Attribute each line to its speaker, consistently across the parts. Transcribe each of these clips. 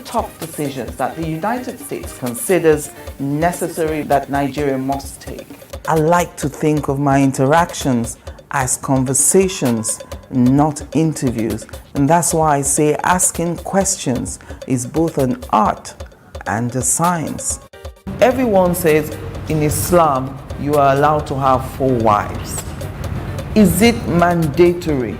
Speaker 1: tough decisions that the United States considers necessary that Nigeria must take. I like to think of my interactions as conversations, not interviews. And that's why I say asking questions is both an art and a science. Everyone says in Islam you are allowed to have 4 wives. Is it mandatory?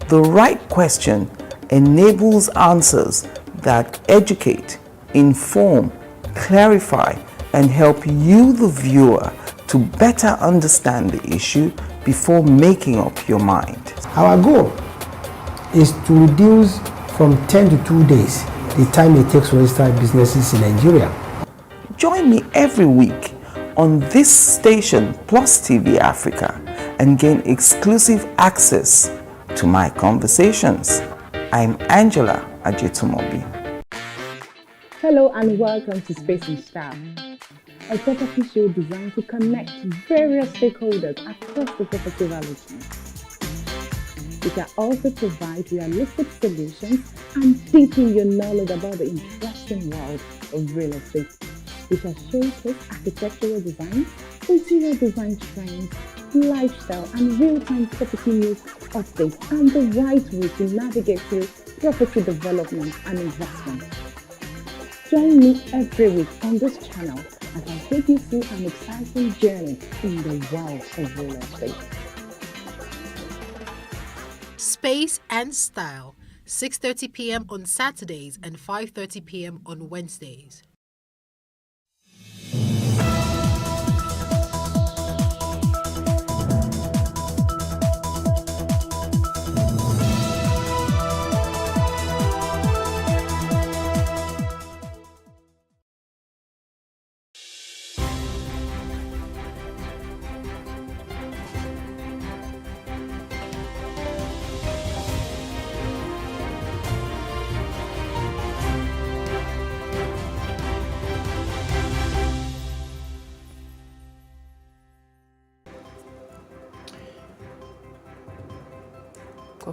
Speaker 1: The right question enables answers that educate, inform, clarify, and help you, the viewer, to better understand the issue before making up your mind.
Speaker 2: Our goal is to reduce from 10 to 2 days the time it takes to register businesses in Nigeria.
Speaker 1: Join me every week on this station Plus TV Africa and gain exclusive access to my conversations. I'm Angela Ajetumobi.
Speaker 3: Hello and welcome to Space and Style, a property show designed to connect various stakeholders across the property value chain. We can also provide realistic solutions and deepen your knowledge about the interesting world of real estate. We shall showcase architectural design, interior design trends, lifestyle and real-time property news updates, and the right way to navigate through property development and investment. Join me every week on this channel as I take you through an exciting journey in the world of real estate.
Speaker 4: Space and Style, 6:30 p.m. on Saturdays and 5:30 p.m. on Wednesdays.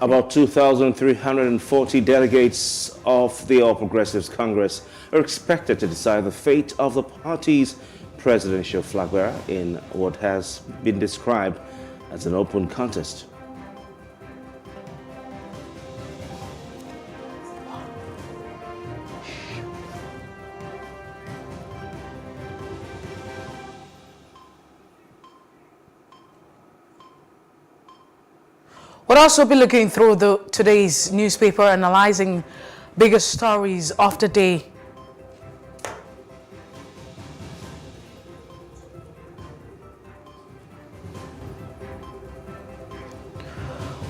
Speaker 5: About 2,340 delegates of the All Progressives Congress are expected to decide the fate of the party's presidential flag bearer in what has been described as an open contest.
Speaker 6: We'll also be looking through today's newspaper, analyzing biggest stories of the day.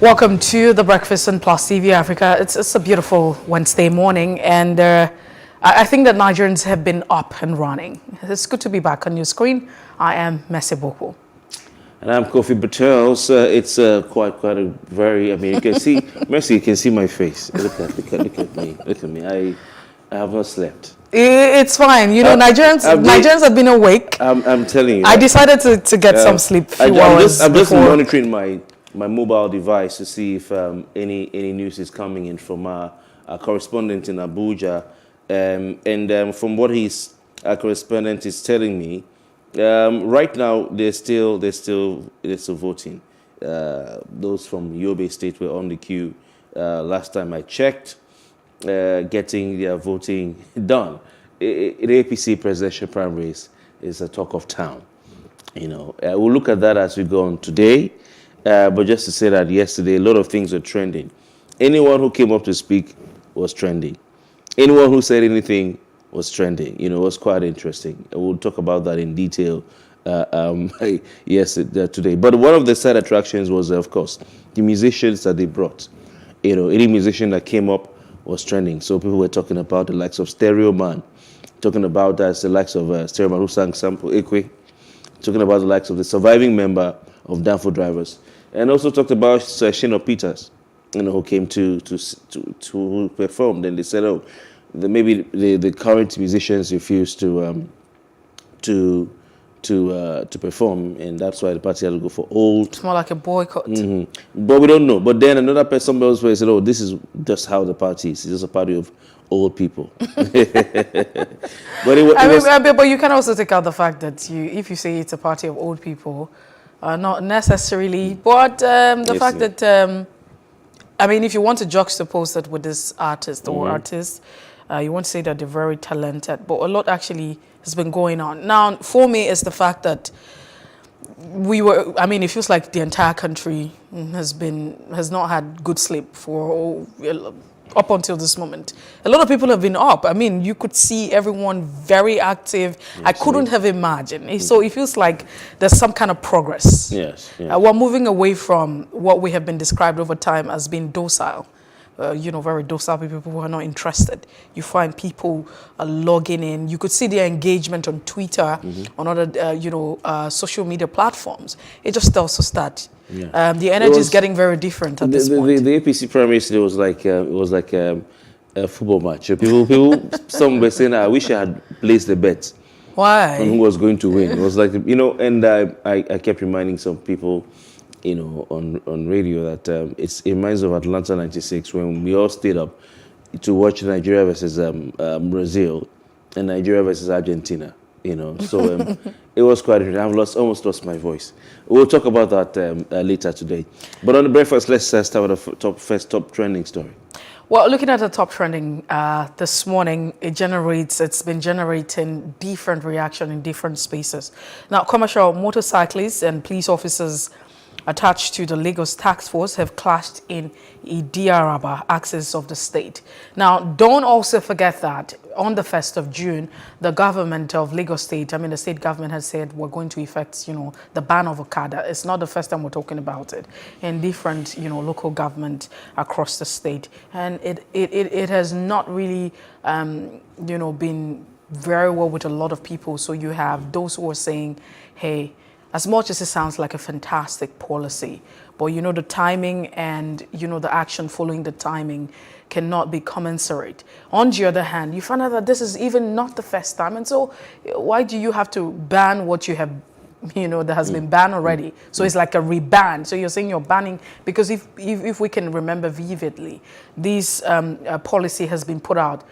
Speaker 6: Welcome to the Breakfast on Plus TV Africa. It's a beautiful Wednesday morning, and I think that Nigerians have been up and running. It's good to be back on your screen. I am Messi Boko.
Speaker 5: And I'm Kofi Patel. So it's quite a very. I mean, you can see, Mercy. You can see my face. Look at me. Look at me. I have not slept.
Speaker 6: It's fine. You know, Nigerians have been awake.
Speaker 5: I'm telling you.
Speaker 6: I decided to get some sleep.
Speaker 5: I'm just monitoring my mobile device to see if any news is coming in from our correspondent in Abuja, and from what our correspondent is telling me. Right now, they're still voting. Those from Yobe State were on the queue last time I checked, getting their voting done. The APC presidential primaries is a talk of town. You know, we'll look at that as we go on today. But just to say that yesterday, a lot of things were trending. Anyone who came up to speak was trending. Anyone who said anything was trending. You know, it was quite interesting. We'll talk about that in detail today. But one of the side attractions was, of course, the musicians that they brought. You know, any musician that came up was trending. So people were talking about the likes of Stereo Man, talking about the likes of Stereo Man who sang Sample Ekwe, talking about the likes of the surviving member of Danfo Drivers, and also talked about Shino Peters, you know, who came to perform. Then they said, oh, maybe the current musicians refuse to perform, and that's why the party had to go for old.
Speaker 6: It's more like a boycott.
Speaker 5: Mm-hmm. But we don't know. But then another person else said, oh, this is just how the party is. It's just a party of old people. But
Speaker 6: but you can also take out the fact that if you say it's a party of old people, not necessarily, but the fact that, I mean, if you want to juxtapose that with this artist or artists, you want to say that they're very talented, but a lot actually has been going on. Now, for me, it's the fact that it feels like the entire country has not had good sleep for up until this moment. A lot of people have been up. I mean, you could see everyone very active. I couldn't have imagined. So it feels like there's some kind of progress.
Speaker 5: Yes.
Speaker 6: We're moving away from what we have been described over time as being docile. Very docile people who are not interested. You find people logging in. You could see their engagement on Twitter, on other, social media platforms. It just tells us that the energy is getting very different at this point.
Speaker 5: The APC primary yesterday was like a football match. People, some were saying, I wish I had placed the bet.
Speaker 6: Why?
Speaker 5: On who was going to win. It was like, and I kept reminding some people, on radio that it reminds of Atlanta '96 when we all stayed up to watch Nigeria versus Brazil and Nigeria versus Argentina. So it was quite interesting. I've almost lost my voice. We'll talk about that later today. But on the breakfast, let's start with the first top trending story.
Speaker 6: Well, looking at the top trending this morning, it's been generating different reaction in different spaces. Now, commercial motorcyclists and police officers attached to the Lagos task force have clashed in Idiaraba axis of the state. Now, don't also forget that on the 1st of June, the government of Lagos State, the state government has said we're going to effect, the ban of Okada. It's not the first time we're talking about it in different, local government across the state. And it has not really, been very well with a lot of people. So you have those who are saying, hey, as much as it sounds like a fantastic policy, but the timing and the action following the timing cannot be commensurate. On the other hand, you find out that this is even not the first time, and so why do you have to ban what you have that has been banned already? So it's like a reban. So you're saying you're banning, because if we can remember vividly, this policy has been put out,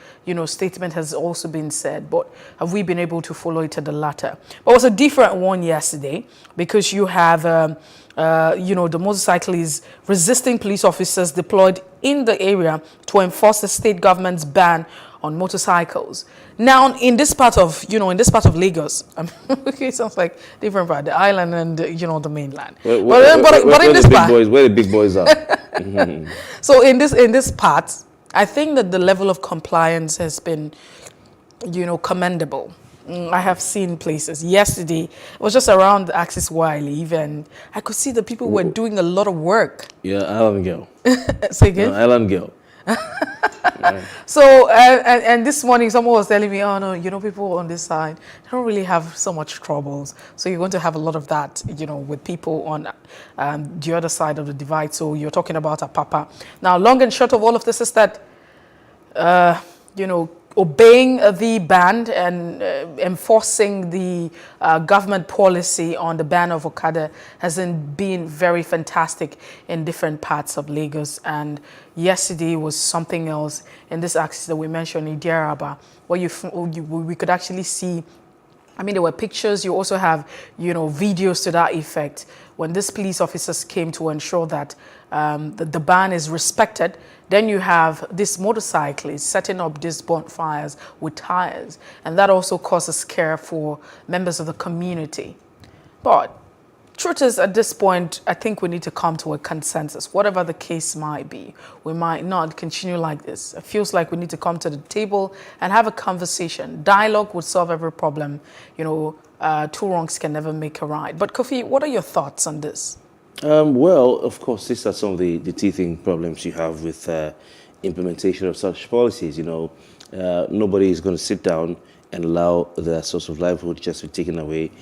Speaker 6: statement has also been said, but have we been able to follow it to the latter? But it was a different one yesterday, because you have, the motorcyclists resisting police officers deployed in the area to enforce the state government's ban on motorcycles. Now, in this part of Lagos, it sounds like different part, the island and the mainland. But in this part,
Speaker 5: where the big boys are.
Speaker 6: So in this part, I think that the level of compliance has been, commendable. I have seen places. Yesterday, it was just around the axis where I live, and I could see that people were doing a lot of work.
Speaker 5: Yeah, island girl.
Speaker 6: Say again?
Speaker 5: Island girl.
Speaker 6: Right. So, and this morning someone was telling me, oh no, people on this side, they don't really have so much troubles. So you're going to have a lot of that, with people on the other side of the divide. So you're talking about Apapa. Now, long and short of all of this is that, obeying the ban and enforcing the government policy on the ban of Okada hasn't been very fantastic in different parts of Lagos. And yesterday was something else in this axis that we mentioned in Idiaraba, where we could actually see, there were pictures. You also have, videos to that effect when these police officers came to ensure that the ban is respected. Then you have these motorcyclists setting up these bonfires with tires, and that also causes scare for members of the community. But truth is, at this point, I think we need to come to a consensus. Whatever the case might be, we might not continue like this. It feels like we need to come to the table and have a conversation. Dialogue would solve every problem. Two wrongs can never make a right. But Kofi, what are your thoughts on this?
Speaker 5: Well, of course, these are some of the teething problems you have with implementation of such policies. Nobody is going to sit down and allow their source of livelihood just to be taken away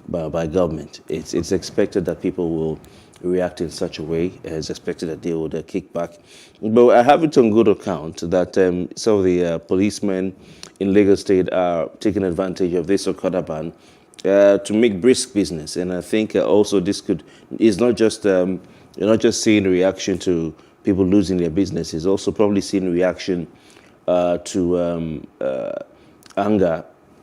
Speaker 5: by government. It's expected that people will react in such a way. It's expected that they would kick back. But I have it on good account that some of the policemen in Lagos State are taking advantage of this Okada ban to make brisk business. And I think also this is not just you're not just seeing reaction to people losing their business. It's also probably seeing reaction anger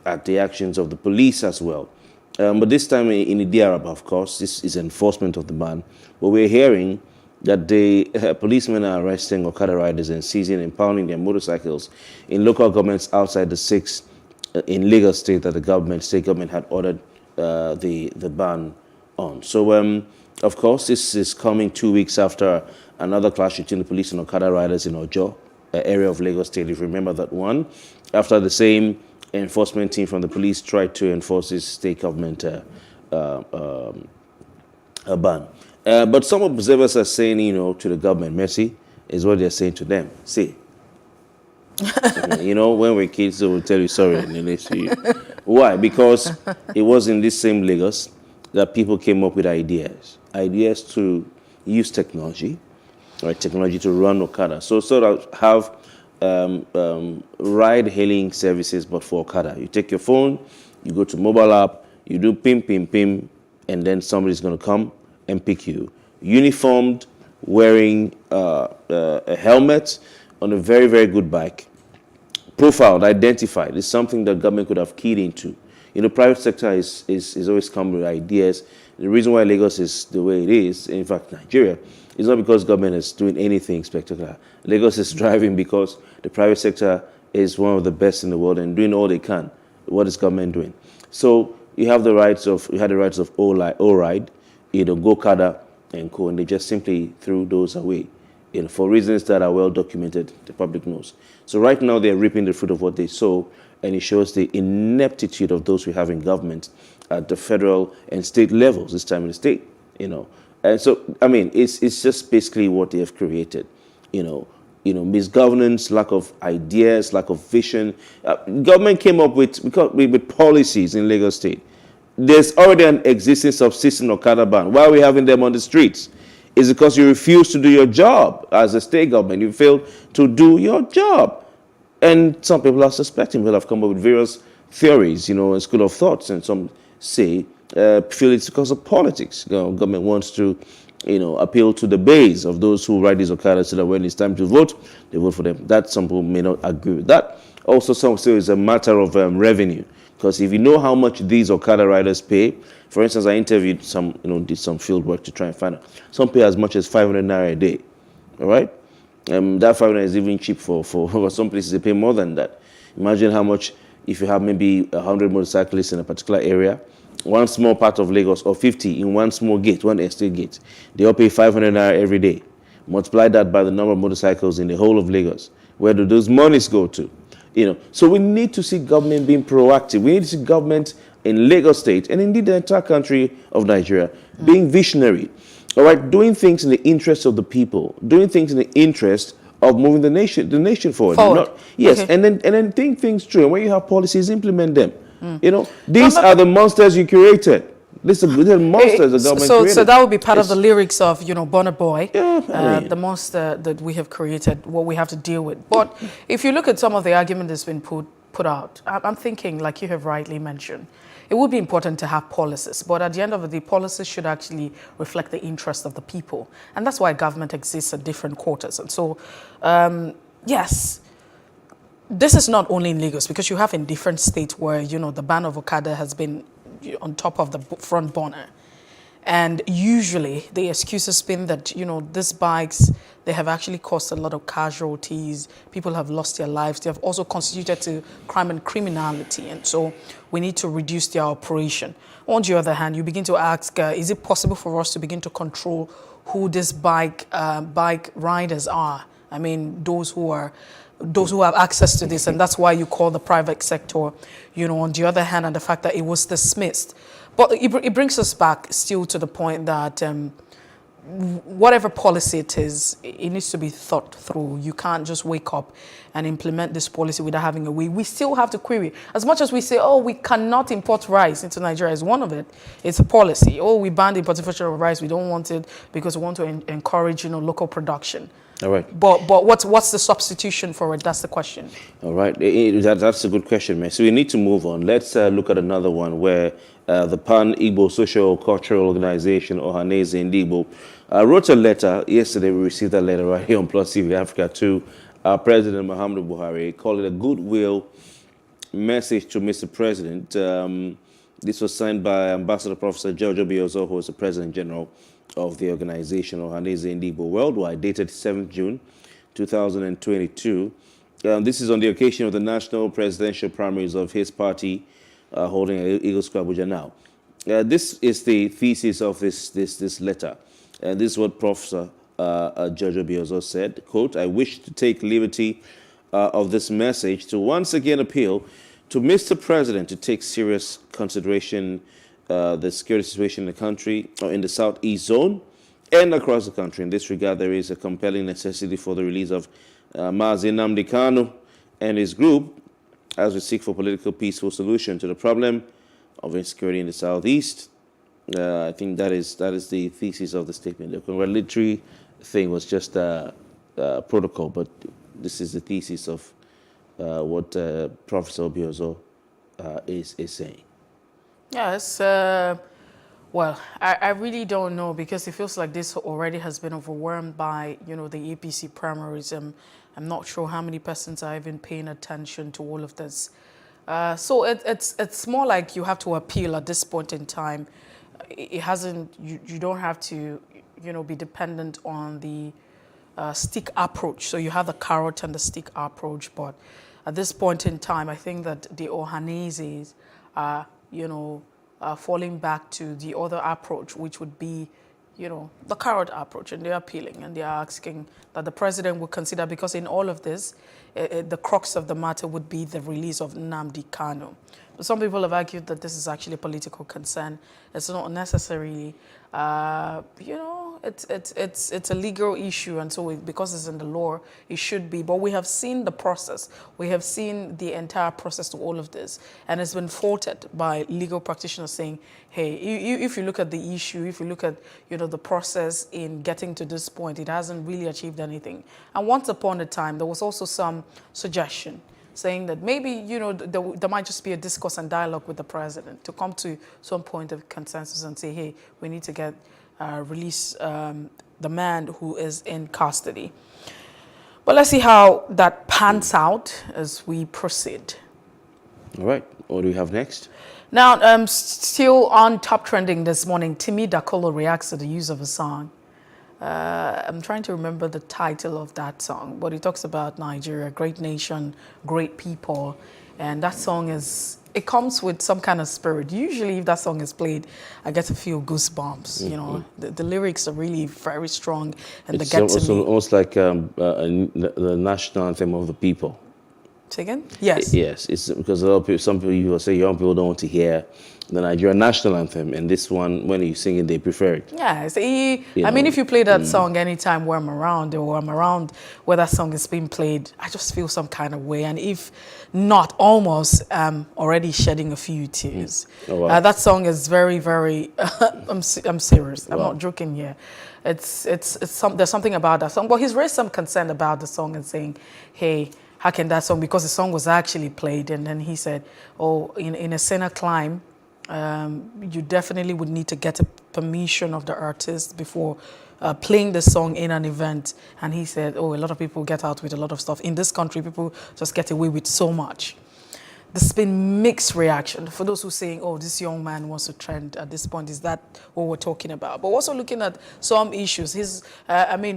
Speaker 5: at the actions of the police as well. But this time in Idiaraba, of course, this is enforcement of the ban. But we're hearing that the policemen are arresting Okada riders and seizing and impounding their motorcycles in local governments outside the 6 in Lagos State that the state government had ordered the ban on. So, of course, this is coming 2 weeks after another clash between the police and Okada riders in Ojo, area of Lagos State, if you remember that one, after the same enforcement team from the police tried to enforce this state government ban. But some observers are saying, to the government, mercy is what they're saying to them. See, when we're kids, they will tell you sorry and then they see you. Why? Because it was in this same Lagos that people came up with ideas to use technology, right? Technology to run Okada. So sort of have ride-hailing services, but for Okada. You take your phone, you go to mobile app, you do pim, pim, pim, and then somebody's going to come and pick you. Uniformed, wearing a helmet on a very, very good bike. Profiled, identified. It's something that government could have keyed into. Private sector is always come with ideas. The reason why Lagos is the way it is, in fact, Nigeria, is not because government is doing anything spectacular. Lagos is thriving because the private sector is one of the best in the world and doing all they can. What is government doing? So you had the rights of O-Ride, Go-Kada and Co, and they just simply threw those away, for reasons that are well documented, the public knows. So right now they're reaping the fruit of what they sow, and it shows the ineptitude of those we have in government at the federal and state levels, this time in the state, And so, it's just basically what they have created, misgovernance, lack of ideas, lack of vision. Government came up with policies in Lagos State. There's already an existing subsisting Okada ban. Why are we having them on the streets? It's because you refuse to do your job as a state government. You failed to do your job. And some people are suspecting, people have come up with various theories, and school of thoughts, and some say, feel it's because of politics. Government wants to, appeal to the base of those who ride these Okadas so that when it's time to vote, they vote for them. That some people may not agree with that. Also, some say it's a matter of revenue. Because if you know how much these Okada riders pay, for instance, I interviewed did some field work to try and find out. Some pay as much as 500 naira a day. All right? That 500 is even cheap for some places. They pay more than that. Imagine how much if you have maybe 100 motorcyclists in a particular area, one small part of Lagos, or 50 in one small gate, one estate gate. They all pay 500 naira every day. Multiply that by the number of motorcycles in the whole of Lagos. Where do those monies go to? So we need to see government being proactive. We need to see government in Lagos State, and indeed the entire country of Nigeria, being visionary. All right, doing things in the interest of the people, doing things in the interest of moving the nation forward. Yes, okay. and then think things through. And when you have policies, implement them. These are the monsters you created. These are monsters the government created.
Speaker 6: So that would be part of the lyrics of, Burna Boy, the monster that we have created, what we have to deal with. But if you look at some of the argument that's been put out, I'm thinking, like you have rightly mentioned, it would be important to have policies, but at the end of the day, policies should actually reflect the interest of the people. And that's why government exists at different quarters. And so, yes, this is not only in Lagos, because you have in different states where, the ban of Okada has been on top of the front burner. And usually the excuse has been that, these bikes, they have actually caused a lot of casualties. People have lost their lives. They have also constituted to crime and criminality. And so we need to reduce their operation. On the other hand, you begin to ask, is it possible for us to begin to control who these bike riders are? I mean, those who have access to this, and that's why you call the private sector, on the other hand, and the fact that it was dismissed. But it brings us back still to the point that whatever policy it is, it needs to be thought through. You can't just wake up and implement this policy without having a way. We still have to query. As much as we say, we cannot import rice into Nigeria, is one of it. It's a policy. We banned the importation of rice. We don't want it because we want to encourage, local production. All right. But what's the substitution for it? That's the question. All right.
Speaker 5: That's a good question, man. So we need to move on. Let's look at another one where the Pan-Igbo Social Cultural Organization, Ohaneze Ndigbo, wrote a letter. Yesterday we received that letter right here on Plus TV Africa to President Muhammadu Buhari, called it a goodwill message to Mr. President. This was signed by Ambassador Professor George Obiozo, who is the President General of the organization Ohanaeze Ndigbo Worldwide, dated 7th June 2022. This is on the occasion of the national presidential primaries of his party holding at Eagle Square, Abuja now. This is the thesis of this letter. And this is what Professor George Obiozo said, quote, "I wish to take liberty of this message to once again appeal to Mr. President to take serious consideration the security situation in the country, or in the Southeast Zone, and across the country. In this regard, there is a compelling necessity for the release of Mazi Nnamdi Kanu and his group as we seek for political peaceful solution to the problem of insecurity in the Southeast." I think that is the thesis of the statement. The congratulatory thing was just protocol, but this is the thesis of what Professor Obiozo is saying.
Speaker 6: Yes, well, I really don't know, because it feels like this already has been overwhelmed by, the APC primaries. I'm not sure how many persons are even paying attention to all of this. So it's more like you have to appeal at this point in time. It hasn't, you don't have to, be dependent on the stick approach. So you have the carrot and the stick approach, but at this point in time, I think that the Ohanezes are, falling back to the other approach, which would be, the carrot approach, and they're appealing and they're asking that the president would consider, because in all of this, the crux of the matter would be the release of Nnamdi Kanu. But some people have argued that this is actually a political concern. It's not necessarily, it's a legal issue, and so because it's in the law, it should be. But we have seen the process. We have seen the entire process to all of this, and it's been faulted by legal practitioners saying, hey, if you look at the issue, if you look at, the process in getting to this point, it hasn't really achieved anything. And once upon a time, there was also some suggestion saying that maybe, there might just be a discourse and dialogue with the president to come to some point of consensus and say, hey, we need to release the man who is in custody. But let's see how that pans out as we proceed.
Speaker 5: All right, what do we have next?
Speaker 6: Now, still on top trending this morning, Timi Dakolo reacts to the use of a song. I'm trying to remember the title of that song, but it talks about Nigeria, great nation, great people. And that song it comes with some kind of spirit. Usually if that song is played, I get to feel goosebumps, The lyrics are really very strong, and they get to me.
Speaker 5: Almost like the national anthem of the people.
Speaker 6: Say again? Yes.
Speaker 5: Yes, it's because a lot of people, some people say young people don't want to hear the Nigerian national anthem, and this one, when you sing it, they prefer it.
Speaker 6: Yes, I mean, if you play that song anytime where I'm around, or I'm around where that song is being played, I just feel some kind of way, and if not, almost already shedding a few tears.
Speaker 5: Oh, wow.
Speaker 6: That song is very, very. I'm serious. I'm not joking here. There's something about that song, but he's raised some concern about the song and saying, hey, how can that song, because the song was actually played, and then he said, oh, in a Senate climb, you definitely would need to get a permission of the artist before playing the song in an event. And he said, oh, a lot of people get out with a lot of stuff. In this country, people just get away with so much. There's been mixed reaction. For those who are saying, oh, this young man wants to trend at this point, is that what we're talking about? But also looking at some issues.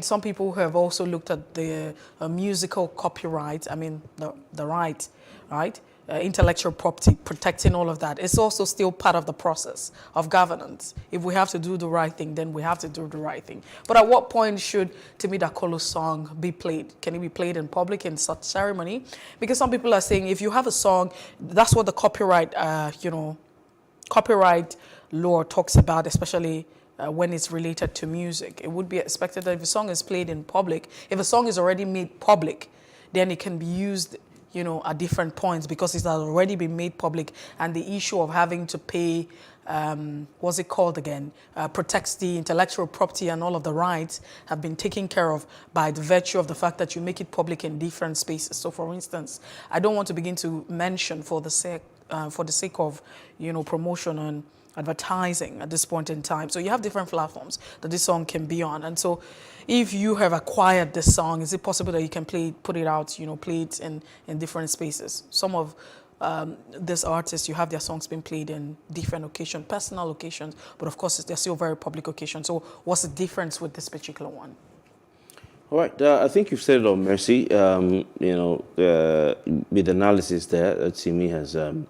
Speaker 6: Some people have also looked at the musical copyright, the right? Intellectual property, protecting all of that. It's also still part of the process of governance. If we have to do the right thing, then we have to do the right thing. But at what point should Timi Dakolo's song be played? Can it be played in public in such ceremony? Because some people are saying if you have a song, that's what the copyright law talks about, especially when it's related to music. It would be expected that if a song is played in public, if a song is already made public, then it can be used at different points because it has already been made public, and the issue of having to pay, what's it called again, protects the intellectual property and all of the rights have been taken care of by the virtue of the fact that you make it public in different spaces. So for instance, I don't want to begin to mention for the sake of, promotion advertising at this point in time. So you have different platforms that this song can be on. And so if you have acquired this song, is it possible that you can put it out, play it in different spaces? Some of these artists, you have their songs being played in different occasions, personal occasions, but of course they're still very public occasions. So what's the difference with this particular one?
Speaker 5: All right, I think you've said it all, Mercy. With analysis there, Timi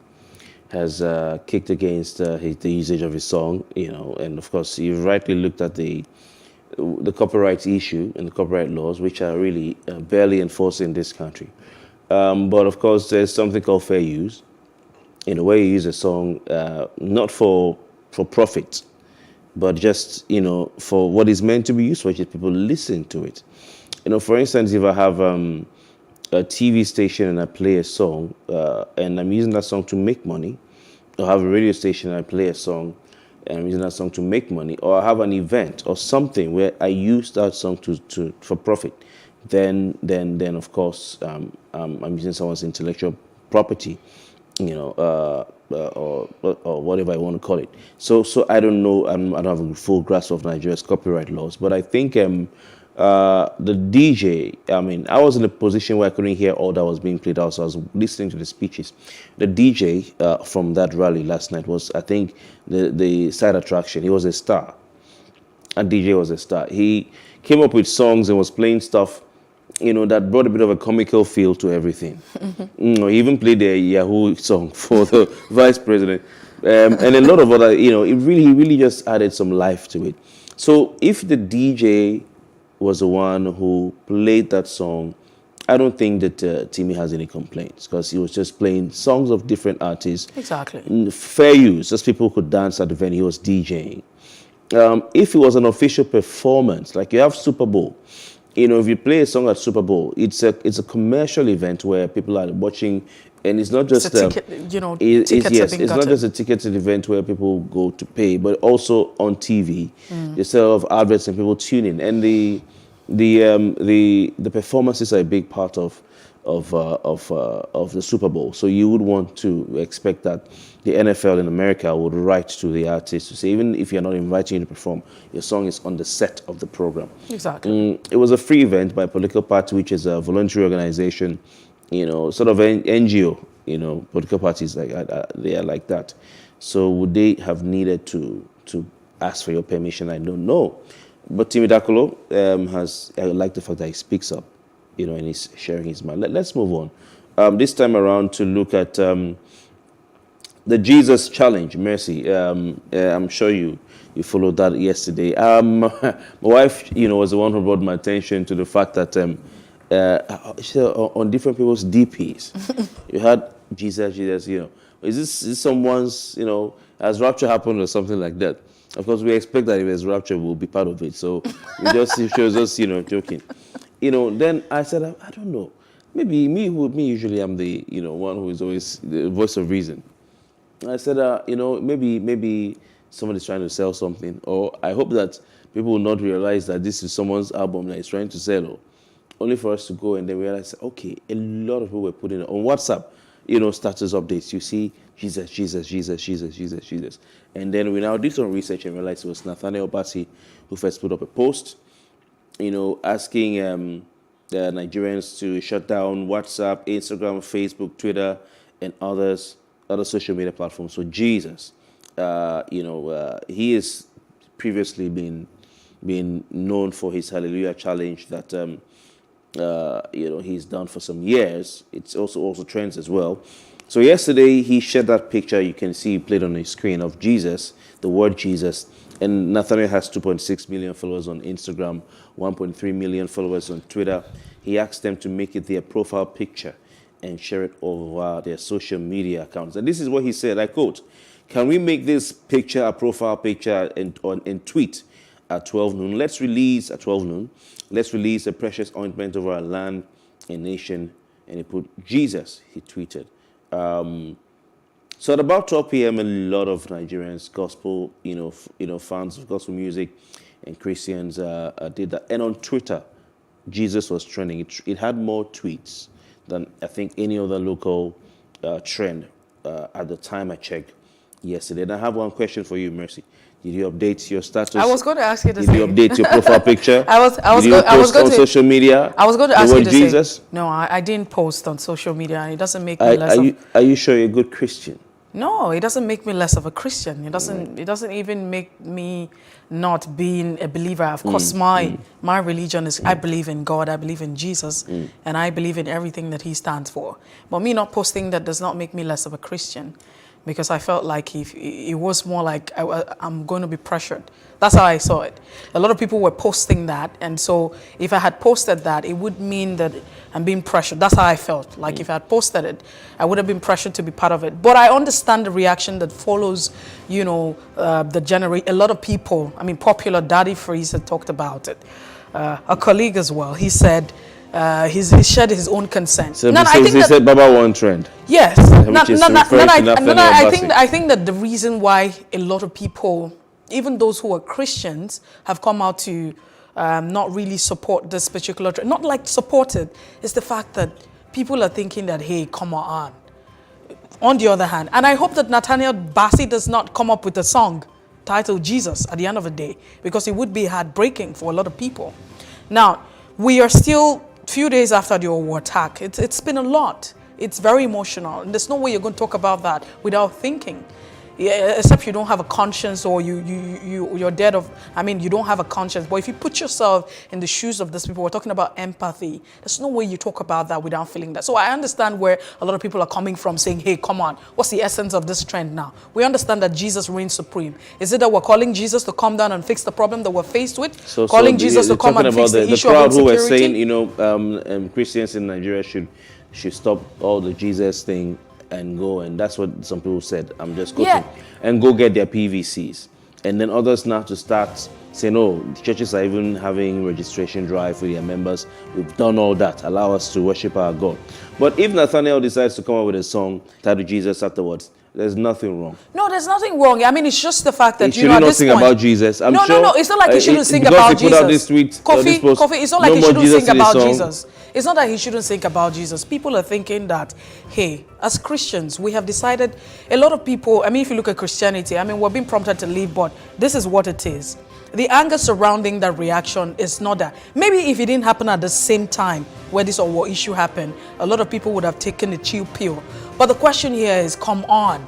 Speaker 5: has kicked against the usage of his song, and of course you've rightly looked at the copyright issue and the copyright laws, which are really barely enforced in this country. But of course, there's something called fair use, in a way you use a song not for profit, but just for what is meant to be used for, which is people listen to it. For instance, if I have a TV station and I play a song, and I'm using that song to make money, or I have a radio station and I play a song and I'm using that song to make money, or I have an event or something where I use that song for profit, then of course I'm using someone's intellectual property, or whatever I want to call it. So I don't know. I don't have a full grasp of Nigeria's copyright laws, but I think the DJ, I was in a position where I couldn't hear all that was being played out, so I was listening to the speeches. The DJ from that rally last night was, I think, the side attraction. He was a star. A DJ was a star. He came up with songs and was playing stuff, that brought a bit of a comical feel to everything. He even played a Yahoo song for the vice president. And a lot of other, it really just added some life to it. So if the DJ was the one who played that song, I don't think that Timi has any complaints, because he was just playing songs of different artists.
Speaker 6: Exactly.
Speaker 5: Fair use, just people could dance at the venue. He was DJing. If it was an official performance, like you have Super Bowl, if you play a song at Super Bowl, it's a commercial event where people are watching, and it's not just
Speaker 6: tickets are being
Speaker 5: it's not
Speaker 6: gutted.
Speaker 5: just a ticketed event where people go to pay, but also on TV. There's a lot of adverts and people tune in, and the performances are a big part of the Super Bowl. So you would want to expect that the NFL in America would write to the artist to say, even if you're not inviting you to perform, your song is on the set of the program.
Speaker 6: Exactly.
Speaker 5: It was a free event by a political party, which is a voluntary organization, sort of an NGO. Political parties they are like that. So would they have needed to ask for your permission? I don't know. But Timi Dakolo I like the fact that he speaks up, and he's sharing his mind. Let's move on. This time around to look at the Jesus Challenge. Mercy, I'm sure you followed that yesterday. My wife, was the one who brought my attention to the fact that on different people's DPs, you had Jesus. Is this someone's, has rapture happened or something like that? Of course, we expect that if there's rapture, we'll be part of it. So she was just, joking. Then I said, I don't know. Maybe me usually I'm the, one who is always the voice of reason. I said, maybe somebody's trying to sell something, or I hope that people will not realize that this is someone's album that he's trying to sell, or only for us to go and then realize, okay, a lot of people were putting it on WhatsApp, status updates. You see, Jesus, Jesus, Jesus, Jesus, Jesus, Jesus. And then we now did some research and realized it was Nathaniel Bassi who first put up a post, asking the Nigerians to shut down WhatsApp, Instagram, Facebook, Twitter, and other social media platforms. So Jesus, he has previously been known for his Hallelujah challenge that he's done for some years. It's also trends as well. So yesterday he shared that picture you can see played on the screen of Jesus, the word Jesus, and Nathaniel has 2.6 million followers on Instagram, 1.3 million followers on Twitter. He asked them to make it their profile picture and share it over their social media accounts. And this is what he said, I quote, "Can we make this picture a profile picture and tweet at 12 noon? Let's release at 12 noon. Let's release a precious ointment over our land and nation." And he put Jesus, he tweeted. So at about 12 p.m., a lot of Nigerians, gospel, fans of gospel music and Christians did that. And on Twitter, Jesus was trending. It had more tweets than I think any other local trend at the time I checked yesterday. And I have one question for you, Mercy. Did you update your status?
Speaker 6: I was going to ask you the
Speaker 5: Did
Speaker 6: same.
Speaker 5: you update your profile picture?
Speaker 6: I was
Speaker 5: Did you
Speaker 6: going
Speaker 5: post on
Speaker 6: to
Speaker 5: social media?
Speaker 6: I was going to
Speaker 5: the
Speaker 6: ask you
Speaker 5: word
Speaker 6: the
Speaker 5: Jesus?
Speaker 6: same. No, I didn't post on social media, and it doesn't make me less
Speaker 5: Are you sure you're a good Christian?
Speaker 6: No, it doesn't make me less of a Christian. It doesn't even make me not being a believer. Of course, my religion is I believe in God, I believe in Jesus, and I believe in everything that he stands for. But me not posting that does not make me less of a Christian, because I felt like it was more like I'm going to be pressured. That's how I saw it. A lot of people were posting that, and so if I had posted that, it would mean that I'm being pressured. That's how I felt. Like if I had posted it, I would have been pressured to be part of it. But I understand the reaction that follows, a lot of people, Popular Daddy Freeze had talked about it. A colleague as well, he said, he shared his own consent.
Speaker 5: So he said Baba one trend.
Speaker 6: Yes. I think that the reason why a lot of people, even those who are Christians, have come out to not really support this particular trend, not like support it, is the fact that people are thinking that, hey, come on. On the other hand, and I hope that Nathaniel Bassey does not come up with a song titled Jesus at the end of the day, because it would be heartbreaking for a lot of people. Now, we are still few days after the Owo attack. It's been a lot. It's very emotional, and there's no way you're going to talk about that without thinking. Yeah, except you don't have a conscience, or you're dead of, you don't have a conscience. But if you put yourself in the shoes of these people, we're talking about empathy. There's no way you talk about that without feeling that. So I understand where a lot of people are coming from, saying, hey, come on, what's the essence of this trend now? We understand that Jesus reigns supreme. Is it that we're calling Jesus to come down and fix the problem that we're faced with? Calling Jesus to come and fix the issue of insecurity?
Speaker 5: The crowd who were saying, Christians in Nigeria should stop all the Jesus thing and go, and that's what some people said. I'm just quoting. And go get their PVCs. And then others now to start saying, oh, churches are even having registration drive for their members. We've done all that. Allow us to worship our God. But if Nathaniel decides to come up with a song titled Jesus afterwards, there's nothing wrong.
Speaker 6: No, there's nothing wrong. It's just the fact that,
Speaker 5: at this point... He should not sing about Jesus.
Speaker 6: No, it's not like he shouldn't sing about Jesus.
Speaker 5: Out this tweet,
Speaker 6: Kofi, it's not like he shouldn't sing about Jesus. It's not that he shouldn't think about Jesus. People are thinking that, hey, as Christians, we have decided, a lot of people, if you look at Christianity, we're being prompted to leave, but this is what it is. The anger surrounding that reaction is not that. Maybe if it didn't happen at the same time where this Owo issue happened, a lot of people would have taken a chill pill. But the question here is, come on,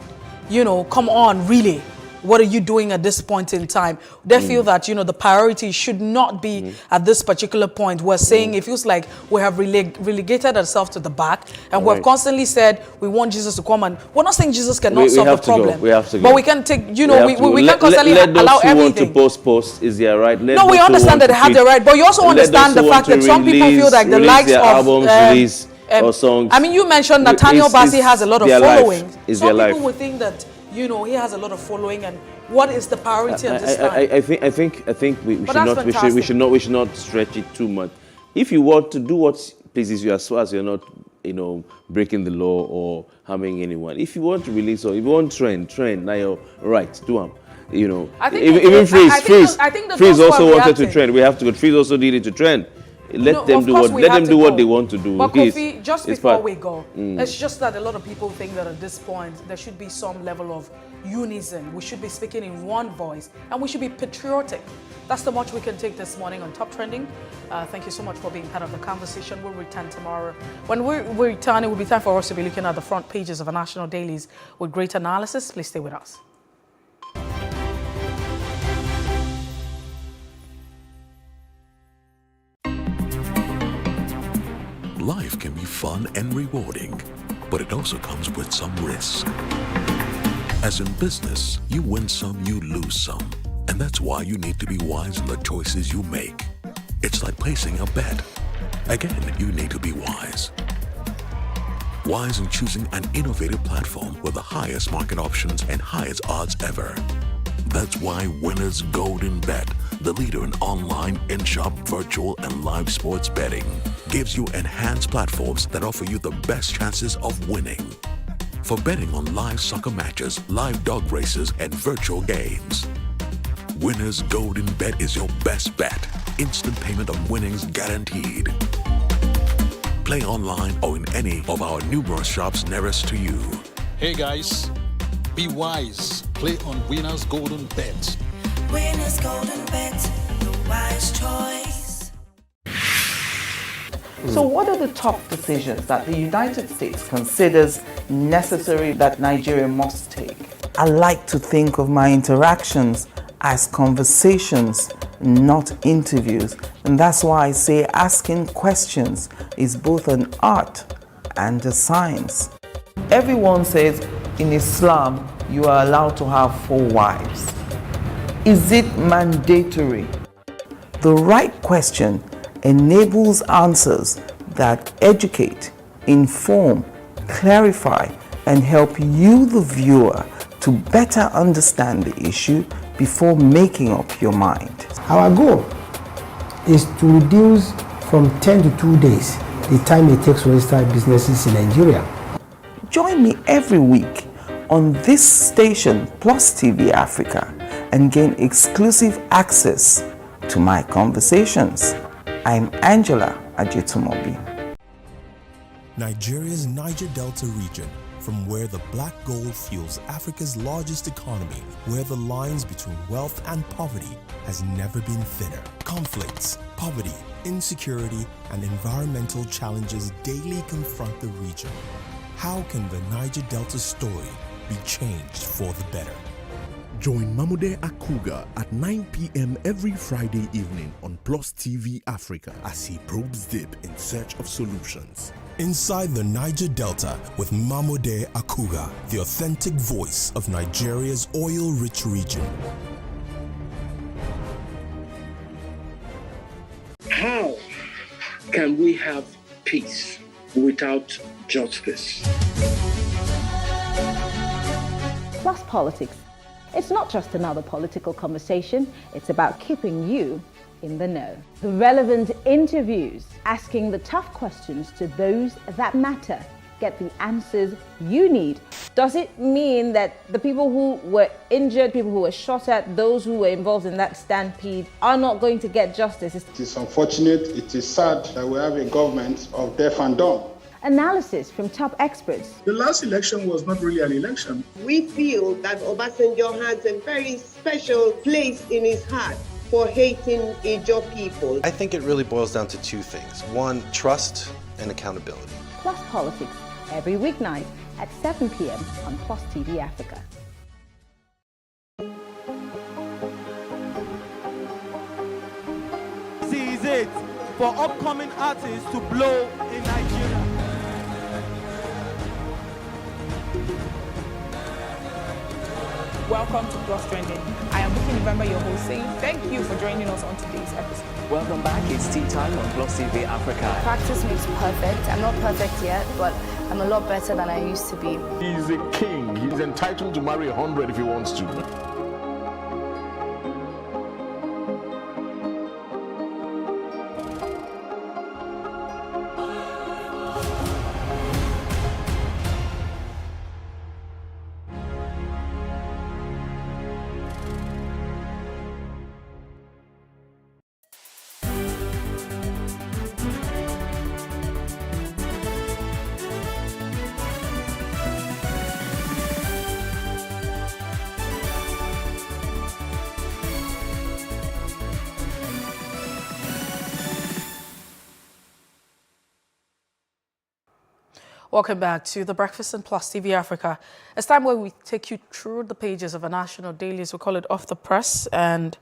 Speaker 6: really. What are you doing at this point in time? They feel that, the priority should not be at this particular point. We're saying it feels like we have relegated ourselves to the back, and we've constantly said we want Jesus to come, and we're not saying Jesus cannot solve the problem.
Speaker 5: We have to go.
Speaker 6: But we can take, we can't constantly allow everything.
Speaker 5: Want to post is their right.
Speaker 6: No, we understand that they have the right, but you also understand the fact that some people feel like the likes of
Speaker 5: albums, or songs.
Speaker 6: You mentioned Nathaniel Bassey has a lot of following. Some people would think that he has a lot of following, and what is the priority at this time?
Speaker 5: I think we should not stretch it too much. If you want to do what pleases you, as far as you're not breaking the law or harming anyone. If you want to release, or if you want trend, now you're right, do them. Even Freeze also wanted to trend. We have to go. Freeze also needed to trend. Let them do what they want to do.
Speaker 6: But Kofi, just before we go, it's just that a lot of people think that at this point there should be some level of unison. We should be speaking in one voice, and we should be patriotic. That's the much we can take this morning on Top Trending. Thank you so much for being part of the conversation. We'll return tomorrow. When we return, it will be time for us to be looking at the front pages of our national dailies with great analysis. Please stay with us.
Speaker 7: Life can be fun and rewarding, but it also comes with some risk. As in business, you win some, you lose some. And that's why you need to be wise in the choices you make. It's like placing a bet. Again, you need to be wise. Wise in choosing an innovative platform with the highest market options and highest odds ever. That's why Winners Golden Bet, the leader in online, in-shop, virtual, and live sports betting, gives you enhanced platforms that offer you the best chances of winning. For betting on live soccer matches, live dog races, and virtual games. Winners Golden Bet is your best bet. Instant payment of winnings guaranteed. Play online or in any of our numerous shops nearest to you.
Speaker 8: Hey guys, be wise. Play on Winners Golden Bet.
Speaker 9: Winners Golden Bet, the wise choice.
Speaker 1: So what are the top decisions that the United States considers necessary that Nigeria must take? I like to think of my interactions as conversations, not interviews. And that's why I say asking questions is both an art and a science. Everyone says in Islam you are allowed to have 4 wives. Is it mandatory? The right question enables answers that educate, inform, clarify, and help you, the viewer, to better understand the issue before making up your mind.
Speaker 2: Our goal is to reduce from 10 to 2 days the time it takes to register businesses in Nigeria.
Speaker 1: Join me every week on this station Plus TV Africa and gain exclusive access to my conversations. I'm Angela Ajetumobi.
Speaker 10: Nigeria's Niger Delta region, from where the black gold fuels Africa's largest economy, where the lines between wealth and poverty has never been thinner. Conflicts, poverty, insecurity, and environmental challenges daily confront the region. How can the Niger Delta story be changed for the better?
Speaker 11: Join Mamude Akuga at 9 p.m. every Friday evening on Plus TV Africa as he probes deep in search of solutions.
Speaker 10: Inside the Niger Delta with Mamude Akuga, the authentic voice of Nigeria's oil-rich region.
Speaker 12: How can we have peace without justice?
Speaker 3: Plus Politics. It's not just another political conversation, it's about keeping you in the know. Relevant interviews, asking the tough questions to those that matter. Get the answers you need. Does it mean that the people who were injured, people who were shot at, those who were involved in that stampede are not going to get justice?
Speaker 13: It is unfortunate, it is sad that we have a government of deaf and dumb.
Speaker 3: Analysis from top experts.
Speaker 14: The last election was not really an election.
Speaker 15: We feel that Obasanjo has a very special place in his heart for hating Ijaw people.
Speaker 16: I think it really boils down to 2 things. 1, trust and accountability.
Speaker 3: Plus Politics, every weeknight at 7 p.m. on Plus TV Africa.
Speaker 17: This is it for upcoming artists to blow in Nigeria.
Speaker 18: Welcome to Plus Trending. I am Bookie November, your host, saying thank you for joining us on today's episode.
Speaker 19: Welcome back. It's tea time on Plus TV Africa.
Speaker 20: Practice makes perfect. I'm not perfect yet, but I'm a lot better than I used to be.
Speaker 21: He's a king. He's entitled to marry 100 if he wants to.
Speaker 6: Welcome back to The Breakfast on Plus TV Africa. It's time where we take you through the pages of our national dailies. We call it Off the Press, and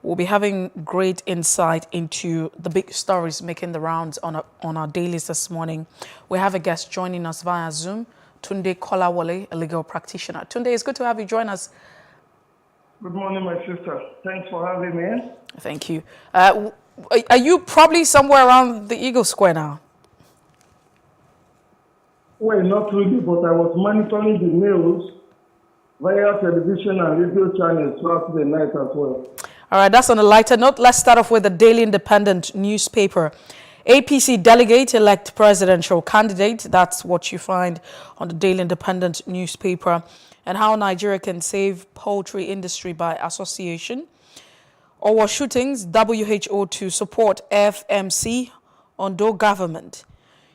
Speaker 6: we'll be having great insight into the big stories making the rounds on our dailies this morning. We have a guest joining us via Zoom, Tunde Kolawole, a legal practitioner. Tunde, it's good to have you join us.
Speaker 22: Good morning, my sister. Thanks for having me.
Speaker 6: Thank you. Are you probably somewhere around the Eagle Square now?
Speaker 22: Well, not really, but I was monitoring the news via television and radio channels throughout the night as well.
Speaker 6: All right, that's on a lighter note. Let's start off with the Daily Independent newspaper. APC delegate elect presidential candidate. That's what you find on the Daily Independent newspaper. And how Nigeria can save poultry industry by association. Owo shootings, WHO to support FMC, Ondo government.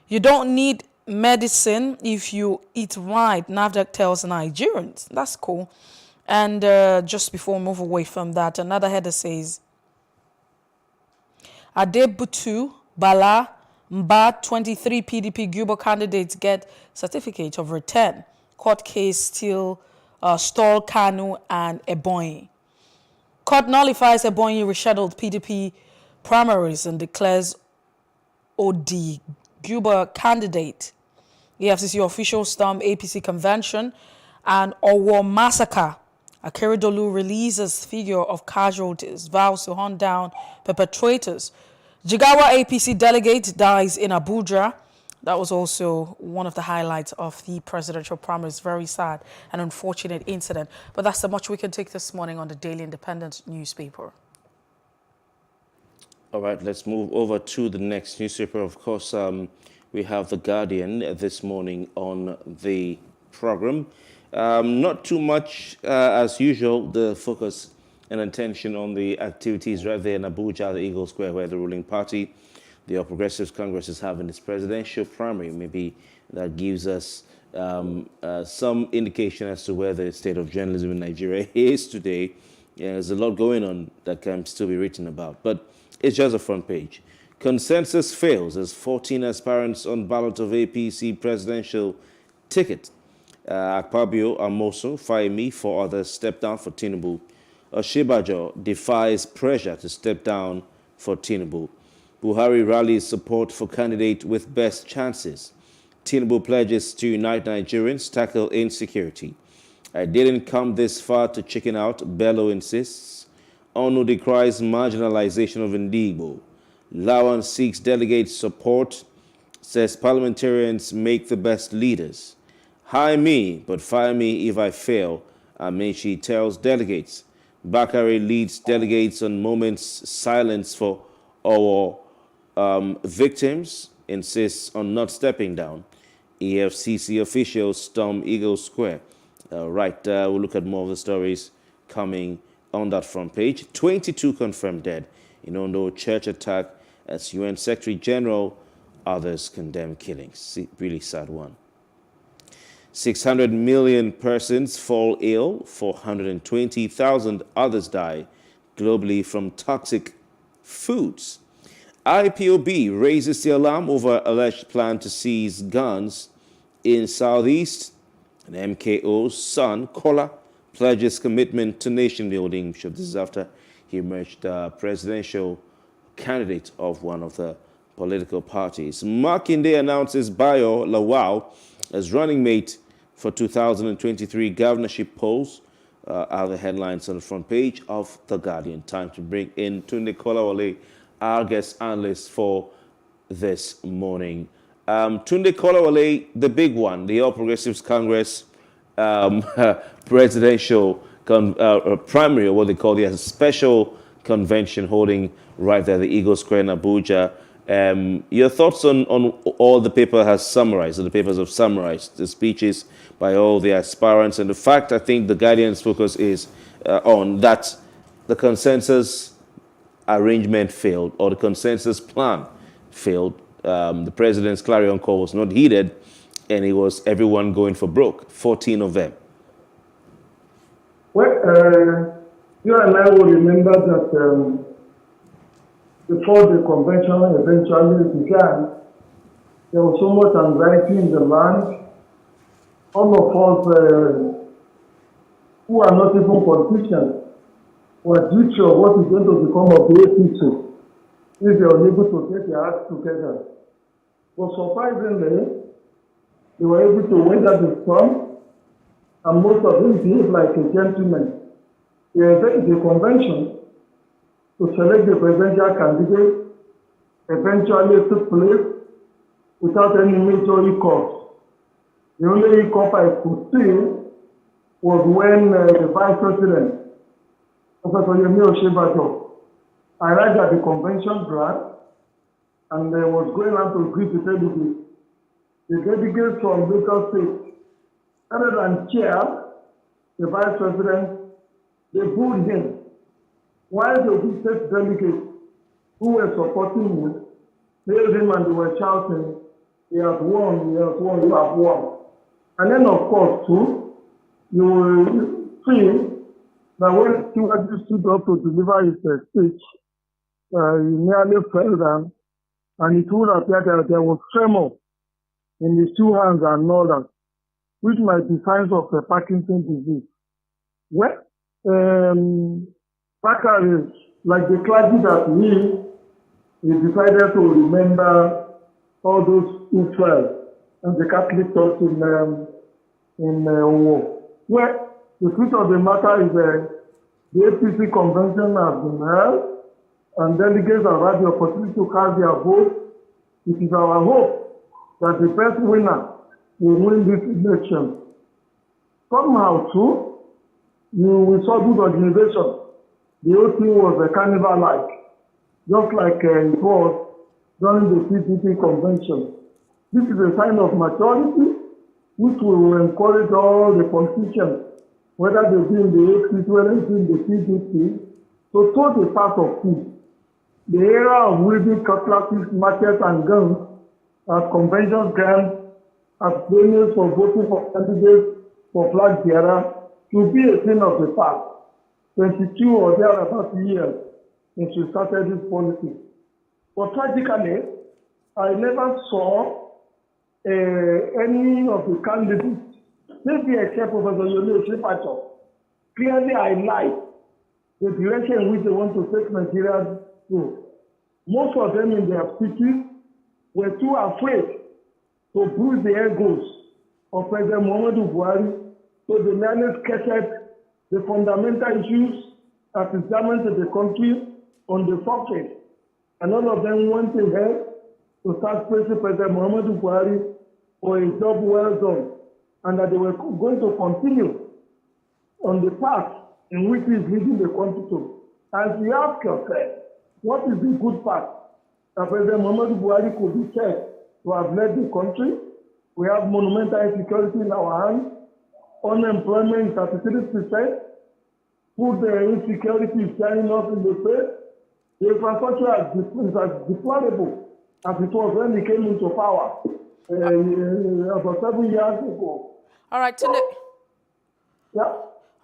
Speaker 6: You don't need medicine if you eat right, NAFDAC tells Nigerians. That's cool. And just before we move away from that, another header says, Adebutu Bala Mba 23 PDP Gubo candidates get certificate of return. Court case still stall Kanu and Ebonyi. Court nullifies Ebonyi rescheduled PDP primaries and declares OD Gubo candidate. EFCC officials storm APC convention and Owo massacre. Akeredolu releases figure of casualties, vows to hunt down perpetrators. Jigawa APC delegate dies in Abuja. That was also one of the highlights of the presidential primaries. Very sad and unfortunate incident. But that's so much we can take this morning on the Daily Independent newspaper.
Speaker 4: All right, let's move over to the next newspaper. Of course, we have The Guardian this morning on the program. Not too much, as usual, the focus and attention on the activities right there in Abuja, the Eagle Square, where the ruling party, the All Progressives Congress, is having its presidential primary. Maybe that gives us some indication as to where the state of journalism in Nigeria is today. Yeah, there's a lot going on that can still be written about, but it's just a front page. Consensus fails as 14 aspirants on ballot of APC presidential ticket. Akpabio, Amoso, Fayemi, 4 others step down for Tinubu. Oshibajo defies pressure to step down for Tinubu. Buhari rallies support for candidate with best chances. Tinubu pledges to unite Nigerians, tackle insecurity. I didn't come this far to chicken out, Bello insists. ONU decries marginalization of Ndigbo. Lawan seeks delegate support, says parliamentarians make the best leaders. Hire me, but fire me if I fail, Amici tells delegates. Bakare leads delegates on moments silence for our victims, insists on not stepping down. EFCC officials storm Eagle Square. We'll look at more of the stories coming on that front page. 22 confirmed dead in Ondo church attack as UN Secretary General. Others condemn killings. Really sad one. 600 million persons fall ill, 420,000 others die globally from toxic foods. IPOB raises the alarm over alleged plan to seize guns in Southeast. And MKO's son, Kola, pledges commitment to nation building. This is after he emerged presidential candidate of one of the political parties. Makinde announces Bayo Lawal as running mate for 2023 governorship polls. Are the headlines on the front page of The Guardian. Time to bring in Tunde Kolawole, our guest analyst for this morning. Tunde Kolawole, the big one, the All Progressives Congress presidential primary, or what they call the special convention holding right there, the Eagle Square in Abuja. Your thoughts on all the paper has summarized, or the papers have summarized the speeches by all the aspirants, and the fact I think the Guardian's focus is on that the consensus arrangement failed, or the consensus plan failed. The president's clarion call was not heeded, and it was everyone going for broke, 14 of them.
Speaker 22: Well, you and I will remember that before the convention eventually began, there was so much anxiety in the land. All of us who are not even politicians were unsure of what is going to become of the APC if they were able to get their acts together. But surprisingly, they were able to weather the storm, and most of them behaved like a gentleman. They attended the convention to select the presidential candidate. Eventually took place without any major hiccups. The only hiccup I could see was when the Vice President, Professor Yemi Oshibajo, arrived at the convention ground and was going on to greet the delegates. The delegates from Lagos State, rather than cheer the Vice President, they booed him. While the state delegates who were supporting him hailed him and they were shouting, "He has won, he has won, you have won." And then, of course, too, you will see that when Tiwaju stood up to deliver his speech, he nearly fell down, and it would appear that there was tremor in his two hands and all that, which might be signs of Parkinson's disease. Well, Bakari, like the clergy that he decided to remember all those Israel and the Catholic Church in Owo. Well, the truth of the matter is the APC convention has been held, and delegates have had the opportunity to cast their vote. It is our hope that the best winner will win this election. Somehow, too, we saw good organization. The whole thing was a carnival-like, just like it was during the PDP convention. This is a sign of maturity, which will encourage all the politicians, whether they be in the APC, whether they be in the PDP, to toe the path of peace. The era of wielding cutlasses, machetes, and guns at convention grounds, at venues for voting for candidates for flag bearer, should be a thing of the past. 22 or thereabouts years since we started this policy. But tragically, I never saw any of the candidates, maybe except Professor Yoni Oshipacho, clearly highlight the direction in which they want to take Nigeria to. Most of them in their speeches were too afraid to bruise the egos of President Muhammadu Buhari, so they merely sketched the fundamental issues that is damage to the country on the surface. And all of them went ahead to start praising President Muhammadu Buhari for a job well done, and that they were going to continue on the path in which he is leading the country to. As you ask yourself, what is the good path that President Muhammadu Buhari could be said to have led the country? We have monumental insecurity in our hands. Unemployment is 33%. Food insecurity is carrying us in the face. The infrastructure is as deplorable as it was when he came into power about 7 years ago.
Speaker 6: All right, Tunde.
Speaker 22: Yeah.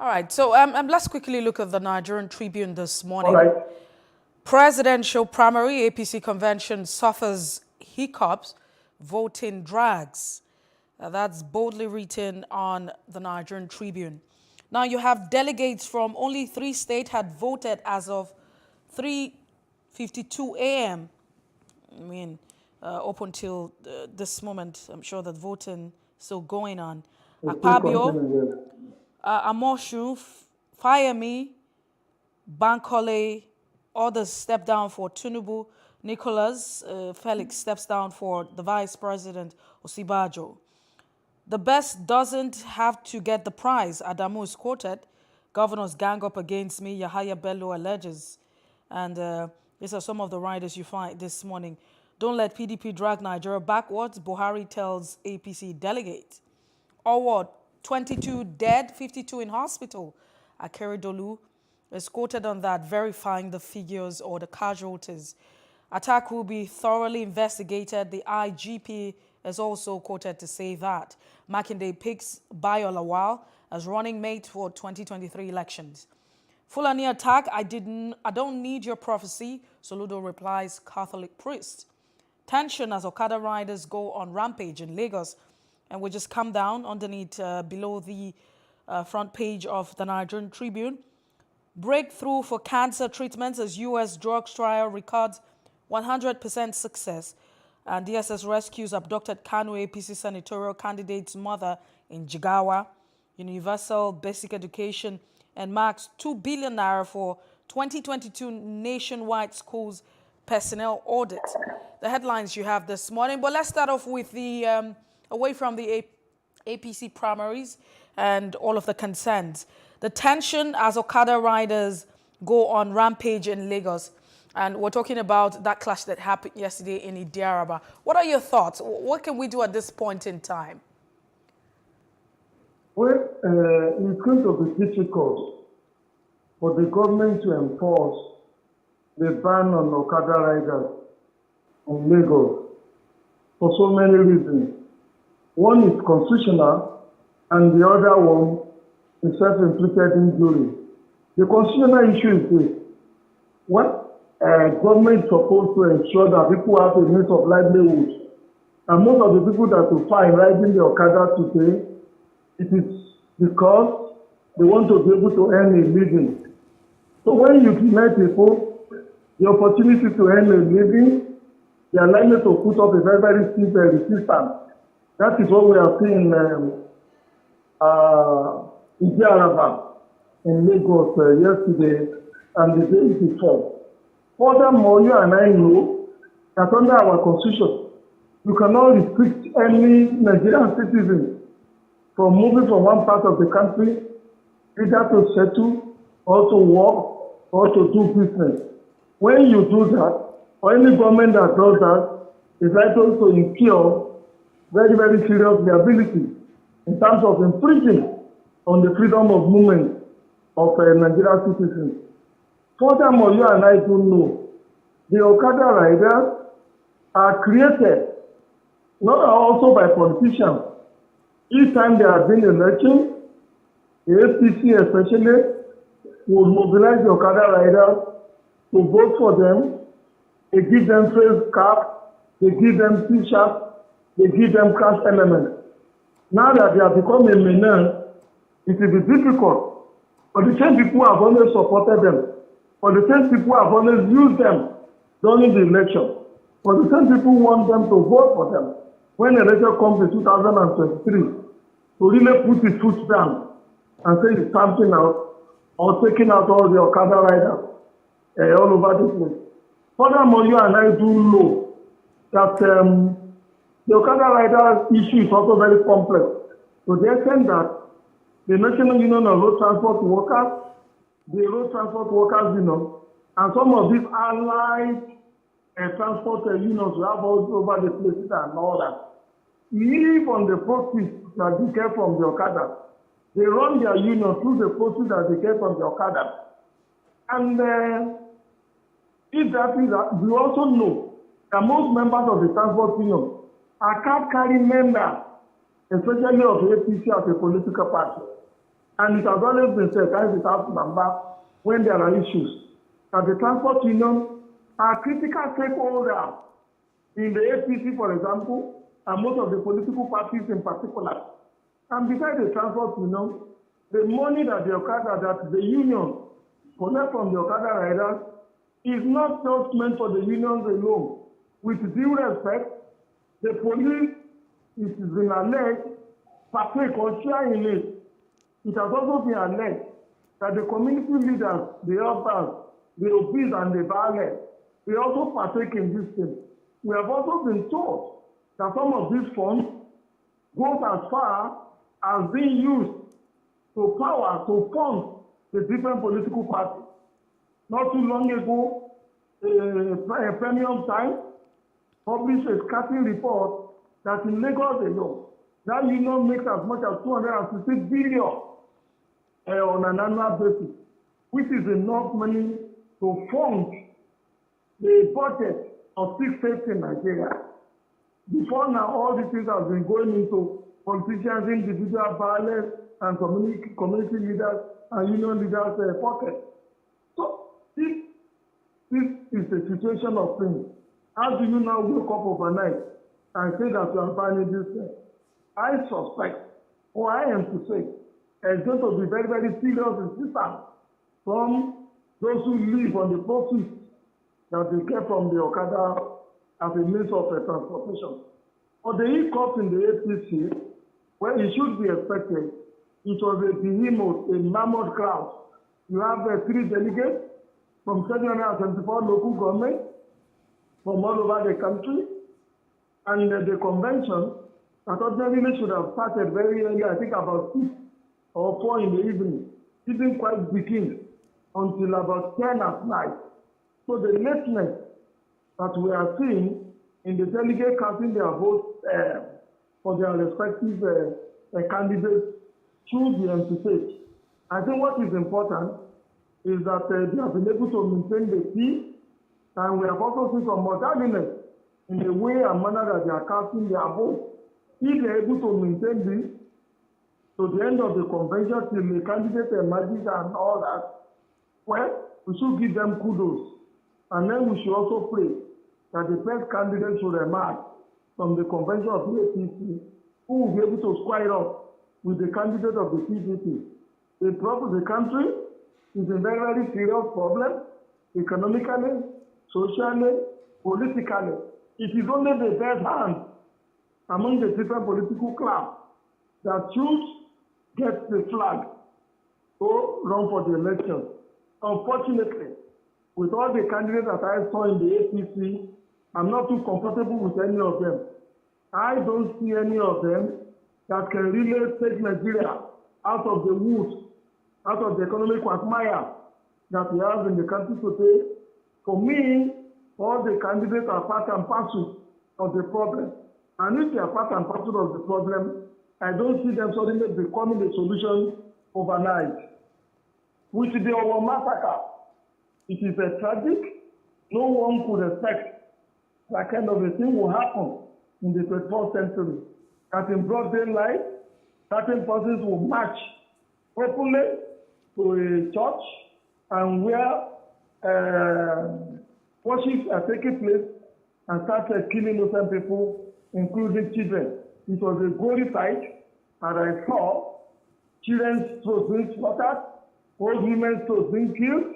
Speaker 6: All right, so let's quickly look at the Nigerian Tribune this morning.
Speaker 22: All right.
Speaker 6: Presidential primary APC convention suffers hiccups, voting drags. That's boldly written on the Nigerian Tribune. Now you have delegates from only 3 states had voted as of 3:52 a.m. I mean, up until this moment, I'm sure that voting is still going on. Akpabio, Amoshu, Fayemi, Bankole, others step down for Tinubu. Nicholas Felix steps down for the Vice President Osibajo. The best doesn't have to get the prize, Adamu is quoted. Governors gang up against me, Yahaya Bello alleges. And these are some of the riders you find this morning. Don't let PDP drag Nigeria backwards, Buhari tells APC delegate. Or 22 dead, 52 in hospital. Akeredolu is quoted on that, verifying the figures or the casualties. Attack will be thoroughly investigated. The IGP is also quoted to say that. Makinde picks Bayo Lawal as running mate for 2023 elections. Fulani attack, I don't need your prophecy, Soludo replies Catholic priest. Tension as Okada riders go on rampage in Lagos. And we just come down underneath below the front page of the Nigerian Tribune. Breakthrough for cancer treatments as U.S. drugs trial records 100% success. And DSS rescues abducted Kano APC senatorial candidate's mother in Jigawa. Universal basic education and marks 2 billion naira for 2022 nationwide schools personnel audit. The headlines you have this morning. But let's start off with the away from the APC primaries and all of the concerns. The tension as Okada riders go on rampage in Lagos. And we're talking about that clash that happened yesterday in Idiaraba. What are your thoughts? What can we do at this point in time?
Speaker 22: Well, it's going to be difficult for the government to enforce the ban on Okada riders in Lagos for so many reasons. One is constitutional, and the other one is self-inflicted injury. The constitutional issue is this. What government is supposed to ensure that people have a means of livelihood. And most of the people that you find riding the Okada today, it is because they want to be able to earn a living. So when you deny people the opportunity to earn a living, they are likely to put up a very, very stiff resistance. That is what we are seeing in Ijearaba in Lagos yesterday and the day before. Furthermore, you and I know that under our constitution, you cannot restrict any Nigerian citizen from moving from one part of the country either to settle or to work or to do business. When you do that, or any government that does that, is likely to incur very, very serious liability in terms of infringing on the freedom of movement of Nigerian citizens. Furthermore, you and I do know the Okada riders are created not also by politicians. Each time there has been election, the APC especially will mobilize the Okada riders to vote for them. They give them face cap, they give them t-shirts, they give them cash elements. Now that they have become a menace, it will be difficult. But the same people have always supported them. But the same people have always used them during the election. But the same people want them to vote for them when the election comes in 2023 to really put his foot down and say he's stamping out or taking out all the Okada riders all over the place. Furthermore, you and I do know that the Okada rider issue is also very complex to the extent that the National Union of Road Transport Workers, the Road Transport Workers Union, and some of these allied transport unions we have all over the places and all that live on the proceeds that they get from the Okada. They run their union through the proceeds that they get from the Okada. And if that is that, we also know that most members of the transport union are card-carrying members, especially of the APC as a political party. And it has always been said, as it has number, when there are issues, that the transport union are critical stakeholders in the APC, for example, and most of the political parties in particular. And besides the transport union, the money that the Okada, that the union collect from the Okada riders is not just meant for the unions alone. With due respect, the police, it has been alleged, partake or share in it. It has also been alleged that the community leaders, the elders, the obese and the violent, they also partake in this thing. We have also been told that some of these funds goes as far as being used to power, to fund the different political parties. Not too long ago, a Premium Times published a scathing report that in Lagos alone, that union makes as much as 260 billion on an annual basis, which is enough money to fund the budget of 6 states in Nigeria. Before now, all these things have been going into politicians, individual violence, and community leaders and union leaders' pockets. So this is the situation of things. How do you now wake up overnight and say that you are finding this thing? I suspect, or I am to say, it's going to be very, very serious resistance from those who live on the proceeds that they get from the Okada as a means of transportation. For the hiccups in the APC, well, it should be expected. It was a behemoth, a mammoth crowd. You have 3 delegates from 774 local governments from all over the country, and the convention that ordinarily should have started very early, I think about 6 or 4 in the evening, didn't quite begin until about 10 at night. So the lateness that we are seeing in the delegates casting their votes for their respective candidates should be emphasized. I think what is important is that they have been able to maintain the peace, and we have also seen some orderliness in the way and manner that they are casting their votes. If they are able to maintain this to the end of the convention till the candidate emerges and all that, Well, we should give them kudos. And then we should also pray that the best candidate should emerge from the convention of the APC, who will be able to square up with the candidate of the PDP. The country is in very, very serious problem, economically, socially, politically. It is only the best hand among the different political class that should get the flag to run for the election. Unfortunately, with all the candidates that I saw in the APC, I'm not too comfortable with any of them. I don't see any of them that can really take Nigeria out of the woods, out of the economic quagmire that we have in the country today. For me, all the candidates are part and parcel of the problem. And if they are part and parcel of the problem, I don't see them suddenly becoming the solution overnight. With the Owo massacre, it is a tragic. No one could expect that kind of a thing will happen in the 21st century. That in broad daylight, certain persons will march openly to a church and where worship are taking place and start killing innocent people, including children. It was a gory sight, and I saw children's throats being slaughtered, old women's throats being killed,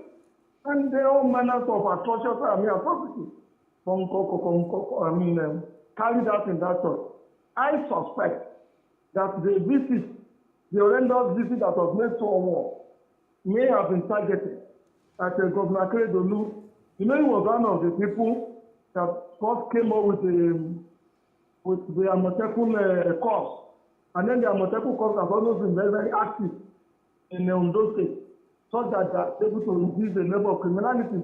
Speaker 22: and there are all manners of atrocious atrocities carried out in that church. I suspect that the horrendous visit that was made to Owo may have been targeted at Governor Akeredolu. You know, he was one of the people that first came up with the Amotekun cause. And then the Amotekun cause has always been very, very active in Ondo State, so that they are able to reduce the level of criminality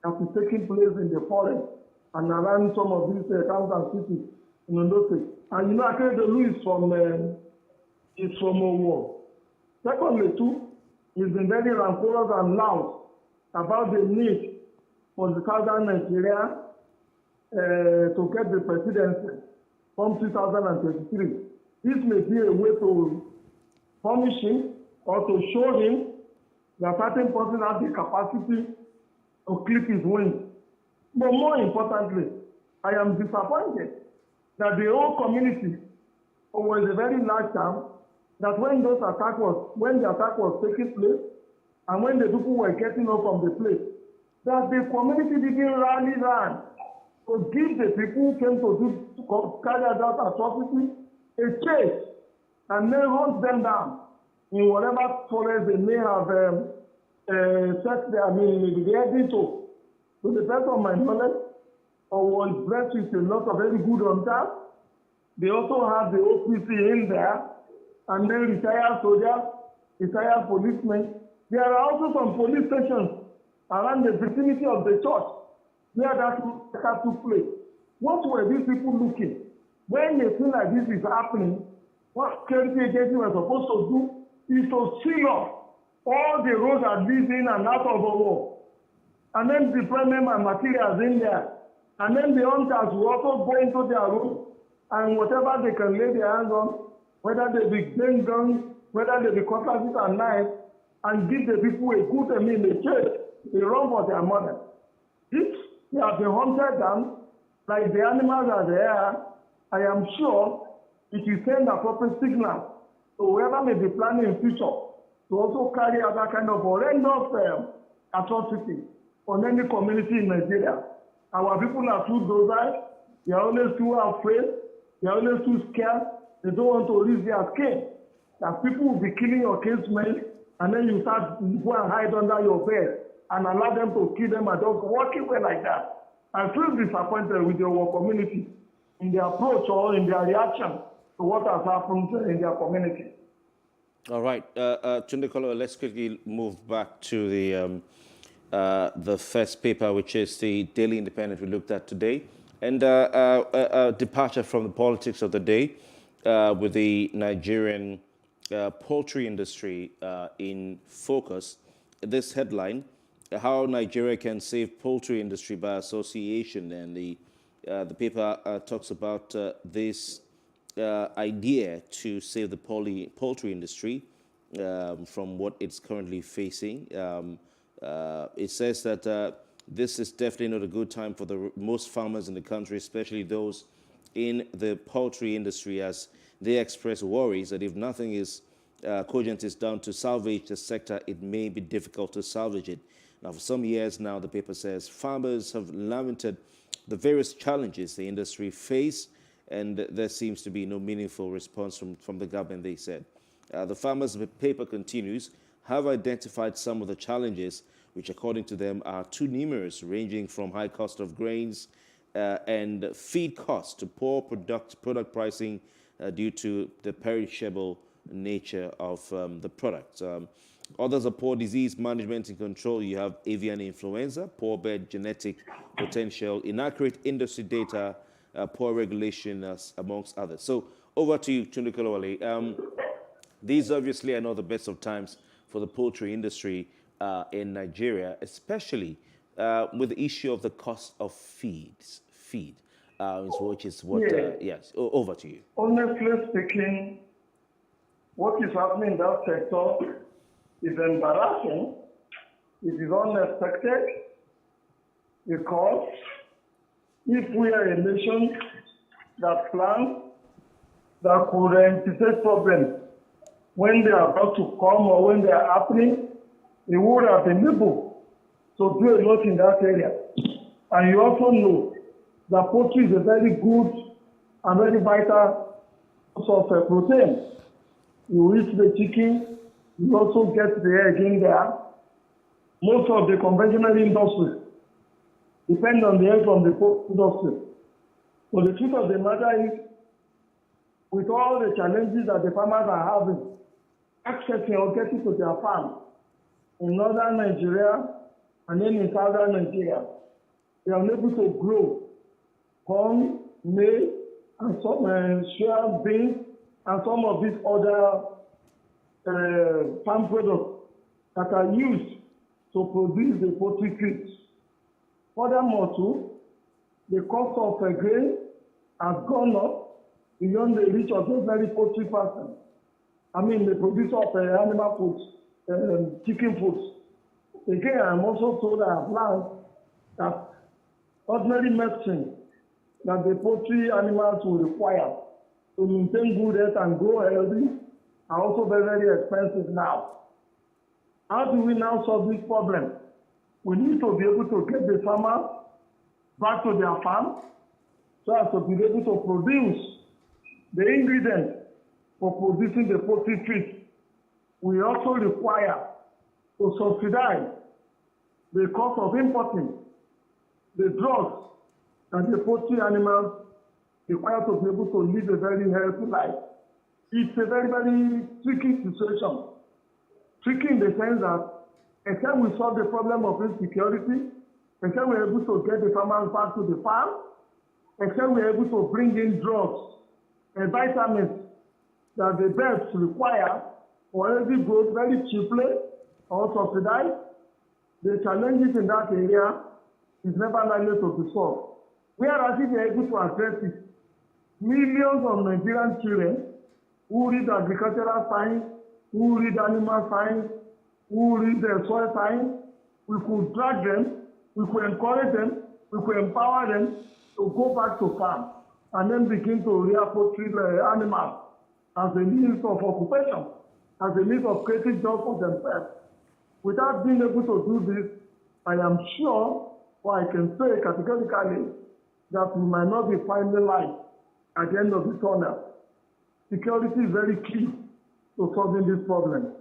Speaker 22: that is taking place in the forest and around some of these towns and cities in Ondo State. And you know, Akeredolu is from Owo. Secondly, too, he's been very rancorous and loud about the need for the southern Nigeria to get the presidency from 2023. This may be a way to punish him or to show him that certain person has the capacity to clip his wings. But more importantly, I am disappointed that the whole community was a very large town, that when the attack was taking place, and when the people were getting up from the place, that the community didn't rally around to give the people who came to carry out atrocity a chase and then hunt them down in whatever forest they may have set their heading to. To the best of my knowledge, or was blessed with a lot of very good hunters. They also have the OPC in there, and then retired soldiers, retired policemen. There are also some police stations around the vicinity of the church where that took place. What were these people looking? When a thing like this is happening, what security agencies were supposed to do is to seal off all the roads that lead in and out of the war. And then deploy them and materials in there. And then the hunters will also go into their room and whatever they can lay their hands on, whether they be guns, whether they be cutlasses and knives, and give the people a good, a chase, a run for their money. If they have been hunted down, like the animals are there, I am sure it will send appropriate signal to whoever may be planning in future to also carry out that kind of horrendous atrocity on any community in Nigeria. Our people are too docile, they are always too afraid, they are always too scared, they don't want to risk their skin. That people will be killing your kinsmen, and then you go and hide under your bed and allow them to kill them and just walk away like that. I feel disappointed with your community in their approach or in their reaction to what has happened in their community.
Speaker 4: All right, Tunde Kolo, let's quickly move back to the first paper, which is the Daily Independent we looked at today, and a departure from the politics of the day with the Nigerian poultry industry in focus. This headline, how Nigeria can save poultry industry by association, and the paper talks about this idea to save the poultry industry from what it's currently facing. It says that this is definitely not a good time for most farmers in the country, especially those in the poultry industry, as they express worries that if nothing is cogent is done to salvage the sector, it may be difficult to salvage it. Now, for some years now, the paper says farmers have lamented the various challenges the industry face, and there seems to be no meaningful response from the government, they said. The farmers, the paper continues, have identified some of the challenges, which according to them are too numerous, ranging from high cost of grains and feed costs to poor product pricing due to the perishable nature of the product. Others are poor disease management and control. You have avian influenza, poor bird genetic potential, inaccurate industry data, poor regulation, amongst others. So over to you, Tunde Kolawole. These obviously are not the best of times for the poultry industry in Nigeria, especially with the issue of the cost of feed, which is what, yes, over to you.
Speaker 22: Honestly speaking, what is happening in that sector is embarrassing. It is unexpected because if we are a nation that plans, that could anticipate problems when they are about to come or when they are happening, we would have been able to do a lot in that area. And you also know that poultry is a very good and very vital source of protein. You eat the chicken, you also get the egg in there. Most of the conventional industries depend on the egg from the poultry industry. So the truth of the matter is, with all the challenges that the farmers are having, accessing or getting to their farm in northern Nigeria and then in southern Nigeria, they are able to grow corn, maize, and some soya beans, and some of these other farm products that are used to produce the poultry feed. Furthermore, too, the cost of grain has gone up beyond the reach of those very poultry persons. I mean, the producer of animal foods, chicken foods. Again, I'm also told I have learned that ordinary medicine that the poultry animals will require to maintain good health and grow healthy are also very, very expensive now. How do we now solve this problem? We need to be able to get the farmer back to their farm so as to be able to produce the ingredients for producing the poultry feed. We also require to subsidize the cost of importing the drugs that the poultry animals require to be able to live a very healthy life. It's a very, very tricky situation. Tricky in the sense that except we solve the problem of insecurity, except we're able to get the farmers back to the farm, except we're able to bring in drugs and vitamins that the birds require for healthy growth very cheaply or subsidized, the challenges in that area is never likely to be solved. Whereas if we're able to address it, millions of Nigerian children who read agricultural science, who read animal science, who read soil science, we could drag them, we could encourage them, we could empower them to go back to farm and then begin to rear poultry animals as a means of occupation, as a means of creating jobs for themselves. Without being able to do this, I am sure, or I can say categorically, that we might not be finding light at the end of the tunnel. Security is very key to solving this problem.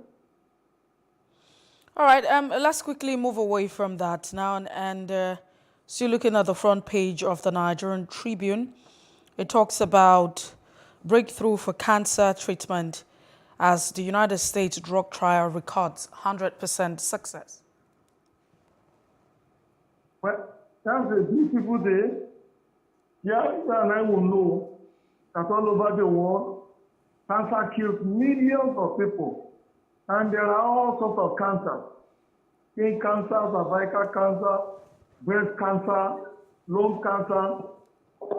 Speaker 6: All right, let's quickly move away from that now and still looking at the front page of the Nigerian Tribune. It talks about breakthrough for cancer treatment as the United States drug trial records 100% success.
Speaker 22: Well, that's a beautiful day. Yeah, you and I will know that all over the world, cancer kills millions of people. And there are all sorts of cancers. Skin cancer, cervical cancer, breast cancer, lung cancer.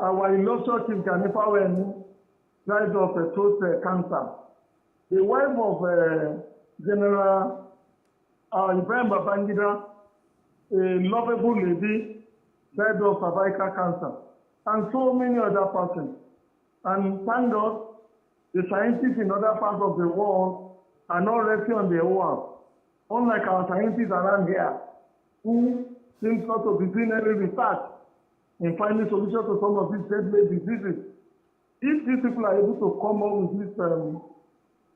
Speaker 22: Our illustrious King Kanifa died of throat cancer. The wife of General Ibrahim Babangida a lovable lady died of cervical cancer, and so many other persons. And thank God, the scientists in other parts of the world are not resting on their oars, unlike our scientists around here, who seem not to be doing any research in finding solutions to some of these deadly diseases. If these people are able to come up with this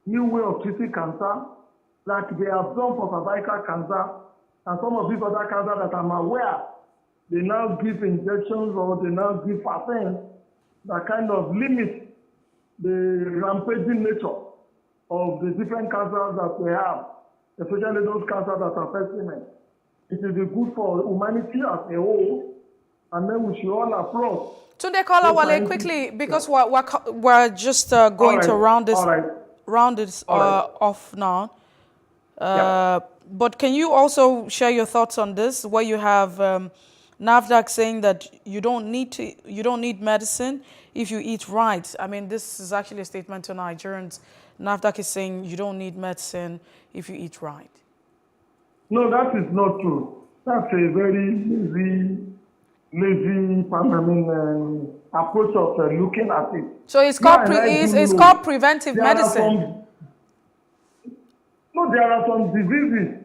Speaker 22: new way of treating cancer, like they have done for cervical cancer and some of these other cancers that I'm aware, they now give injections or they now give vaccines that kind of limit the rampaging nature of the different cancers that we have, especially those cancers that affect women. It will be good for humanity as a whole, and then we should all applaud.
Speaker 6: Tunde Kolawole, quickly, because we're just going to round this off now. But can you also share your thoughts on this, where you have NAFDAC saying that you don't need medicine if you eat right? I mean, this is actually a statement to Nigerians. NAFDAC is saying you don't need medicine if you eat right.
Speaker 22: No, that is not true. That's a very lazy approach of looking at it.
Speaker 6: So it's called preventive medicine.
Speaker 22: There are some diseases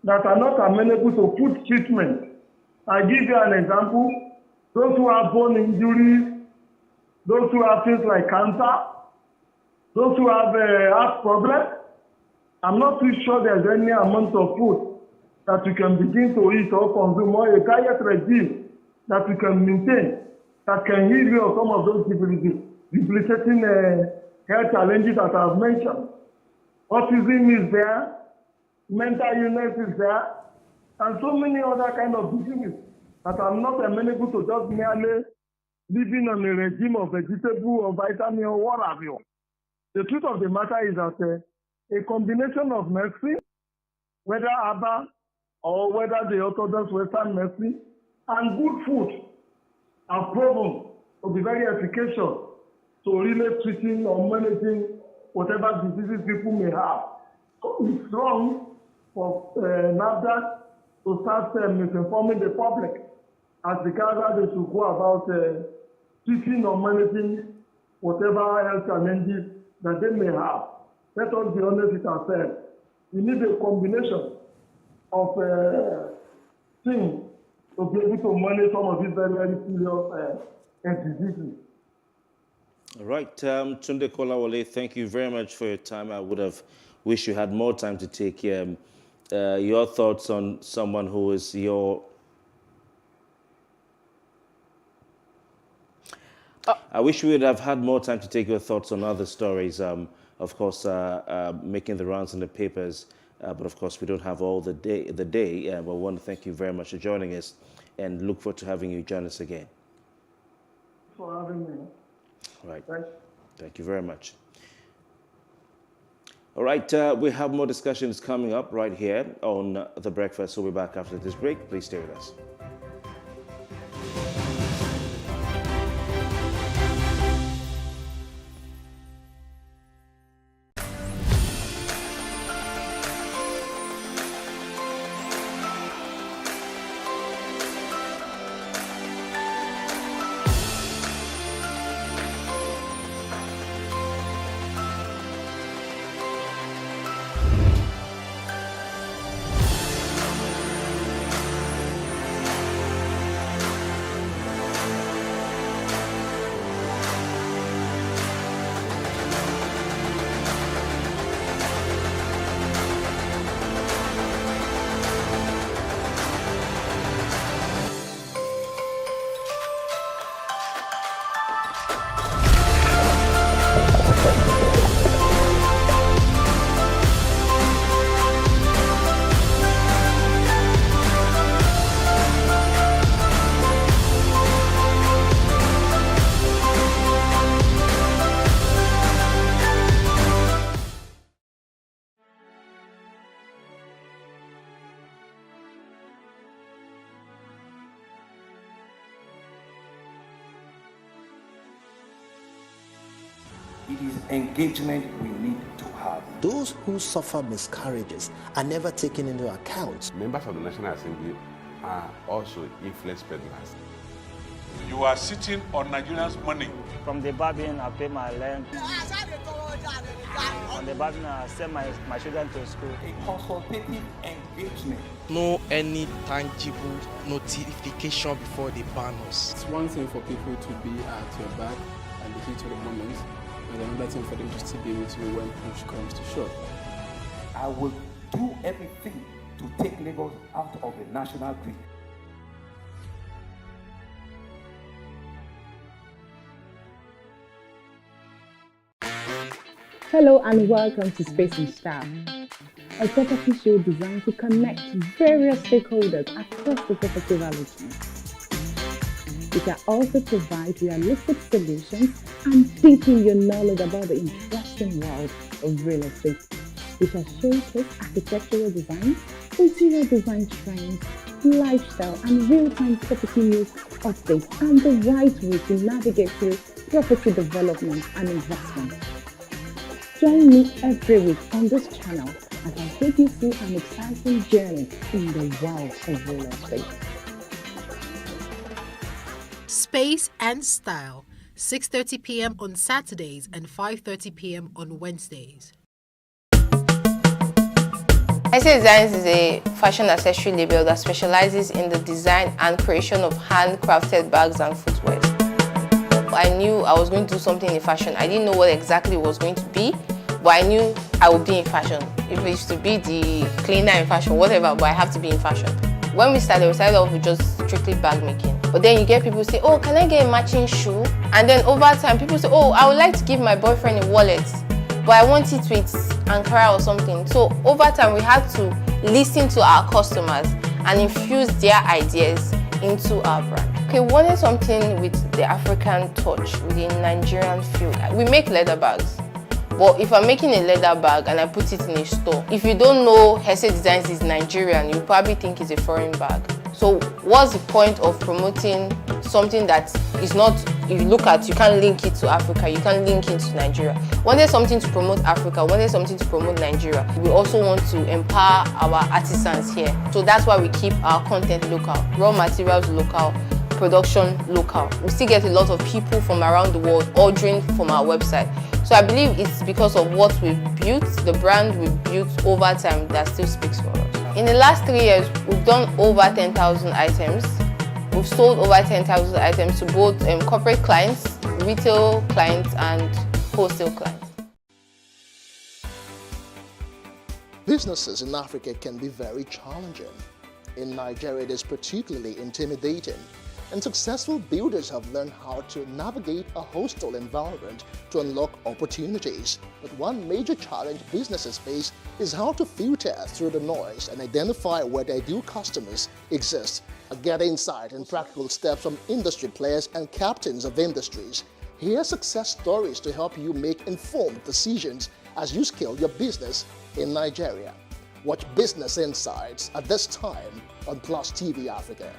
Speaker 22: that are not amenable to food treatment. I give you an example. Those who have bone injuries, those who have things like cancer, those who have heart problems, I'm not too sure there's any amount of food that you can begin to eat or consume, or a diet regime that you can maintain that can heal you of some of those debilitating health challenges that I've mentioned. Autism is there, mental illness is there, and so many other kind of diseases that are not amenable to just merely living on a regime of vegetable or vitamin or what have you. The truth of the matter is that a combination of medicine, whether herbal or whether the orthodox Western medicine, and good food are proven to be very efficacious to really treating or managing whatever diseases people may have. So it's wrong for NAFDAC to start misinforming the public as regards how they should go about treating or managing whatever health challenges that they may have. Let us be honest with ourselves. We need a combination of things to be able to manage some of these very, very serious diseases.
Speaker 4: All right, Tunde Kolawole, thank you very much for your time. I would have wished you had more time to take your thoughts on someone who is your... I wish we would have had more time to take your thoughts on other stories, of course, making the rounds in the papers. But of course, we don't have all the day. But we want to thank you very much for joining us and look forward to having you join us again.
Speaker 22: Thanks for having me.
Speaker 4: All right. Thank you very much. All right, we have more discussions coming up right here on The Breakfast. We'll be back after this break. Please stay with us.
Speaker 5: It is engagement we need to have.
Speaker 7: Those who suffer miscarriages are never taken into account.
Speaker 21: Members of the National Assembly are also influence peddlers.
Speaker 7: You are sitting on Nigerians' money.
Speaker 8: From the barbing, I pay my rent. From the barbing, I send my children to school.
Speaker 5: A consultative engagement.
Speaker 23: No any tangible notification before they ban us.
Speaker 24: It's one thing for people to be at your back and the heat of the moment, and another thing for them to still be with you when push comes to shove.
Speaker 5: I will do everything to take Lagos out of the national grid.
Speaker 3: Hello and welcome to Space and Style, a property show designed to connect various stakeholders across the property value chain. We can also provide realistic solutions and deepen your knowledge about the interesting world of real estate. We shall showcase architectural design, interior design trends, lifestyle and real-time property news updates, and the right way to navigate through property development and investment. Join me every week on this channel as I take you through an exciting journey in the world of real estate.
Speaker 25: Space and Style, 6:30 p.m. on Saturdays and 5:30 p.m. on Wednesdays.
Speaker 26: IC Designs is a fashion accessory label that specializes in the design and creation of handcrafted bags and footwear. I knew I was going to do something in fashion. I didn't know what exactly it was going to be, but I knew I would be in fashion. If it used to be the cleaner in fashion, whatever, but I have to be in fashion. When we started off with just strictly bag making. But then you get people say, oh, can I get a matching shoe? And then over time, people say, oh, I would like to give my boyfriend a wallet, but I want it with Ankara or something. So over time, we had to listen to our customers and infuse their ideas into our brand. Okay, we wanted something with the African touch, with the Nigerian feel. We make leather bags, but if I'm making a leather bag and I put it in a store, if you don't know IC Designs is Nigerian, you probably think it's a foreign bag. So what's the point of promoting something that is not, if you look at, you can't link it to Africa, you can't link it to Nigeria. Wanted something to promote Africa, wanted something to promote Nigeria. We also want to empower our artisans here. So that's why we keep our content local, raw materials local, production local. We still get a lot of people from around the world ordering from our website. So I believe it's because of what we've built, the brand we've built over time that still speaks for us. In the last 3 years, we've done over 10,000 items. We've sold over 10,000 items to both corporate clients, retail clients, and wholesale clients.
Speaker 27: Businesses in Africa can be very challenging. In Nigeria, it is particularly intimidating, and successful builders have learned how to navigate a hostile environment to unlock opportunities. But one major challenge businesses face is how to filter through the noise and identify where their ideal customers exist. Get insight and practical steps from industry players and captains of industries. Hear success stories to help you make informed decisions as you scale your business in Nigeria. Watch Business Insights at this time on Plus TV Africa.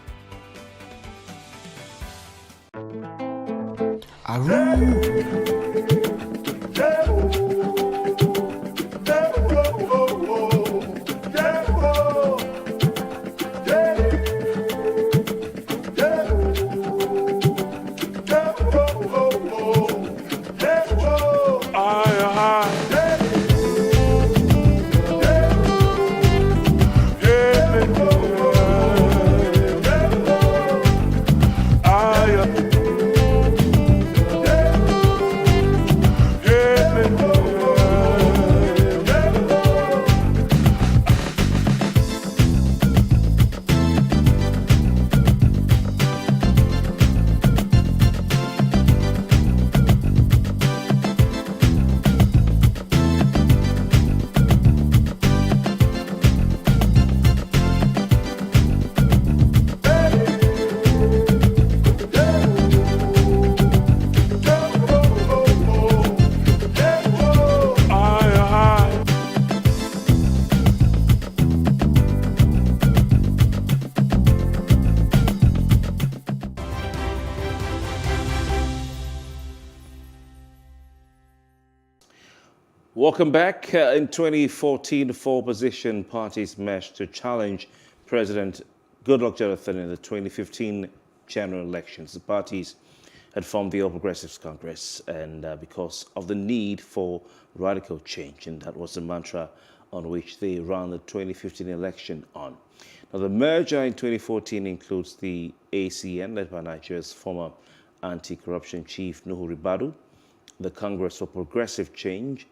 Speaker 4: Welcome back. In 2014, four opposition parties meshed to challenge President Goodluck Jonathan in the 2015 general elections. The parties had formed the All Progressives Congress, and because of the need for radical change, and that was the mantra on which they ran the 2015 election on. Now, the merger in 2014 includes the ACN, led by Nigeria's former anti-corruption chief Nuhu Ribadu, the Congress for Progressive Change,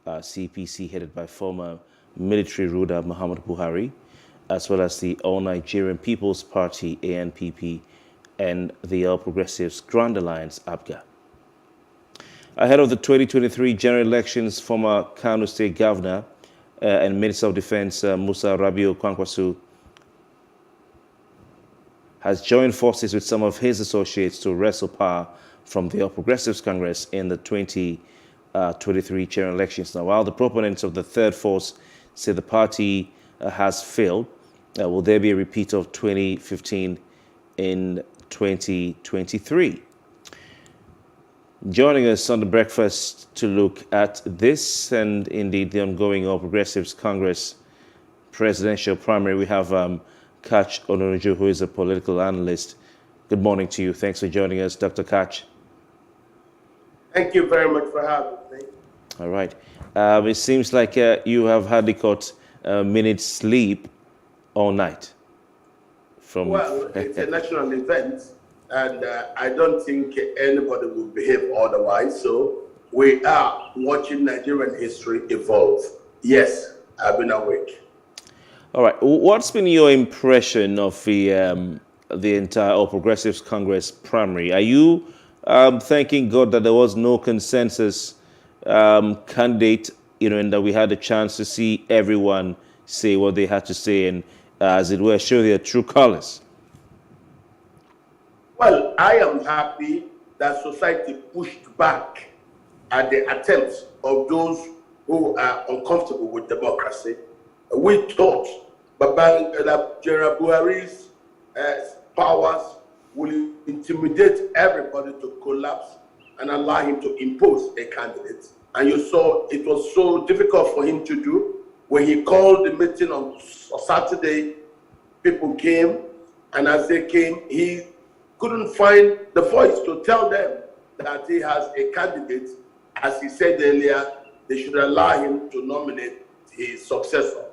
Speaker 4: CPC, headed by former military ruler Muhammad Buhari, as well as the All Nigerian People's Party, ANPP, and the All Progressives Grand Alliance, APGA. Ahead of the 2023 general elections, former Kano State Governor and Minister of Defense Musa Rabiu Kwankwaso has joined forces with some of his associates to wrestle power from the All Progressives Congress in the 2023 general elections. Now, while the proponents of the third force say the party has failed, will there be a repeat of 2015 in 2023? Joining us on the breakfast to look at this and indeed the ongoing All Progressives Congress presidential primary, we have Kach Ononuju, who is a political analyst. Good morning to you. Thanks for joining us, Dr. Kach.
Speaker 1: Thank you very much for having me.
Speaker 4: All right. It seems like you have hardly caught a minute's sleep all night.
Speaker 1: Well, it's a national event, and I don't think anybody will behave otherwise. So we are watching Nigerian history evolve. Yes, I've been awake.
Speaker 4: All right. What's been your impression of the entire All Progressives Congress primary? Are you thanking God that there was no consensus candidate, and that we had a chance to see everyone say what they had to say and, as it were, show their true colors?
Speaker 1: Well, I am happy that society pushed back at the attempts of those who are uncomfortable with democracy. We thought that General Buhari's powers will intimidate everybody to collapse and allow him to impose a candidate. And you saw it was so difficult for him to do. When he called the meeting on Saturday, people came, and as they came, he couldn't find the voice to tell them that he has a candidate. As he said earlier, they should allow him to nominate his successor.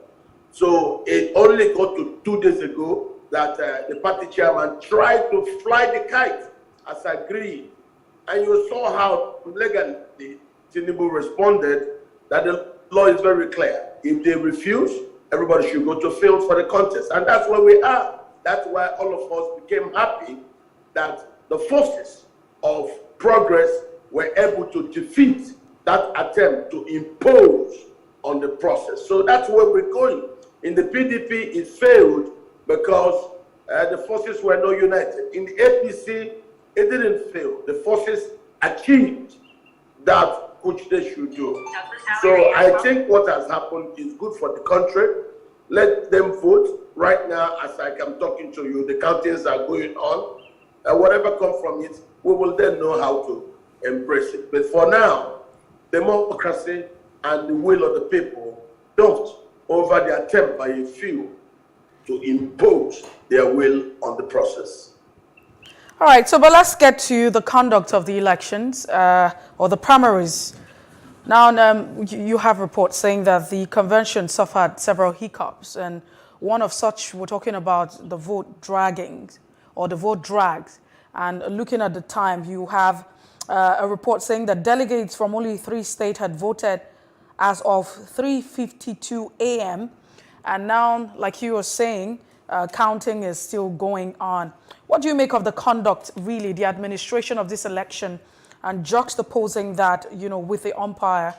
Speaker 1: So it only got to 2 days ago that the party chairman tried to fly the kite as agreed. And you saw how elegantly Tinubu responded that the law is very clear. If they refuse, everybody should go to field for the contest. And that's where we are. That's why all of us became happy that the forces of progress were able to defeat that attempt to impose on the process. So that's where we're going. In the PDP, it failed because the forces were not united. In the APC, it didn't fail. The forces achieved that which they should do. So I think what has happened is good for the country. Let them vote. Right now, as I am talking to you, the countings are going on. Whatever comes from it, we will then know how to embrace it. But for now, democracy and the will of the people don't over the attempt by a few to impose their will on the process.
Speaker 6: All right, so but let's get to the conduct of the elections or the primaries. Now, you have reports saying that the convention suffered several hiccups, and one of such, we're talking about the vote dragging or the vote drags. And looking at the time, you have a report saying that delegates from only 3 states had voted as of 3:52 a.m. And now, like you were saying, counting is still going on. What do you make of the conduct, really, the administration of this election, and juxtaposing that, with the umpire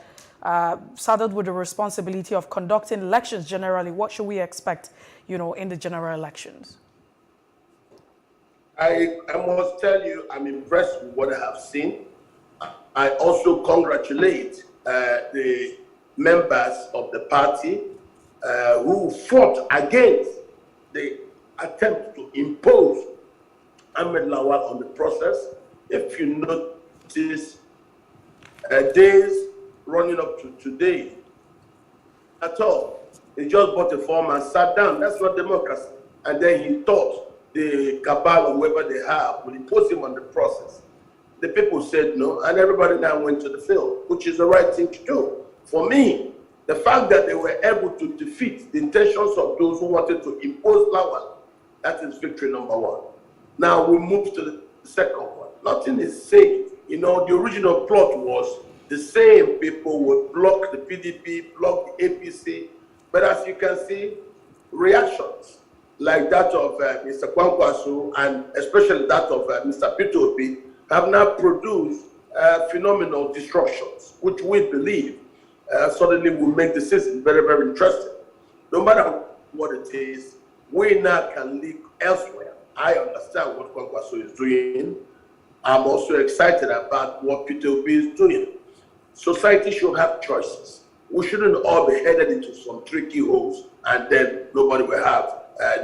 Speaker 6: saddled with the responsibility of conducting elections generally? What should we expect, in the general elections?
Speaker 1: I must tell you, I'm impressed with what I have seen. I also congratulate the members of the party who fought against the attempt to impose Ahmed Lawal on the process. If you notice, days running up to today, at all, he just bought a form and sat down. That's not democracy. and then he thought the cabal or whoever they have will impose him on the process. The people said no, and everybody now went to the field, which is the right thing to do. For me, the fact that they were able to defeat the intentions of those who wanted to impose Lawal, that is victory number one. Now we move to the second one. Nothing is said. You know, the original plot was the same people would block the PDP, block the APC, but as you can see, reactions like that of Mr. Kwankwaso and especially that of Mr. Peter Obi have now produced phenomenal disruptions, which we believe suddenly will make the system very, very interesting. No matter what it is, we now can look elsewhere. I understand what Kwankwaso is doing. I'm also excited about what Peter Obi is doing. Society should have choices. We shouldn't all be headed into some tricky holes and then nobody will have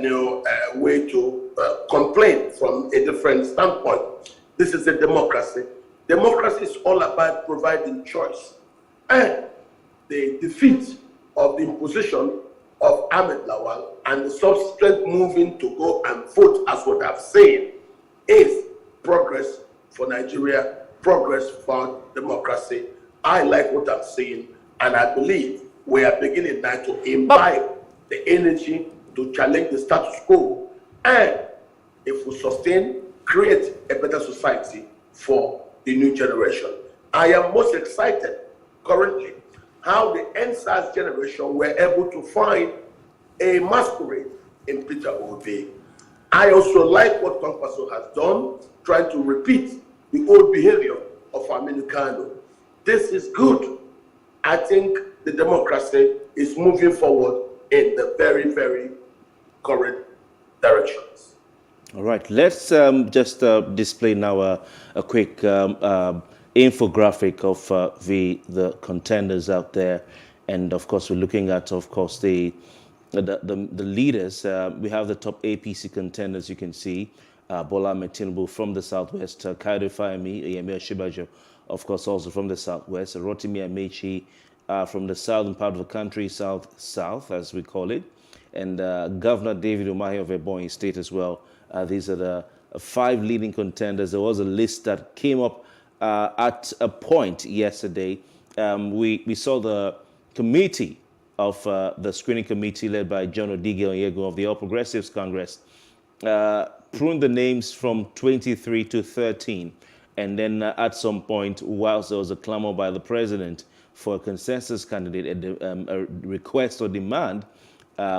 Speaker 1: no way to complain from a different standpoint. This is a democracy. Democracy is all about providing choice. And the defeat of the imposition of Ahmed Lawal and the subsequent moving to go and vote, as what I've said, is progress for Nigeria, progress for democracy. I like what I'm saying, and I believe we are beginning now to imbibe the energy to challenge the status quo, and if we sustain, create a better society for the new generation. I am most excited currently how the NSAS generation were able to find a masquerade in Peter Obi. I also like what Kwankwaso has done, trying to repeat the old behavior of Aminu Kano. This is good. I think the democracy is moving forward in the very, very correct directions.
Speaker 4: All right, let's just display now a quick infographic of the contenders out there, and of course we're looking at, of course, the leaders. We have the top APC contenders. You can see Bola Ahmed Tinubu from the southwest, Kayode Fayemi, Yemi Osinbajo, of course, also from the southwest, Rotimi Amechi from the southern part of the country, south as we call it, and Governor David Umahi of Ebonyi State as well. These are the 5 leading contenders. There was a list that came up at a point yesterday. We saw the committee of the screening committee led by John Odige Onyego of the All Progressives Congress pruned the names from 23 to 13. And then at some point, whilst there was a clamor by the president for a consensus candidate, a request or demand,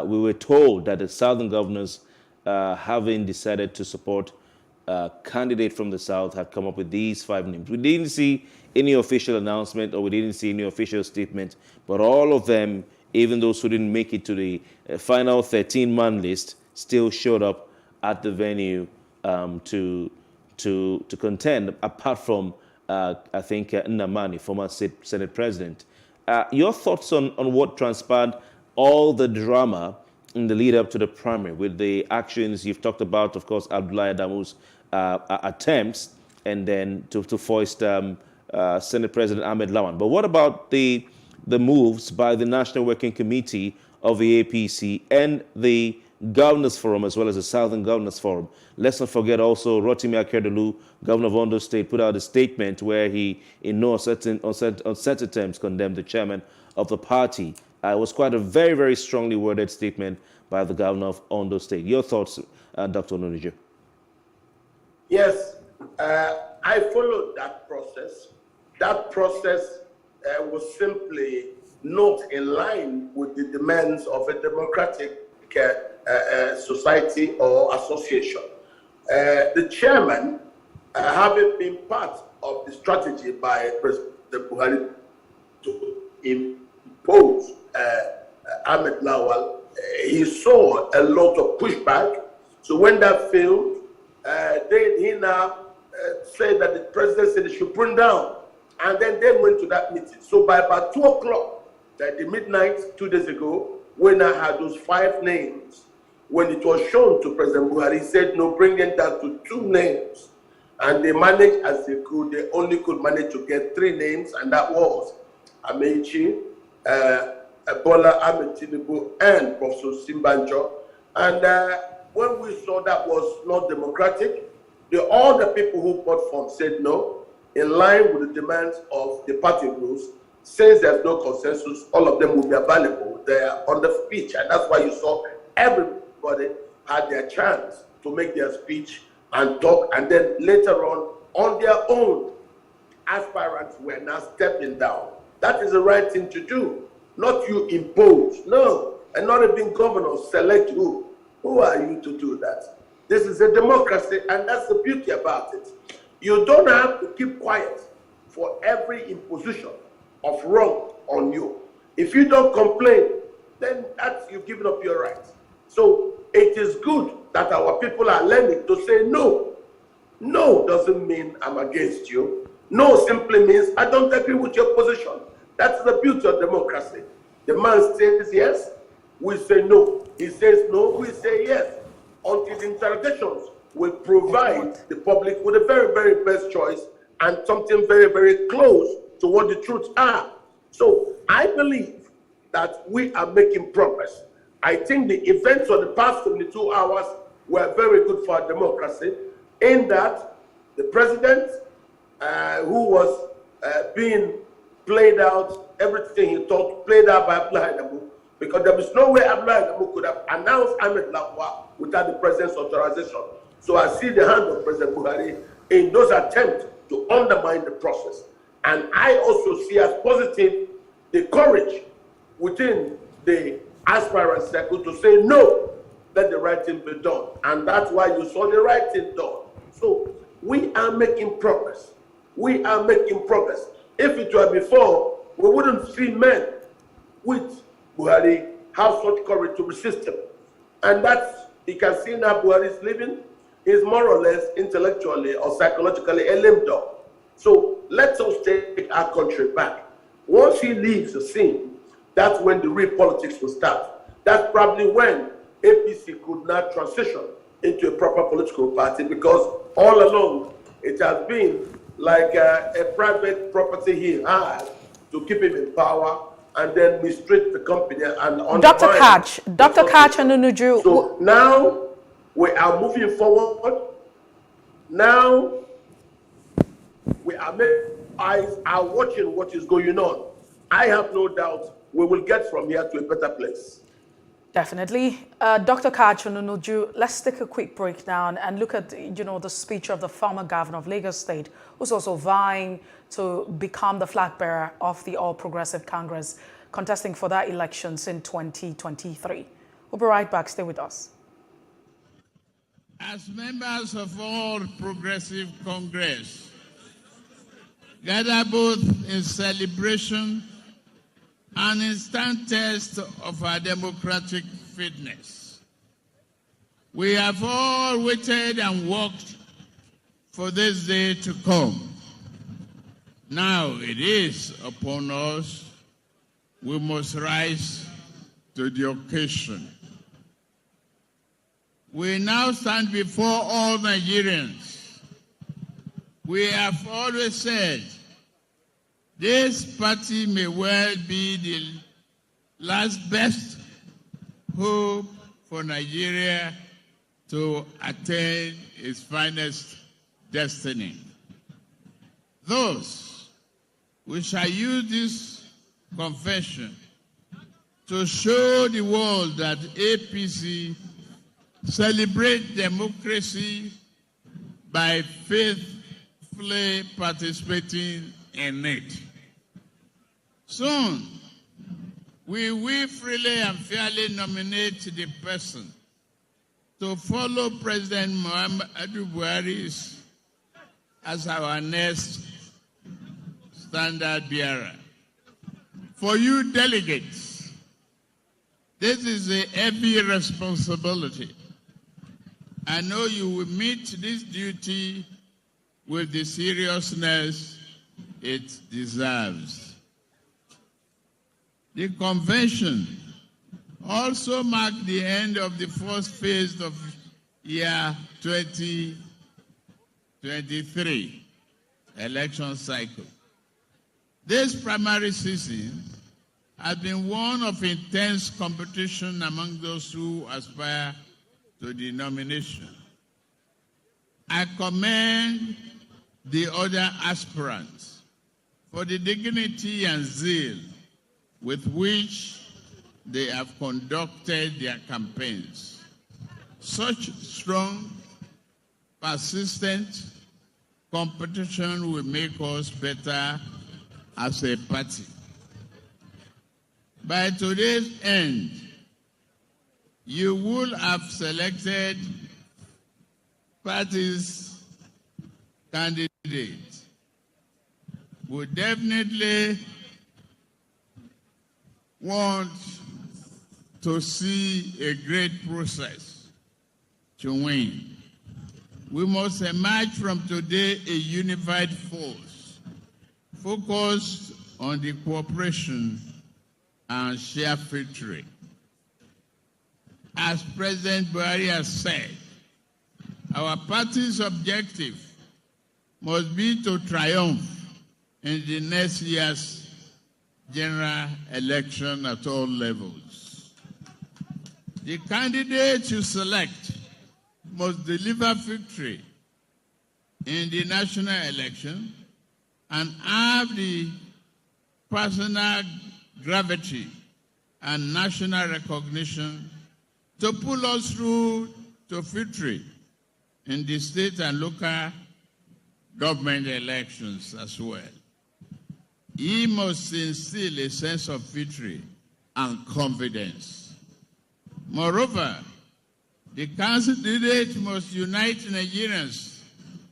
Speaker 4: we were told that the southern governors, having decided to support a candidate from the south, had come up with these 5 names. We didn't see any official announcement or we didn't see any official statement, but all of them, even those who didn't make it to the final 13-man list, still showed up at the venue to contend, apart from, I think, Nnamani, former Senate President. Your thoughts on what transpired, all the drama in the lead up to the primary, with the actions you've talked about, of course, Abdullahi Adamu's attempts, and then to foist Senate President Ahmed Lawan. But what about the moves by the National Working Committee of the APC and the Governors Forum, as well as the Southern Governors Forum? Let's not forget also Rotimi Akeredolu, Governor of Ondo State, put out a statement where he, in no uncertain terms, condemned the chairman of the party. It was quite a very, very strongly worded statement by the Governor of Ondo State. Your thoughts, Dr. Ononiju?
Speaker 1: Yes, I followed that process. That process was simply not in line with the demands of a democratic society or association. The chairman, having been part of the strategy by President Buhari to impose Ahmed Lawal, he saw a lot of pushback. So when that failed, he now said that the president said they should bring down. And then they went to that meeting. So by about 2 o'clock, the midnight, 2 days ago, we now had those 5 names. When it was shown to President Buhari, he said, no, bring it down to 2 names. And they managed as they could. They only could manage to get 3 names, and that was Amechi, Bola Ahmed Tinubu, and Professor Simbanjo. And when we saw that was not democratic, all the people who bought forms said no, in line with the demands of the party rules. Since there's no consensus, all of them will be available there on the speech. And that's why you saw everybody had their chance to make their speech and talk. And then later on their own, aspirants were now stepping down. That is the right thing to do, not you impose. No, and not even governors select who. Who are you to do that? This is a democracy, and that's the beauty about it. You don't have to keep quiet for every imposition of wrong on you. If you don't complain, then that's you've given up your rights. So it is good that our people are learning to say no. No doesn't mean I'm against you. No simply means I don't agree with your position. That's the beauty of democracy. The man says yes, we say no. He says no, we say yes. Until the interrogations will provide the public with the very, very best choice and something very, very close to what the truths are. So I believe that we are making progress. I think the events of the past 72 hours were very good for our democracy, in that the president, who was being played out, everything he thought played out by Abdullahi Adamu, because there was no way Abdullahi Adamu could have announced Ahmed Lawal without the president's authorization. So I see the hand of President Buhari in those attempts to undermine the process. And I also see as positive the courage within the aspirant circle to say no, let the right thing be done. And that's why you saw the right thing done. So we are making progress. We are making progress. If it were before, we wouldn't see men with Buhari have such courage to resist him. And that's, you can see now Buhari's living is more or less intellectually or psychologically a lame dog. So let us take our country back. Once he leaves the scene, that's when the real politics will start. That's probably when APC could now transition into a proper political party, because all along it has been like a private property he has to keep him in power and then mistreat the company and
Speaker 6: Dr. Kach and Unuju.
Speaker 1: So now we are moving forward. Now we are eyes are watching what is going on. I have no doubt we will get from here to a better place.
Speaker 6: Definitely. Dr. Kach and Unuju, let's take a quick break now and look at, the speech of the former governor of Lagos State, who's also vying to become the flag bearer of the All Progressive Congress, contesting for that elections in 2023. We'll be right back. Stay with us.
Speaker 2: As members of All Progressive Congress, gather both in celebration and in stand test of our democratic fitness. We have all waited and worked for this day to come. Now it is upon us. We must rise to the occasion. We now stand before all Nigerians. We have always said this party may well be the last best hope for Nigeria to attain its finest destiny. Thus, we shall use this convention to show the world that APC celebrates democracy by faithfully participating in it. Soon, we will freely and fairly nominate the person to follow President Muhammadu Buhari as our next standard bearer. For you delegates, this is a heavy responsibility. I know you will meet this duty with the seriousness it deserves. The convention also marked the end of the first phase of year 2023 election cycle. This primary season has been one of intense competition among those who aspire to the nomination. I commend the other aspirants for the dignity and zeal with which they have conducted their campaigns. Such strong, persistent competition will make us better as a party. By today's end, you will have selected parties candidates. We definitely want to see a great process to win. We must emerge from today a unified force, focused on the cooperation and shared victory. As President Buhari has said, our party's objective must be to triumph in the next year's general election at all levels. The candidates you select must deliver victory in the national election and have the personal gravity and national recognition to pull us through to victory in the state and local government elections as well. He must instill a sense of victory and confidence. Moreover, the candidate must unite Nigerians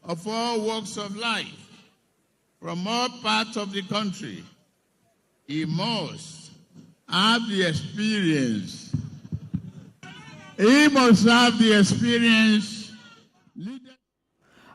Speaker 2: of all walks of life from all parts of the country. He must have the experience. He must have the experience.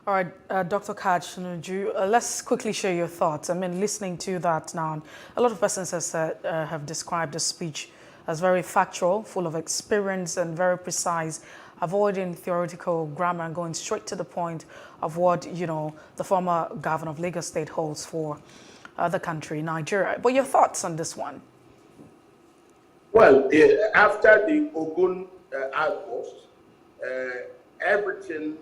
Speaker 6: All right, Dr. Kaj Nuju, let's quickly share your thoughts. I mean, listening to that now, a lot of persons have described the speech as very factual, full of experience and very precise, avoiding theoretical grammar and going straight to the point of what, you know, the former governor of Lagos State holds for the country, Nigeria. But your thoughts on this one?
Speaker 1: Well, after the Ogun outburst, everything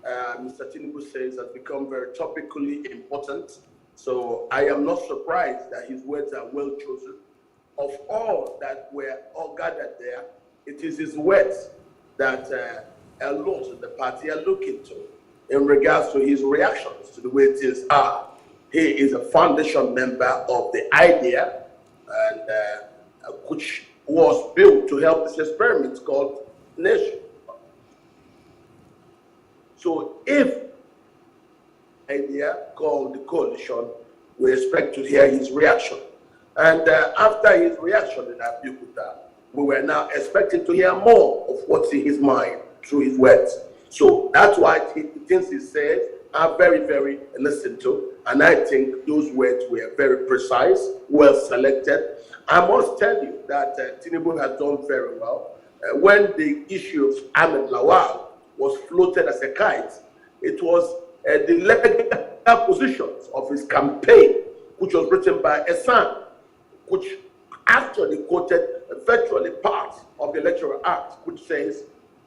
Speaker 1: Mr. Tinubu says has become very topically important. So I am not surprised that his words are well chosen. Of all that were all gathered there, it is his words that a lot of the party are looking to in regards to his reactions to the way things are. He is a foundation member of the idea, and which was built to help this experiment called nation. So if idea called the coalition, we expect to hear his reaction. And after his reaction in Abeokuta, we were now expecting to hear more of what's in his mind through his words. So that's why the things he said are very, very listened to. And I think those words were very precise, well selected. I must tell you that Tinubu has done very well. When the issue of Ahmed Lawal was floated as a kite, it was the legal positions of his campaign, which was written by a son, which actually quoted virtually part of the Electoral Act, which says,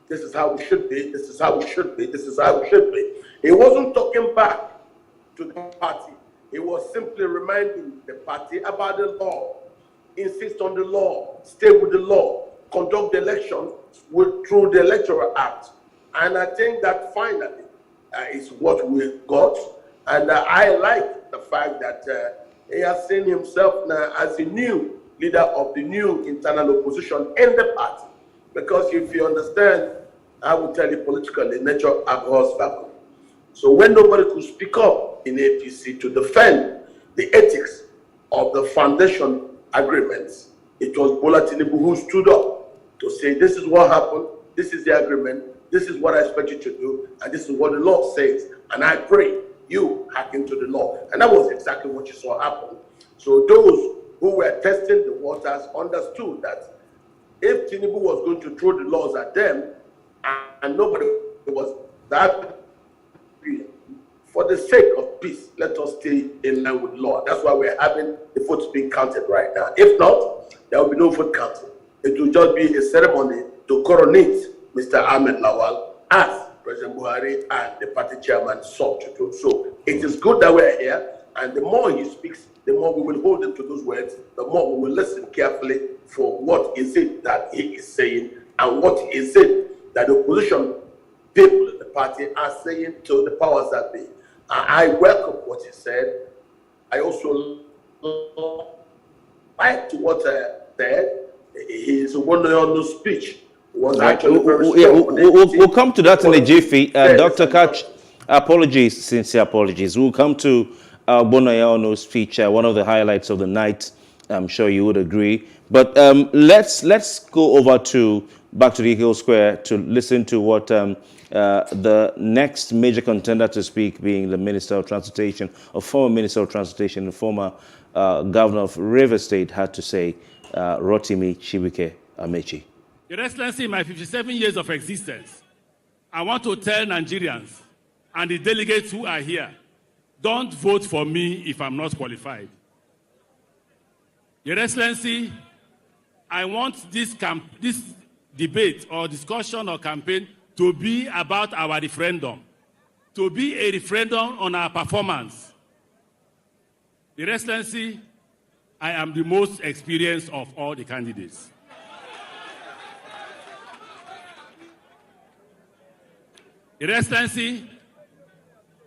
Speaker 1: this is how we should be, this is how we should be, this is how we should be. He wasn't talking back to the party. He was simply reminding the party about the law, insist on the law, stay with the law, conduct the election through the Electoral Act. And I think that finally is what we got. And I like the fact that he has seen himself now as the new leader of the new internal opposition in the party. Because if you understand, I will tell you politically, nature abhors vacuum. So when nobody could speak up in APC to defend the ethics of the foundation agreements, it was Bola Tinubu who stood up to say, this is what happened, this is the agreement, this is what I expect you to do, and this is what the law says, and I pray you hack into the law. And that was exactly what you saw happen. So those who were testing the waters understood that if Tinubu was going to throw the laws at them, and nobody was that, for the sake of peace, let us stay in line with law. That's why we're having the votes being counted right now. If not, there will be no vote counting. It will just be a ceremony to coronate Mr. Ahmed Lawal, as President Buhari and the party chairman sought to do. So it is good that we're here, and the more he speaks, the more we will hold him to those words, the more we will listen carefully for what is it that he is saying, and what is it that the opposition people in the party are saying to the powers that be. I welcome what he said. I also like to what said. His one speech was actually very strong.
Speaker 4: We'll come to that in a jiffy. Dr. Kach, apologies, sincere apologies. We'll come to Bonoyaono's speech, one of the highlights of the night. I'm sure you would agree. But let's go over back to the Hill Square to listen to what the next major contender to speak, being the Minister of Transportation, or former Minister of Transportation, and former Governor of Rivers State, had to say, Rotimi Chibuike Amechi.
Speaker 9: Your Excellency, in my 57 years of existence, I want to tell Nigerians and the delegates who are here, don't vote for me if I'm not qualified. Your Excellency, I want this debate or discussion or campaign to be about our referendum, to be a referendum on our performance. Your Excellency, I am the most experienced of all the candidates. Your Excellency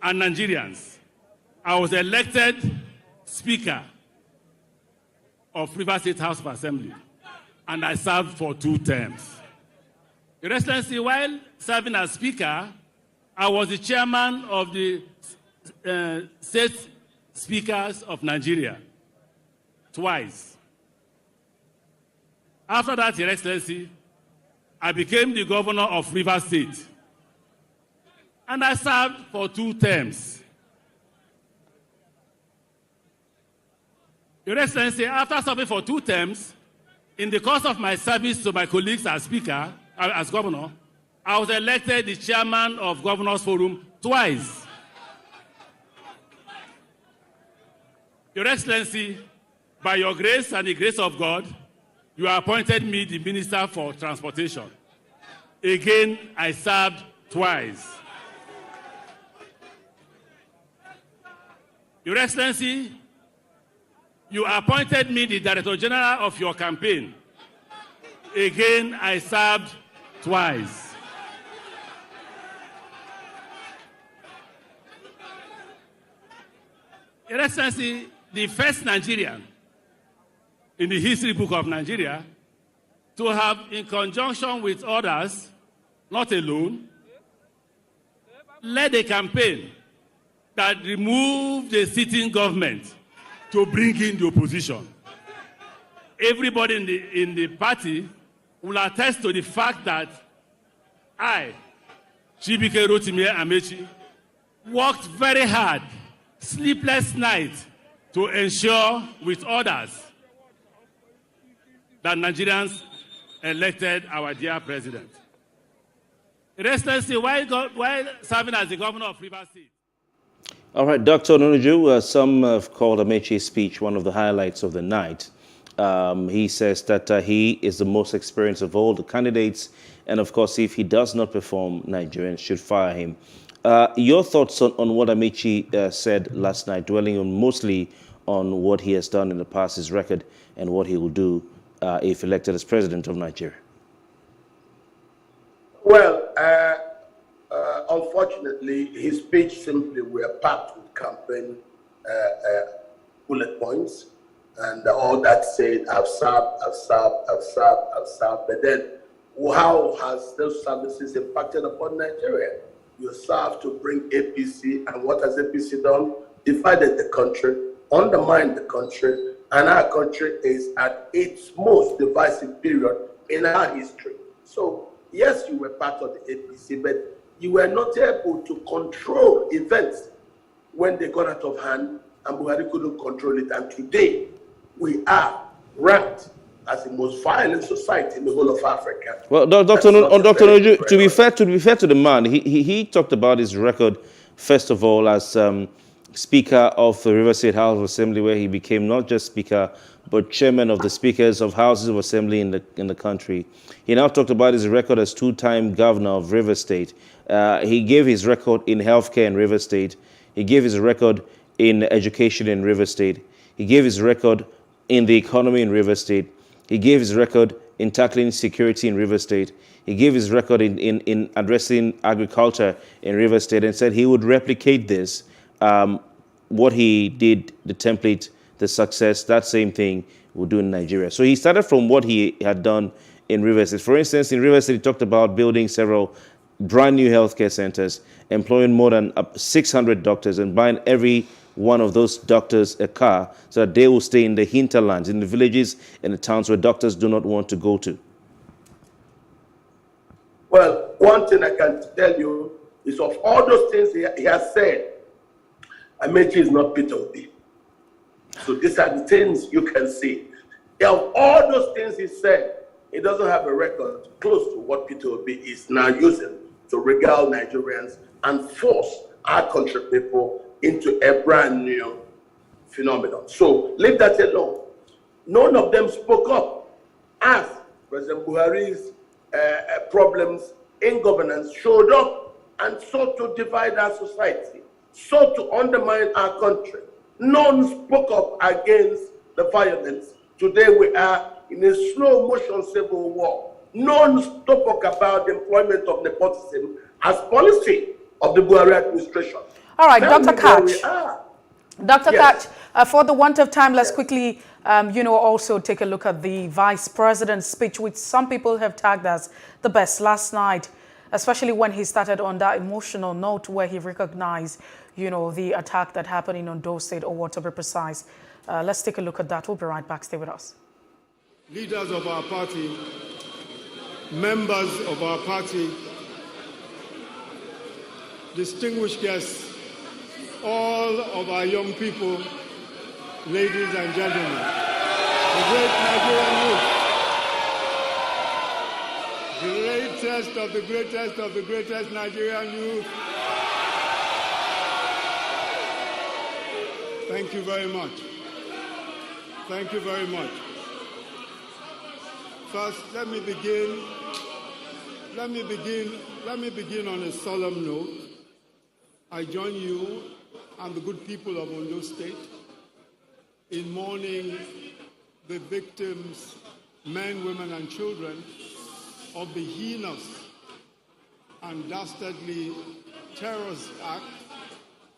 Speaker 9: and Nigerians, I was elected Speaker of Rivers State House of Assembly, and I served for 2 terms. Your Excellency, while serving as Speaker, I was the chairman of the State Speakers of Nigeria, twice. After that, Your Excellency, I became the governor of Rivers State, and I served for 2 terms. Your Excellency, after serving for 2 terms, in the course of my service to my colleagues as Speaker, as Governor, I was elected the chairman of Governors Forum twice. Your Excellency, by your grace and the grace of God, you appointed me the Minister for Transportation. Again, I served twice. Your Excellency, you appointed me the Director General of your campaign. Again, I served twice. Your Excellency, the first Nigerian in the history book of Nigeria to have, in conjunction with others, not alone, led a campaign that removed the sitting government to bring in the opposition. Everybody in the party will attest to the fact that I, Chibuike Rotimi Amechi, worked very hard, sleepless nights, to ensure with others that Nigerians elected our dear president. Your Excellency, while serving as the governor of Rivers State.
Speaker 4: All right, Dr. Ononuju, some have called Amechi's speech one of the highlights of the night. He says that he is the most experienced of all the candidates, and of course, if he does not perform, Nigerians should fire him. Your thoughts on what Amechi said last night, dwelling on mostly on what he has done in the past, his record, and what he will do if elected as president of Nigeria?
Speaker 1: Well, unfortunately, his speech simply were packed with campaign bullet points, and all that said, I've served. But then, how has those services impacted upon Nigeria? You served to bring APC, and what has APC done? Divided the country, undermined the country, and our country is at its most divisive period in our history. So, yes, you were part of the APC, but you were not able to control events when they got out of hand, and Buhari couldn't control it. And today, we are ranked as the most violent society in the whole of Africa.
Speaker 4: Well, Dr. Ononuju, to be fair to the man, he talked about his record, first of all, as Speaker of the Rivers State House of Assembly, where he became not just Speaker, but chairman of the Speakers of Houses of Assembly in the country. He now talked about his record as two-time governor of Rivers State. He gave his record in healthcare in Rivers State. He gave his record in education in Rivers State. He gave his record in the economy in Rivers State. He gave his record in tackling security in Rivers State. He gave his record in addressing agriculture in Rivers State and said he would replicate this, what he did, the template, the success, that same thing we'll do in Nigeria. So he started from what he had done in Rivers State. For instance, in Rivers State, he talked about building several brand new healthcare centers, employing more than 600 doctors and buying every one of those doctors a car so that they will stay in the hinterlands, in the villages and the towns where doctors do not want to go to.
Speaker 1: Well, one thing I can tell you is of all those things he has said, Amechi is not Peter Obi. So these are the things you can see. Of all those things he said, he doesn't have a record close to what Peter Obi is now using to regale Nigerians and force our country people into a brand new phenomenon. So leave that alone. None of them spoke up as President Buhari's problems in governance showed up and sought to divide our society, sought to undermine our country. None spoke up against the violence. Today we are in a slow motion civil war. None spoke about the employment of nepotism as policy of the Buhari administration.
Speaker 6: All right, Dr. Kach. Dr.
Speaker 1: Yes.
Speaker 6: Kach, for the want of time, let's quickly, also take a look at the Vice President's speech, which some people have tagged as the best last night, especially when he started on that emotional note where he recognized, the attack that happened in Ondo State, or to be precise. Let's take a look at that. We'll be right back. Stay with us.
Speaker 10: Leaders of our party, members of our party, distinguished guests, all of our young people, ladies and gentlemen, the great Nigerian youth, greatest of the greatest of the greatest Nigerian youth. Thank you very much. Thank you very much. First, let me begin on a solemn note. I join you and the good people of Ondo State in mourning the victims, men, women, and children, of the heinous and dastardly terrorist act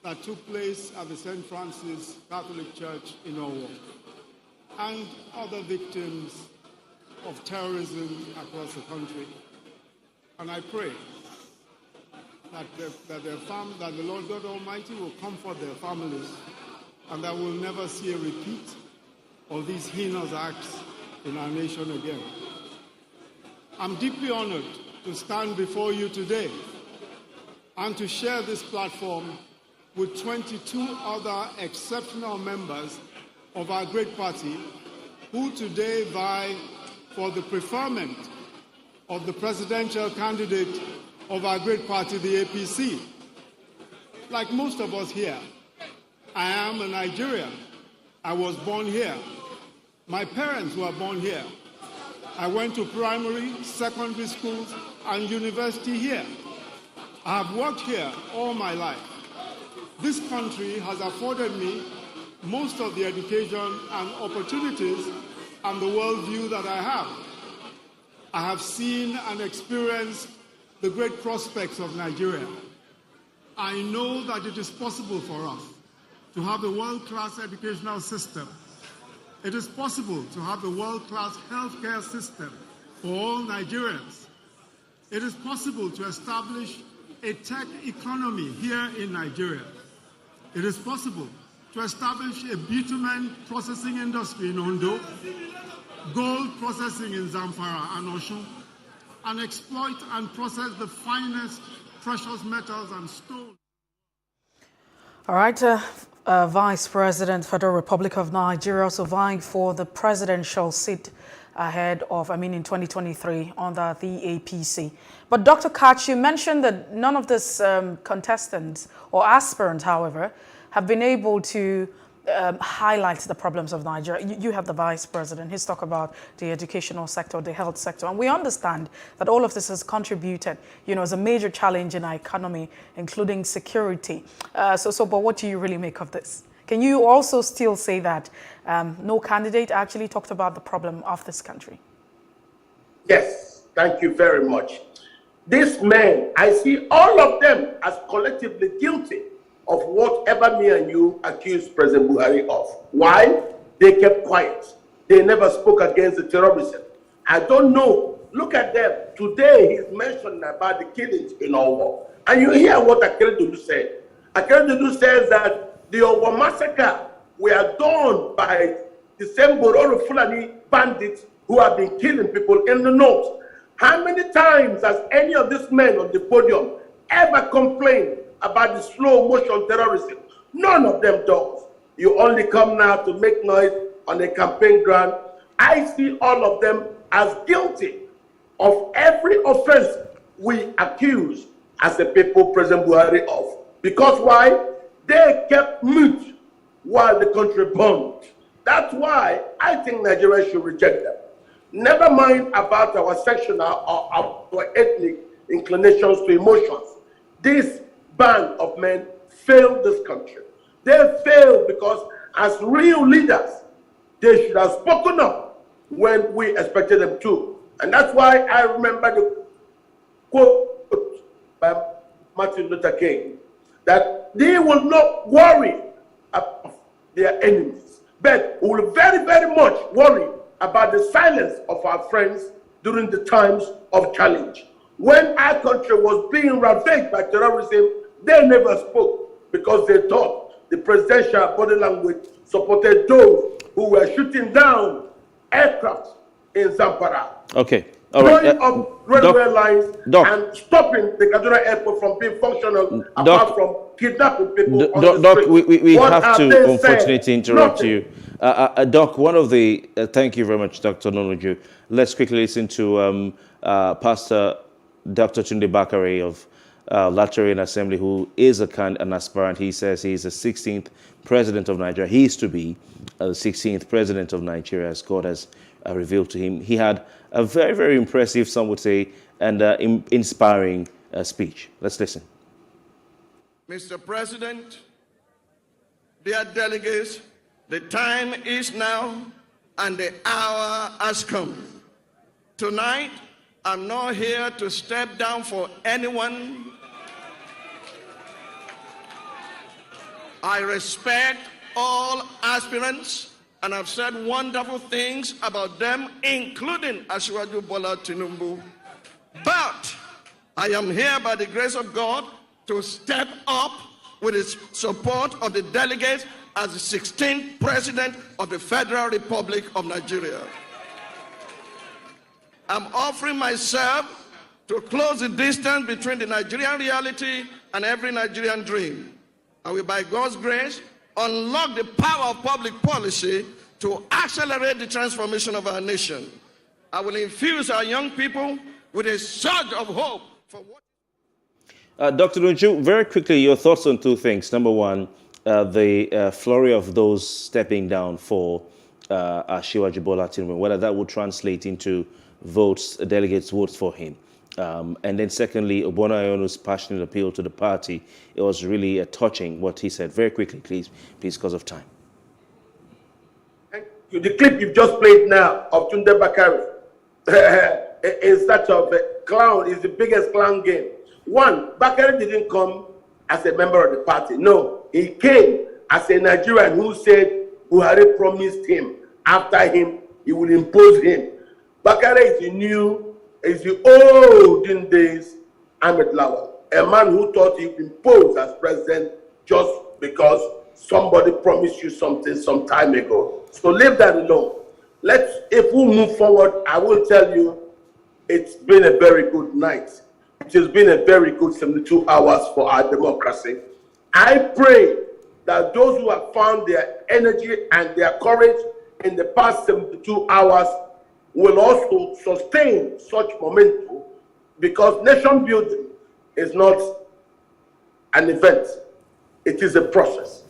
Speaker 10: that took place at the St. Francis Catholic Church in Owo, and other victims of terrorism across the country. And I pray that the Lord God Almighty will comfort their families and that we'll never see a repeat of these heinous acts in our nation again. I'm deeply honored to stand before you today and to share this platform with 22 other exceptional members of our great party who today vie for the preferment of the presidential candidate of our great party, the APC. Like most of us here, I am a Nigerian. I was born here. My parents were born here. I went to primary, secondary schools, and university here. I have worked here all my life. This country has afforded me most of the education and opportunities and the worldview that I have. I have seen and experienced the great prospects of Nigeria. I know that it is possible for us to have a world-class educational system. It is possible to have a world-class healthcare system for all Nigerians. It is possible to establish a tech economy here in Nigeria. It is possible to establish a bitumen processing industry in Ondo, gold processing in Zamfara and Osun, and exploit and process the finest precious metals and stone.
Speaker 6: All right, Vice President, Federal Republic of Nigeria, also vying for the presidential seat ahead of, in 2023 under the APC. But Dr. Kach, you mentioned that none of these contestants or aspirants, however, have been able to highlights the problems of Nigeria. You have the vice president. He's talked about the educational sector, the health sector, and we understand that all of this has contributed, as a major challenge in our economy, including security. But what do you really make of this? Can you also still say that no candidate actually talked about the problem of this country?
Speaker 1: Yes, thank you very much. These men, I see all of them as collectively guilty of whatever me and you accuse President Buhari of. Why? They kept quiet. They never spoke against the terrorism. I don't know. Look at them. Today, he's mentioning about the killings in Owo. And you hear what Akeredolu said. Akeredolu says that the Owo massacre were done by the same Bororo Fulani bandits who have been killing people in the north. How many times has any of these men on the podium ever complained about the slow motion terrorism? None of them does. You only come now to make noise on a campaign ground. I see all of them as guilty of every offense we accuse as the people President Buhari of. Because why? They kept mute while the country burned. That's why I think Nigeria should reject them. Never mind about our sectional or our ethnic inclinations to emotions. This band of men failed this country. They failed because as real leaders, they should have spoken up when we expected them to. And that's why I remember the quote by Martin Luther King, that they will not worry about their enemies, but will very, very much worry about the silence of our friends during the times of challenge. When our country was being ravaged by terrorism, they never spoke because they thought the presidential body language supported those who were shooting down aircraft in Zamfara.
Speaker 4: Okay. All right.
Speaker 1: Blowing up railway lines and stopping the Kaduna airport from being functional apart from kidnapping people on the street.
Speaker 4: We have to unfortunately
Speaker 1: saying?
Speaker 4: interrupt
Speaker 1: Nothing.
Speaker 4: you. Doc, one of the, thank you very much, Dr. Nonoju. Let's quickly listen to Pastor Dr. Tunde Bakare of Latarian Assembly, who is an aspirant. He says he's the 16th president of Nigeria. He is to be the 16th president of Nigeria, as God has revealed to him. He had a very, very impressive, some would say, and inspiring speech. Let's listen.
Speaker 11: Mr. President, dear delegates, the time is now and the hour has come. Tonight, I'm not here to step down for anyone. I respect all aspirants, and I've said wonderful things about them, including Asiwaju Bola Tinubu. But I am here by the grace of God to step up with the support of the delegates as the 16th President of the Federal Republic of Nigeria. I'm offering myself to close the distance between the Nigerian reality and every Nigerian dream. I will, by God's grace, unlock the power of public policy to accelerate the transformation of our nation. I will infuse our young people with a surge of hope for what...
Speaker 4: Dr. Nunju, very quickly, your thoughts on two things. Number one, the flurry of those stepping down for Asiwaju Bola Tinubu, whether that would translate into votes, delegates' votes for him. And then secondly, Ogbonna Ayonu's passionate appeal to the party. It was really touching what he said. Very quickly, please, because of time.
Speaker 1: The clip you've just played now of Tunde Bakare is such a clown, is the biggest clown game. One, Bakare didn't come as a member of the party. No, he came as a Nigerian who said Buhari promised him, after him, he would impose him. Bakare is the olden days Ahmed Lawal, a man who thought he would impose as president just because somebody promised you something some time ago. So leave that alone. If we move forward, I will tell you, it's been a very good night. It has been a very good 72 hours for our democracy. I pray that those who have found their energy and their courage in the past 72 hours will also sustain such momentum, because nation building is not an event, it is a process.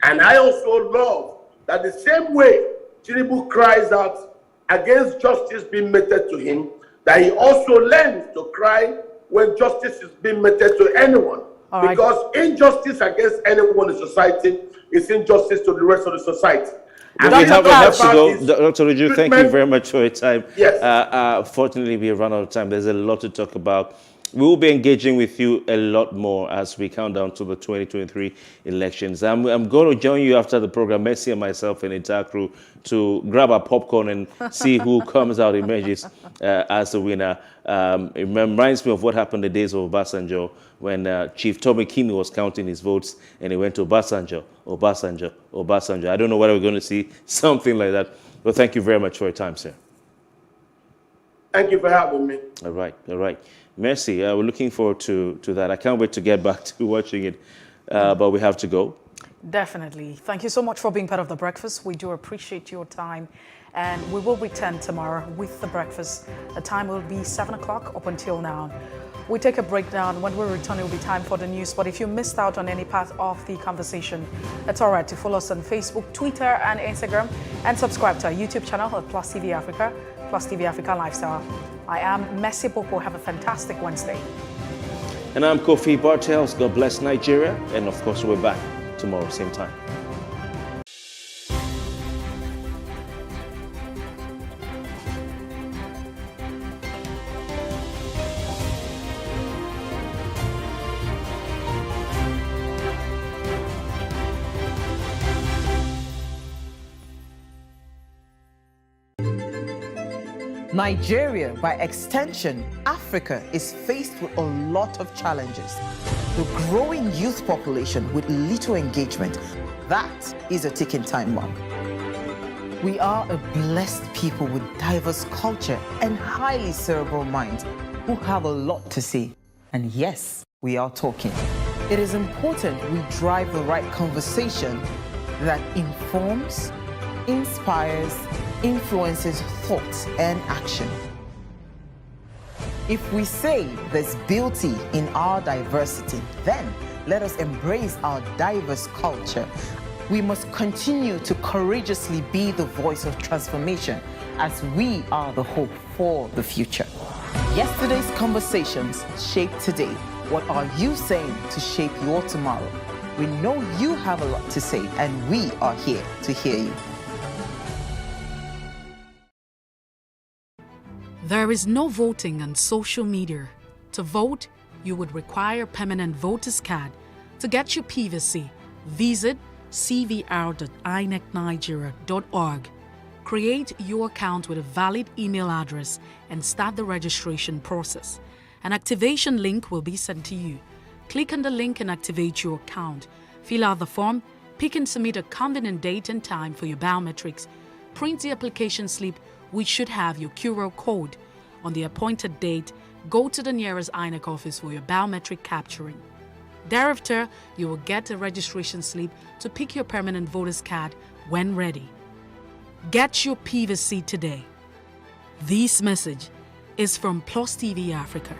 Speaker 1: And I also love that the same way Tinubu cries out against justice being meted to him, that he also learns to cry when justice is being meted to anyone.
Speaker 6: All right.
Speaker 1: Because injustice against anyone in society is injustice to the rest of the society.
Speaker 4: We have to go. Dr. Riju, thank you very much for your time.
Speaker 1: Yes.
Speaker 4: Fortunately, we run out of time. There's a lot to talk about. We will be engaging with you a lot more as we count down to the 2023 elections. I'm going to join you after the program, Messi and myself and the entire crew, to grab our popcorn and see who comes out, emerges as the winner. It reminds me of what happened the days of Obasanjo when Chief Tommy Kimi was counting his votes and he went to Obasanjo. I don't know whether we're going to see something like that. But thank you very much for your time, sir.
Speaker 1: Thank you for having me.
Speaker 4: All right. Merci. We're looking forward to that. I can't wait to get back to watching it, but we have to go.
Speaker 6: Definitely. Thank you so much for being part of The Breakfast. We do appreciate your time. And we will return tomorrow with The Breakfast. The time will be 7 o'clock up until now. We take a break now, and when we return, it will be time for the news. But if you missed out on any part of the conversation, it's all right to follow us on Facebook, Twitter, and Instagram, and subscribe to our YouTube channel at Plus TV Africa, Plus TV Africa Lifestyle. I am Messi Popo. Have a fantastic Wednesday.
Speaker 4: And I'm Kofi Bartels. God bless Nigeria. And of course, we're back tomorrow, same time.
Speaker 12: Nigeria, by extension, Africa, is faced with a lot of challenges. The growing youth population with little engagement, that is a ticking time bomb. We are a blessed people with diverse culture and highly cerebral minds who have a lot to say. And yes, we are talking. It is important we drive the right conversation that informs, inspires, influences thought and action. If we say there's beauty in our diversity, then let us embrace our diverse culture. We must continue to courageously be the voice of transformation as we are the hope for the future. Yesterday's conversations shape today. What are you saying to shape your tomorrow? We know you have a lot to say, and we are here to hear you.
Speaker 13: There is no voting on social media. To vote, you would require a permanent voter's card. To get your PVC, visit cvr.inecnigeria.org. Create your account with a valid email address and start the registration process. An activation link will be sent to you. Click on the link and activate your account. Fill out the form, pick and submit a convenient date and time for your biometrics. Print the application slip, which should have your QR code. On the appointed date, go to the nearest INEC office for your biometric capturing. Thereafter, you will get a registration slip to pick your permanent voter's card when ready. Get your PVC today. This message is from Plus TV Africa.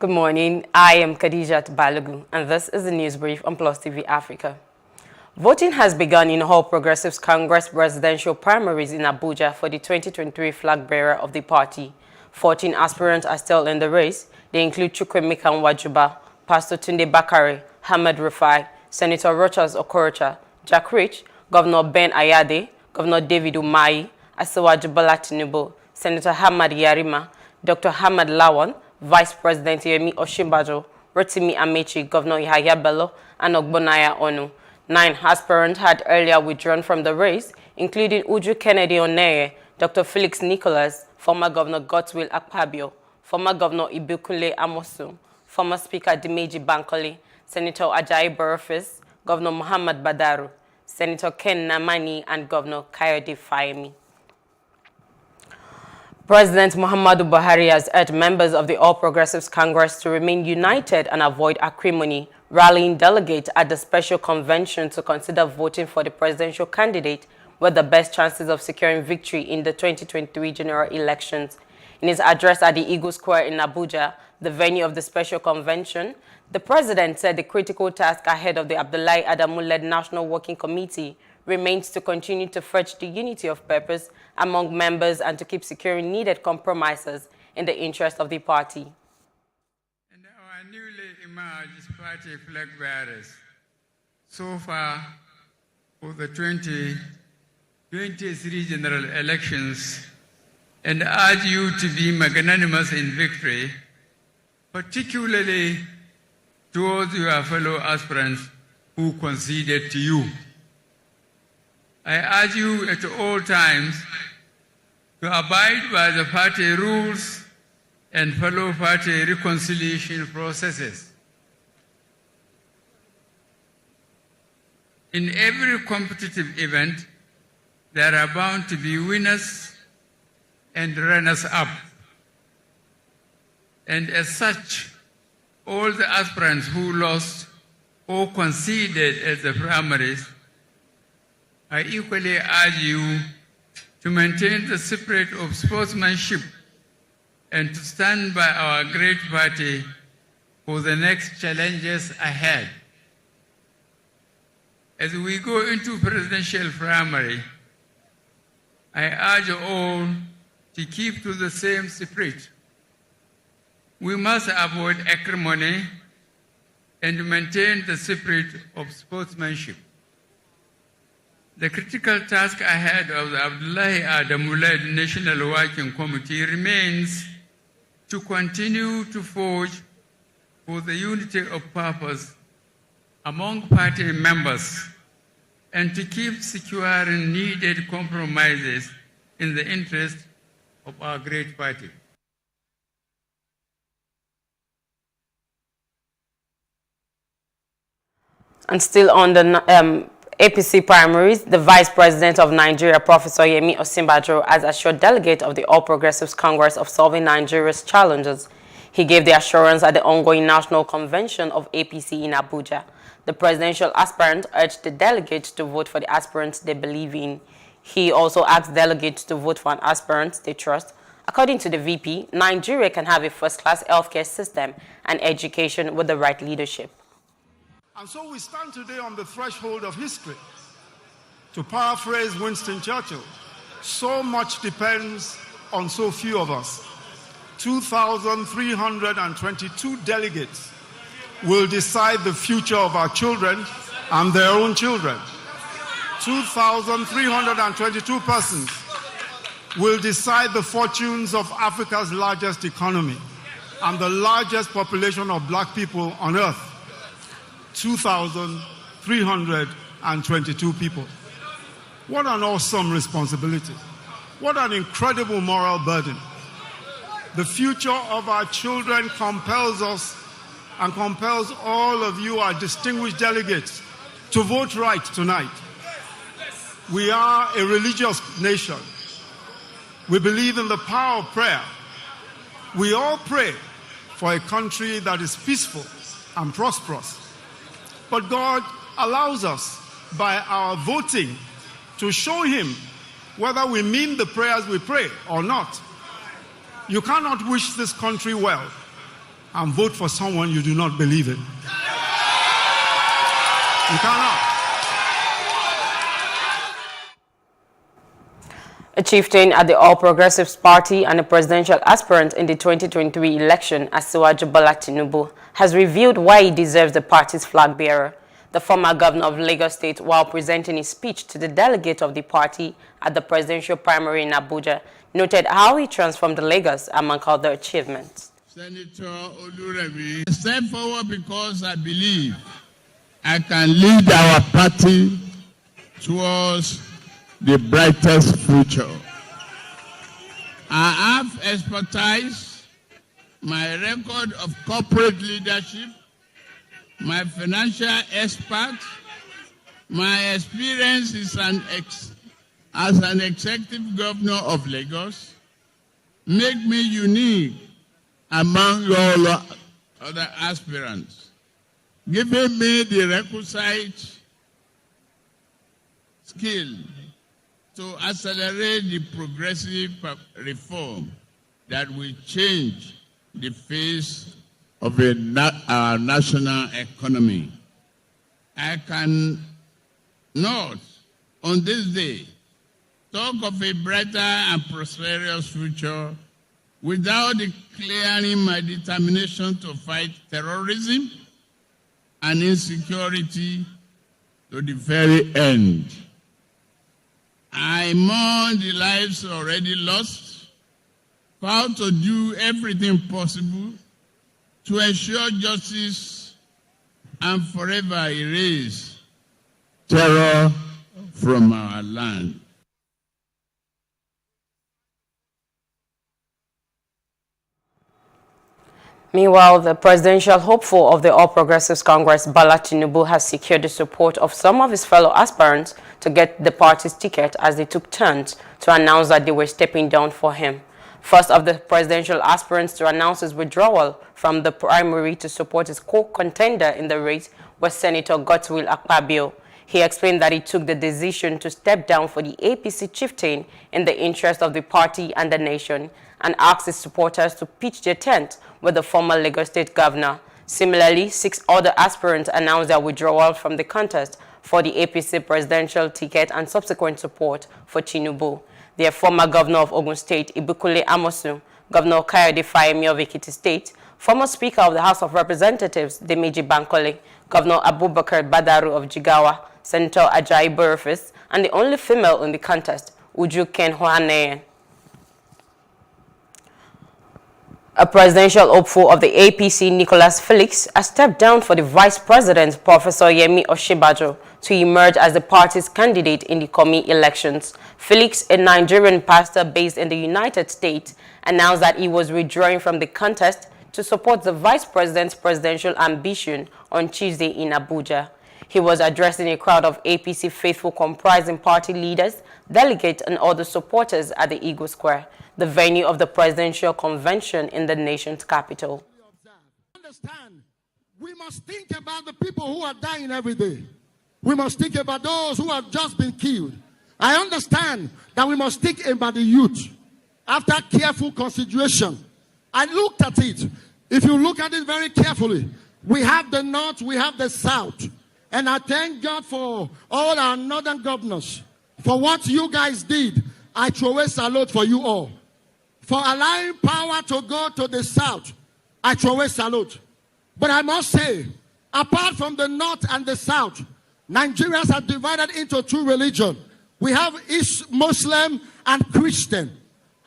Speaker 14: Good morning. I am Khadijat Balogun, and this is the news brief on Plus TV Africa. Voting has begun in All Progressives Congress presidential primaries in Abuja for the 2023 flag bearer of the party. 14 aspirants are still in the race. They include Chukwemeka Nwajuba, Pastor Tunde Bakare, Hamad Rufai, Senator Rochas Okorocha, Jack Rich, Governor Ben Ayade, Governor David Umahi, Asiwaju Bola Tinubu, Senator Hamad Yarima, Dr. Hamad Lawan, Vice President Yemi Osinbajo, Rotimi Amechi, Governor Yahaya Bello, and Ogbonaya Onu. 9 aspirants had earlier withdrawn from the race, including Uju Kennedy Oneye, Dr. Felix Nicholas, former Governor Godswill Akpabio, former Governor Ibikunle Amosu, former Speaker Dimeji Bankole, Senator Ajayi Boniface, Governor Muhammad Badaru, Senator Ken Namani, and Governor Kayode Fayemi. President Muhammadu Buhari has urged members of the All Progressives Congress to remain united and avoid acrimony, rallying delegates at the special convention to consider voting for the presidential candidate with the best chances of securing victory in the 2023 general elections. In his address at the Eagle Square in Abuja, the venue of the special convention, the president said the critical task ahead of the Abdullahi Adamu-led National Working Committee remains to continue to forge the unity of purpose among members and to keep securing needed compromises in the interest of the party.
Speaker 2: And our newly emerged party flag bearers, so far for the 2023 general elections, and urge you to be magnanimous in victory, particularly towards your fellow aspirants who conceded to you. I urge you at all times to abide by the party rules and follow party reconciliation processes. In every competitive event, there are bound to be winners and runners-up. And as such, all the aspirants who lost or conceded at the primaries, I equally urge you to maintain the spirit of sportsmanship and to stand by our great party for the next challenges ahead. As we go into presidential primary, I urge all to keep to the same spirit. We must avoid acrimony and maintain the spirit of sportsmanship. The critical task ahead of the Abdullahi Adamu-led National Working Committee remains to continue to forge for the unity of purpose among party members and to keep securing needed compromises in the interest of our great party.
Speaker 14: And still on the APC primaries, the Vice President of Nigeria, Professor Yemi Osinbajo, has assured delegates of the All Progressives Congress of solving Nigeria's challenges. He gave the assurance at the ongoing National Convention of APC in Abuja. The presidential aspirant urged the delegates to vote for the aspirants they believe in. He also asked delegates to vote for an aspirant they trust. According to the VP, Nigeria can have a first-class healthcare system and education with the right leadership.
Speaker 10: And so we stand today on the threshold of history. To paraphrase Winston Churchill, so much depends on so few of us. 2,322 delegates will decide the future of our children and their own children. 2,322 persons will decide the fortunes of Africa's largest economy and the largest population of black people on earth. 2,322 people. What an awesome responsibility. What an incredible moral burden. The future of our children compels us and compels all of you, our distinguished delegates, to vote right tonight. We are a religious nation. We believe in the power of prayer. We all pray for a country that is peaceful and prosperous. But God allows us, by our voting, to show Him whether we mean the prayers we pray or not. You cannot wish this country well and vote for someone you do not believe in. You cannot.
Speaker 14: A chieftain at the All Progressives Party and a presidential aspirant in the 2023 election, Asiwaju Bola Tinubu, has revealed why he deserves the party's flag bearer. The former governor of Lagos State, while presenting his speech to the delegate of the party at the presidential primary in Abuja, noted how he transformed Lagos among other achievements.
Speaker 2: Senator Oluremi, I step forward because I believe I can lead our party towards the brightest future. I have expertise, my record of corporate leadership, my financial expert, my experience as an executive governor of Lagos make me unique among all other aspirants, giving me the requisite skill to accelerate the progressive reform that will change the face of our national economy. I can not, on this day, talk of a brighter and prosperous future without declaring my determination to fight terrorism and insecurity to the very end. I mourn the lives already lost, proud to do everything possible to ensure justice and forever erase terror from our land.
Speaker 14: Meanwhile, the presidential hopeful of the All Progressives Congress, Bola Tinubu, has secured the support of some of his fellow aspirants to get the party's ticket as they took turns to announce that they were stepping down for him. First of the presidential aspirants to announce his withdrawal from the primary to support his co-contender in the race was Senator Godswill Akpabio. He explained that he took the decision to step down for the APC chieftain in the interest of the party and the nation, and asked his supporters to pitch their tent with the former Lagos State governor. Similarly, 6 other aspirants announced their withdrawal from the contest for the APC presidential ticket and subsequent support for Tinubu. Their former governor of Ogun State, Ibukule Amosun, Governor Kayode Fayemi of Ekiti State, former Speaker of the House of Representatives, Demeji Bankole, Governor Abubakar Badaru of Jigawa, Senator Ajayi Burfis, and the only female in the contest, Uju Ken Hoaneyen. A presidential hopeful of the APC, Nicholas Felix, has stepped down for the vice president, Professor Yemi Osinbajo, to emerge as the party's candidate in the coming elections. Felix, a Nigerian pastor based in the United States, announced that he was withdrawing from the contest to support the vice president's presidential ambition on Tuesday in Abuja. He was addressing a crowd of APC faithful comprising party leaders, delegates, and other supporters at the Eagle Square, the venue of the presidential convention in the nation's capital.
Speaker 15: Understand, we must think about the people who are dying every day. We must think about those who have just been killed. I understand that we must think about the youth. After careful consideration, I looked at it. If you look at it very carefully, we have the North, we have the South. And I thank God for all our northern governors. For what you guys did, I throw a salute for you all. For allowing power to go to the South, I throw a salute. But I must say, apart from the North and the South, Nigerians are divided into 2 religions. We have East Muslim and Christian.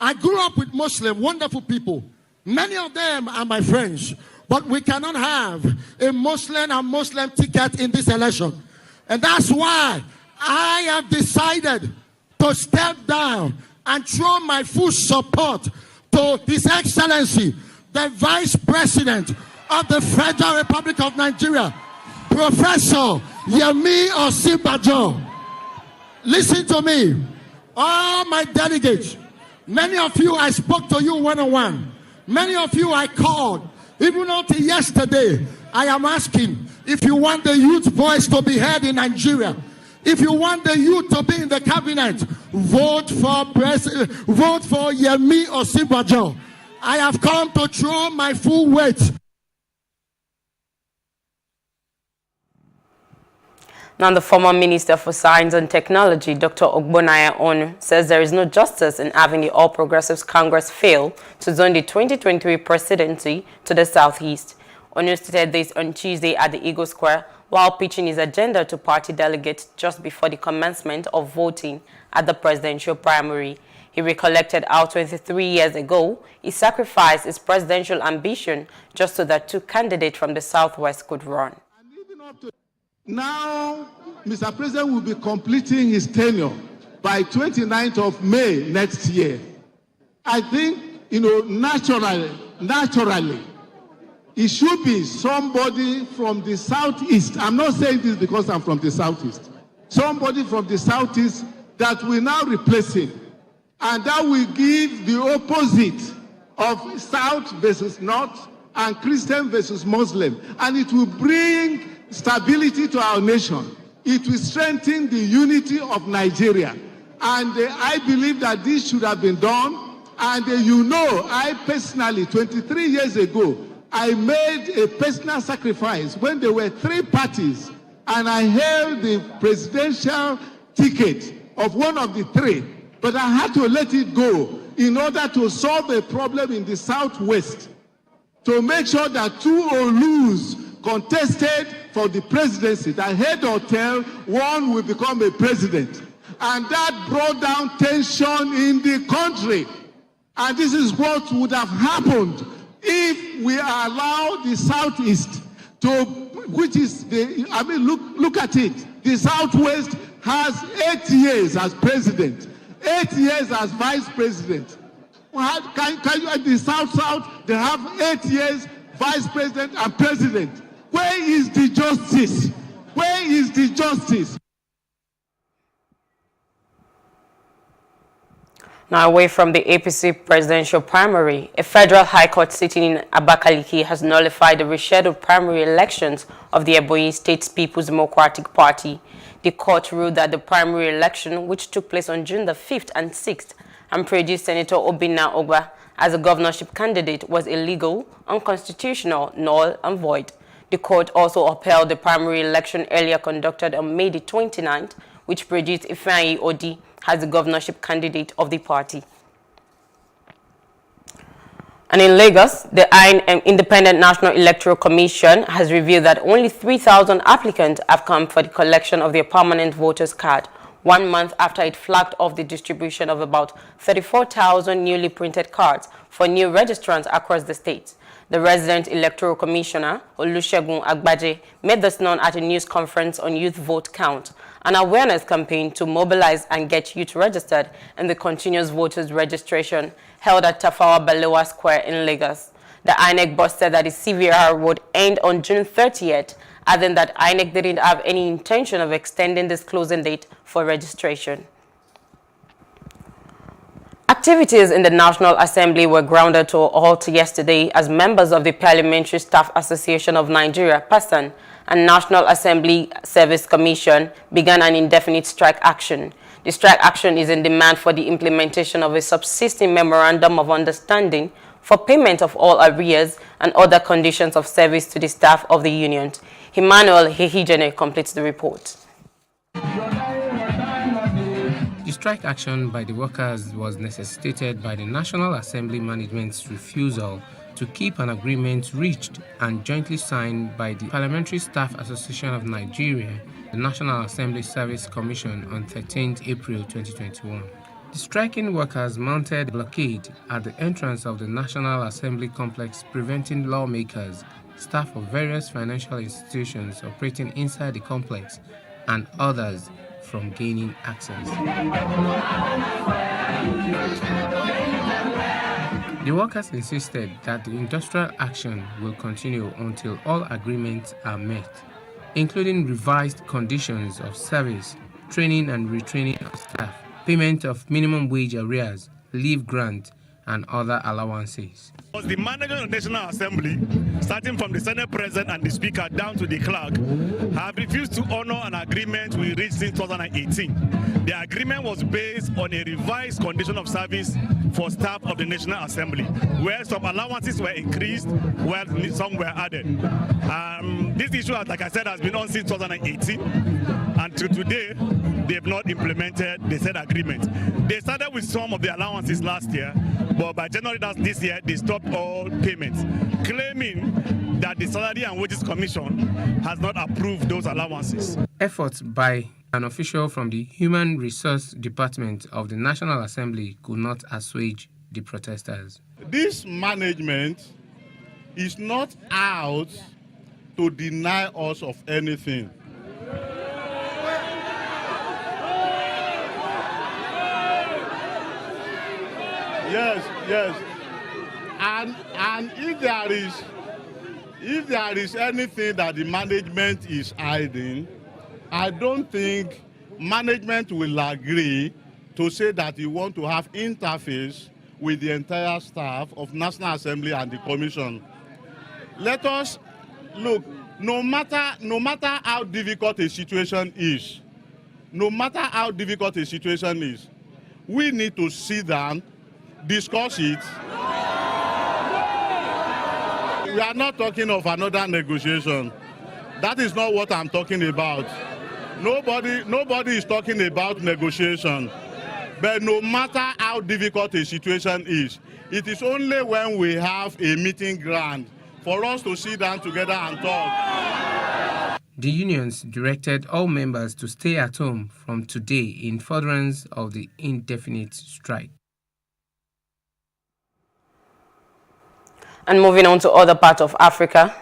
Speaker 15: I grew up with Muslim, wonderful people. Many of them are my friends. But we cannot have a Muslim and Muslim ticket in this election. And that's why I have decided to step down and show my full support to His Excellency, the Vice President of the Federal Republic of Nigeria, Professor Yemi Osinbajo. Listen to me, all my delegates, many of you I spoke to you one-on-one, many of you I called, even until yesterday. I am asking, if you want the youth voice to be heard in Nigeria, if you want the youth to be in the cabinet, vote for Yemi Osinbajo. I have come to throw my full weight
Speaker 14: Now, the former Minister for Science and Technology, Dr. Ogbonaya Onu, says there is no justice in having the All Progressives Congress fail to zone the 2023 presidency to the southeast. Onu stated this on Tuesday at the Eagle Square while pitching his agenda to party delegates just before the commencement of voting at the presidential primary. He recollected how 23 years ago, he sacrificed his presidential ambition just so that two candidates from the southwest could run.
Speaker 15: Now, Mr. President will be completing his tenure by 29th of May next year. I think, naturally, it should be somebody from the southeast. I'm not saying this because I'm from the southeast. Somebody from the southeast that will now replace him. And that will give the opposite of South versus North and Christian versus Muslim. And it will bring stability to our nation. It will strengthen the unity of Nigeria. And I believe that this should have been done. And I personally, 23 years ago, I made a personal sacrifice when there were three parties and I held the presidential ticket of one of the three. But I had to let it go in order to solve a problem in the southwest, to make sure that two Olus contested for the presidency. That head or tail, one will become a president. And that brought down tension in the country. And this is what would have happened if we allow the southeast to, which is look at it. The southwest has 8 years as president, 8 years as vice president. Can you, at the South, they have 8 years vice president and president. Where is the justice? Where is the justice?
Speaker 14: Now, away from the APC presidential primary, a federal high court sitting in Abakaliki has nullified the rescheduled primary elections of the Ebonyi State People's Democratic Party. The court ruled that the primary election, which took place on June the 5th and 6th, and produced Senator Obinna Ogba as a governorship candidate, was illegal, unconstitutional, null and void. The court also upheld the primary election earlier conducted on May the 29th, which produced Ifeanyi Odi as the governorship candidate of the party. And in Lagos, the Independent National Electoral Commission has revealed that only 3,000 applicants have come for the collection of their permanent voters card, 1 month after it flagged off the distribution of about 34,000 newly printed cards for new registrants across the state. The resident electoral commissioner, Olusegun Agbaje, made this known at a news conference on youth vote count, an awareness campaign to mobilize and get youth registered in the continuous voters registration held at Tafawa Balewa Square in Lagos. The INEC boss said that the CVR would end on June 30th, adding that INEC didn't have any intention of extending this closing date for registration. Activities in the National Assembly were grounded to a halt yesterday as members of the Parliamentary Staff Association of Nigeria, PASAN, and National Assembly Service Commission began an indefinite strike action. The strike action is in demand for the implementation of a subsisting memorandum of understanding for payment of all arrears and other conditions of service to the staff of the union. Emmanuel Hehijene completes the report.
Speaker 16: The strike action by the workers was necessitated by the National Assembly management's refusal to keep an agreement reached and jointly signed by the Parliamentary Staff Association of Nigeria, the National Assembly Service Commission on 13th April 2021. The striking workers mounted a blockade at the entrance of the National Assembly complex, preventing lawmakers, staff of various financial institutions operating inside the complex, and others from gaining access. The workers insisted that the industrial action will continue until all agreements are met, including revised conditions of service, training and retraining of staff, payment of minimum wage arrears, leave grant, and other allowances.
Speaker 17: The manager of the National Assembly, starting from the Senate President and the Speaker down to the clerk, have refused to honor an agreement we reached in 2018. The agreement was based on a revised condition of service for staff of the National Assembly, where some allowances were increased, while some were added. This issue, like I said, has been on since 2018. Until today, they've not implemented the said agreement. They started with some of the allowances last year, but by January this year, they stopped all payments, claiming that the Salary and Wages Commission has not approved those allowances.
Speaker 16: Efforts by an official from the Human Resource Department of the National Assembly could not assuage the protesters.
Speaker 7: This management is not out to deny us of anything. Yes. And if there is anything that the management is hiding, I don't think management will agree to say that you want to have interface with the entire staff of National Assembly and the Commission. Let us look, no matter how difficult a situation is, we need to sit down, discuss it. We are not talking of another negotiation. That is not what I'm talking about. Nobody is talking about negotiation. But no matter how difficult a situation is, it is only when we have a meeting ground for us to sit down together and talk.
Speaker 16: The unions directed all members to stay at home from today in furtherance of the indefinite strike.
Speaker 14: And moving on to other parts of Africa,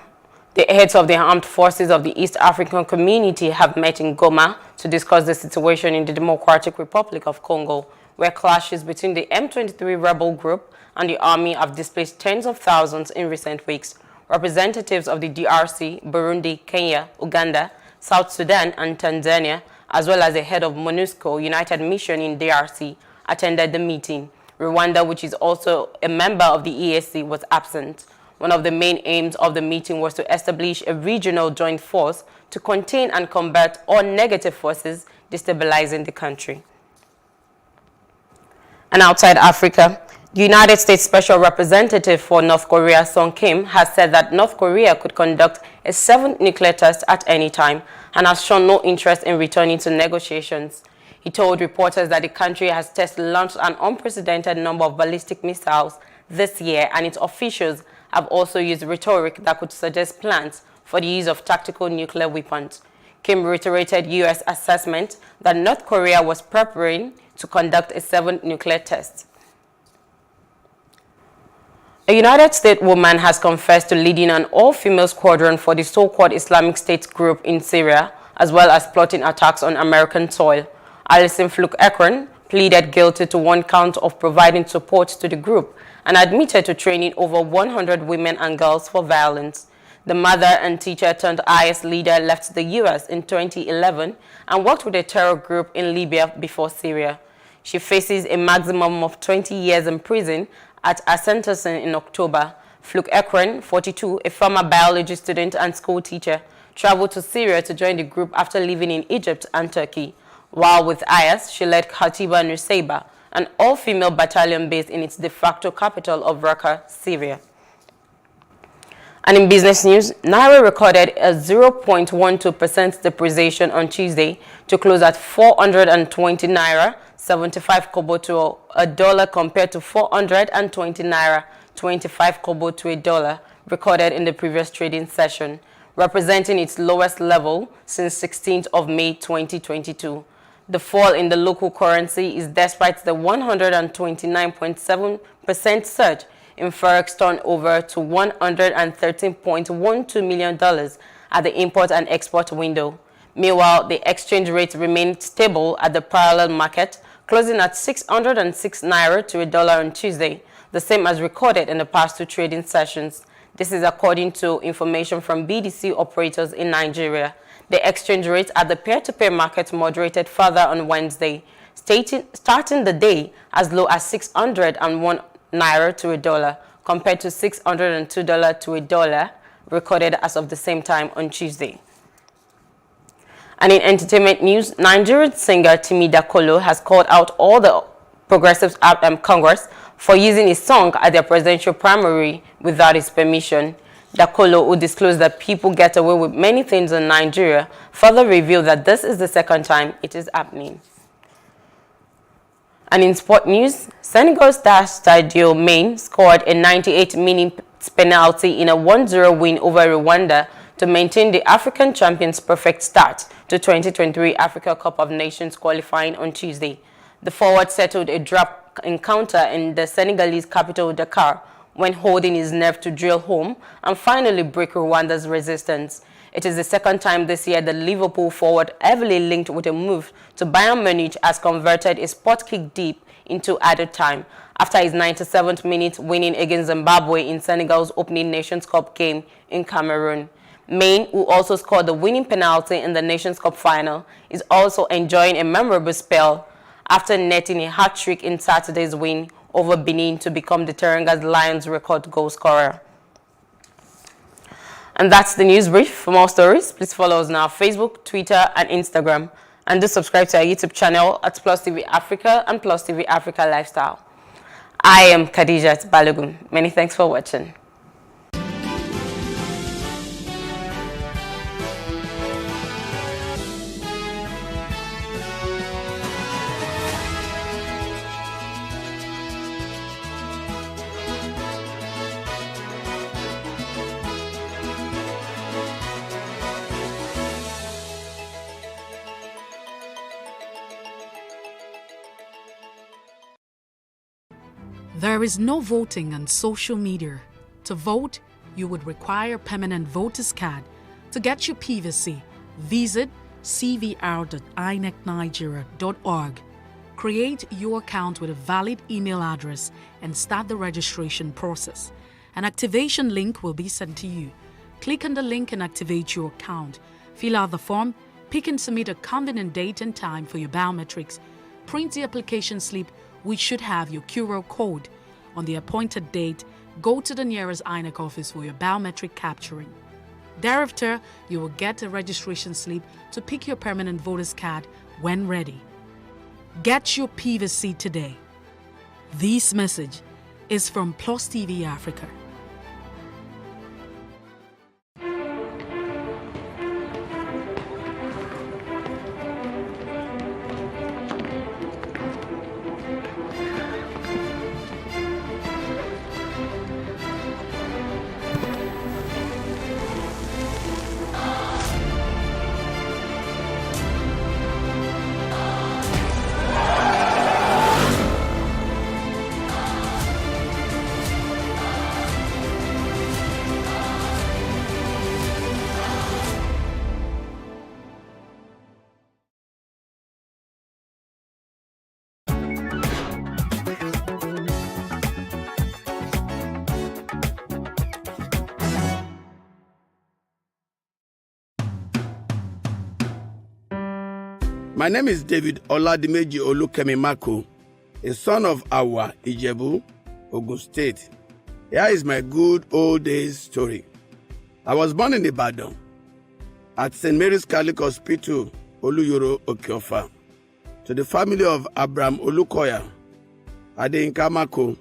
Speaker 14: the heads of the armed forces of the East African Community have met in Goma to discuss the situation in the Democratic Republic of Congo, where clashes between the M23 rebel group and the army have displaced tens of thousands in recent weeks. Representatives of the DRC, Burundi, Kenya, Uganda, South Sudan, and Tanzania, as well as the head of MONUSCO United Mission in DRC, attended the meeting. Rwanda, which is also a member of the EAC, was absent. One of the main aims of the meeting was to establish a regional joint force to contain and combat all negative forces destabilizing the country. And outside Africa, the United States Special Representative for North Korea, Song Kim, has said that North Korea could conduct a 7th nuclear test at any time and has shown no interest in returning to negotiations. He told reporters that the country has launched an unprecedented number of ballistic missiles this year, and its officials have also used rhetoric that could suggest plans for the use of tactical nuclear weapons. Kim reiterated U.S. assessment that North Korea was preparing to conduct a 7th nuclear test. A United States woman has confessed to leading an all-female squadron for the so-called Islamic State group in Syria, as well as plotting attacks on American soil. Alison Fluke-Ekron pleaded guilty to one count of providing support to the group and admitted to training over 100 women and girls for violence. The mother and teacher turned IS leader left the U.S. in 2011 and worked with a terror group in Libya before Syria. She faces a maximum of 20 years in prison at her sentencing in October. Fluke-Ekron, 42, a former biology student and school teacher, traveled to Syria to join the group after living in Egypt and Turkey. While with IS, she led Katiba Nusayba, an all-female battalion based in its de facto capital of Raqqa, Syria. And in business news, Naira recorded a 0.12% depreciation on Tuesday to close at 420 Naira 75 kobo to a dollar compared to 420 Naira 25 kobo to a dollar recorded in the previous trading session, representing its lowest level since 16th of May 2022. The fall in the local currency is despite the 129.7% surge in forex turnover to $113.12 million at the import and export window. Meanwhile, the exchange rate remained stable at the parallel market, closing at 606 Naira to a dollar on Tuesday, the same as recorded in the past two trading sessions. This is according to information from BDC operators in Nigeria. The exchange rate at the peer-to-peer market moderated further on Wednesday, starting the day as low as 601 Naira to a dollar, compared to $602 to a dollar recorded as of the same time on Tuesday. And in entertainment news, Nigerian singer Timi Dakolo has called out all the Progressive Congress for using his song at their presidential primary without his permission. Dakolo, who disclosed that people get away with many things in Nigeria, further revealed that this is the second time it is happening. And in sport news, Senegal star Sadio Mane scored a 98-minute penalty in a 1-0 win over Rwanda to maintain the African champions' perfect start to 2023 Africa Cup of Nations qualifying on Tuesday. The forward settled a drop encounter in the Senegalese capital Dakar when holding his nerve to drill home and finally break Rwanda's resistance. It is the second time this year the Liverpool forward, heavily linked with a move to Bayern Munich, has converted a spot kick deep into added time after his 97th minute winning against Zimbabwe in Senegal's opening Nations Cup game in Cameroon. Mane, who also scored the winning penalty in the Nations Cup final, is also enjoying a memorable spell after netting a hat-trick in Saturday's win over Benin to become the Terenga's Lions record goal scorer. And that's the news brief. For more stories, please follow us now on Facebook, Twitter, and Instagram. And do subscribe to our YouTube channel at Plus TV Africa and Plus TV Africa Lifestyle. I am Khadijat Balogun. Many thanks for watching.
Speaker 13: There is no voting on social media. To vote, you would require a permanent voter's card. To get your PVC, visit cvr.inecnigeria.org. Create your account with a valid email address and start the registration process. An activation link will be sent to you. Click on the link and activate your account. Fill out the form, pick and submit a convenient date and time for your biometrics. Print the application slip, which should have your QR code. On the appointed date, go to the nearest INEC office for your biometric capturing. Thereafter, you will get a registration slip to pick your permanent voter's card when ready. Get your PVC today. This message is from Plus TV Africa.
Speaker 1: My name is David Oladimeji Olukemimako, a son of Awa Ijebu, Ogun State. Here is my good old days story. I was born in Ibadan at St. Mary's Catholic Hospital, Oluyoro, Okiofa, to the family of Abraham Olukoya, Adeinkamako,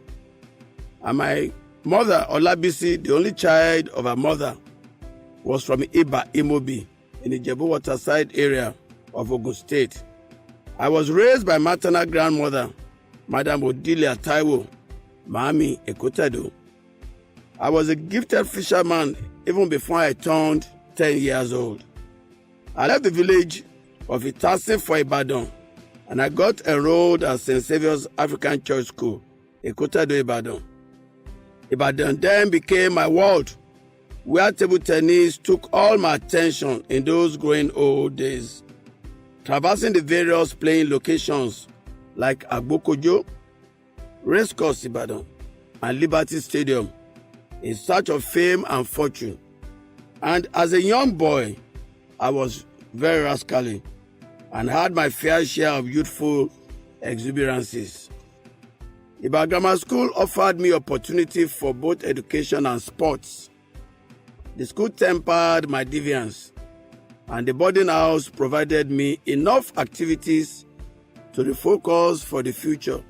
Speaker 1: and my mother, Olabisi, the only child of her mother, was from Iba Imobi in the Ijebu Waterside area of Ogun State. I was raised by maternal grandmother, Madam Odilia Taiwo, Mami Ekotado. I was a gifted fisherman even before I turned 10 years old. I left the village of Itasin for Ibadan, and I got enrolled at St. Saviour's African Church School, Ekotado, Ibadan. Ibadan then became my world, where table tennis took all my attention in those growing old days. Traversing the various playing locations like Agbokojo, Racecourse Ibadan, and Liberty Stadium in search of fame and fortune. And as a young boy, I was very rascally and had my fair share of youthful exuberances. Ibadan Grammar School offered me opportunity for both education and sports. The school tempered my deviance, and the boarding house provided me enough activities to refocus for the future.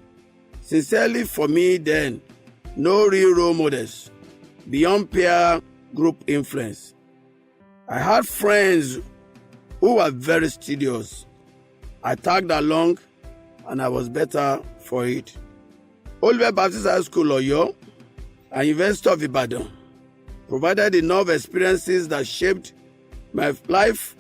Speaker 1: Sincerely, for me then, no real role models beyond peer
Speaker 8: group influence. I had friends who were very studious. I tagged along and I was better for it. Oliver Baptist High School, Oyo, and University of Ibadan provided enough experiences that shaped my life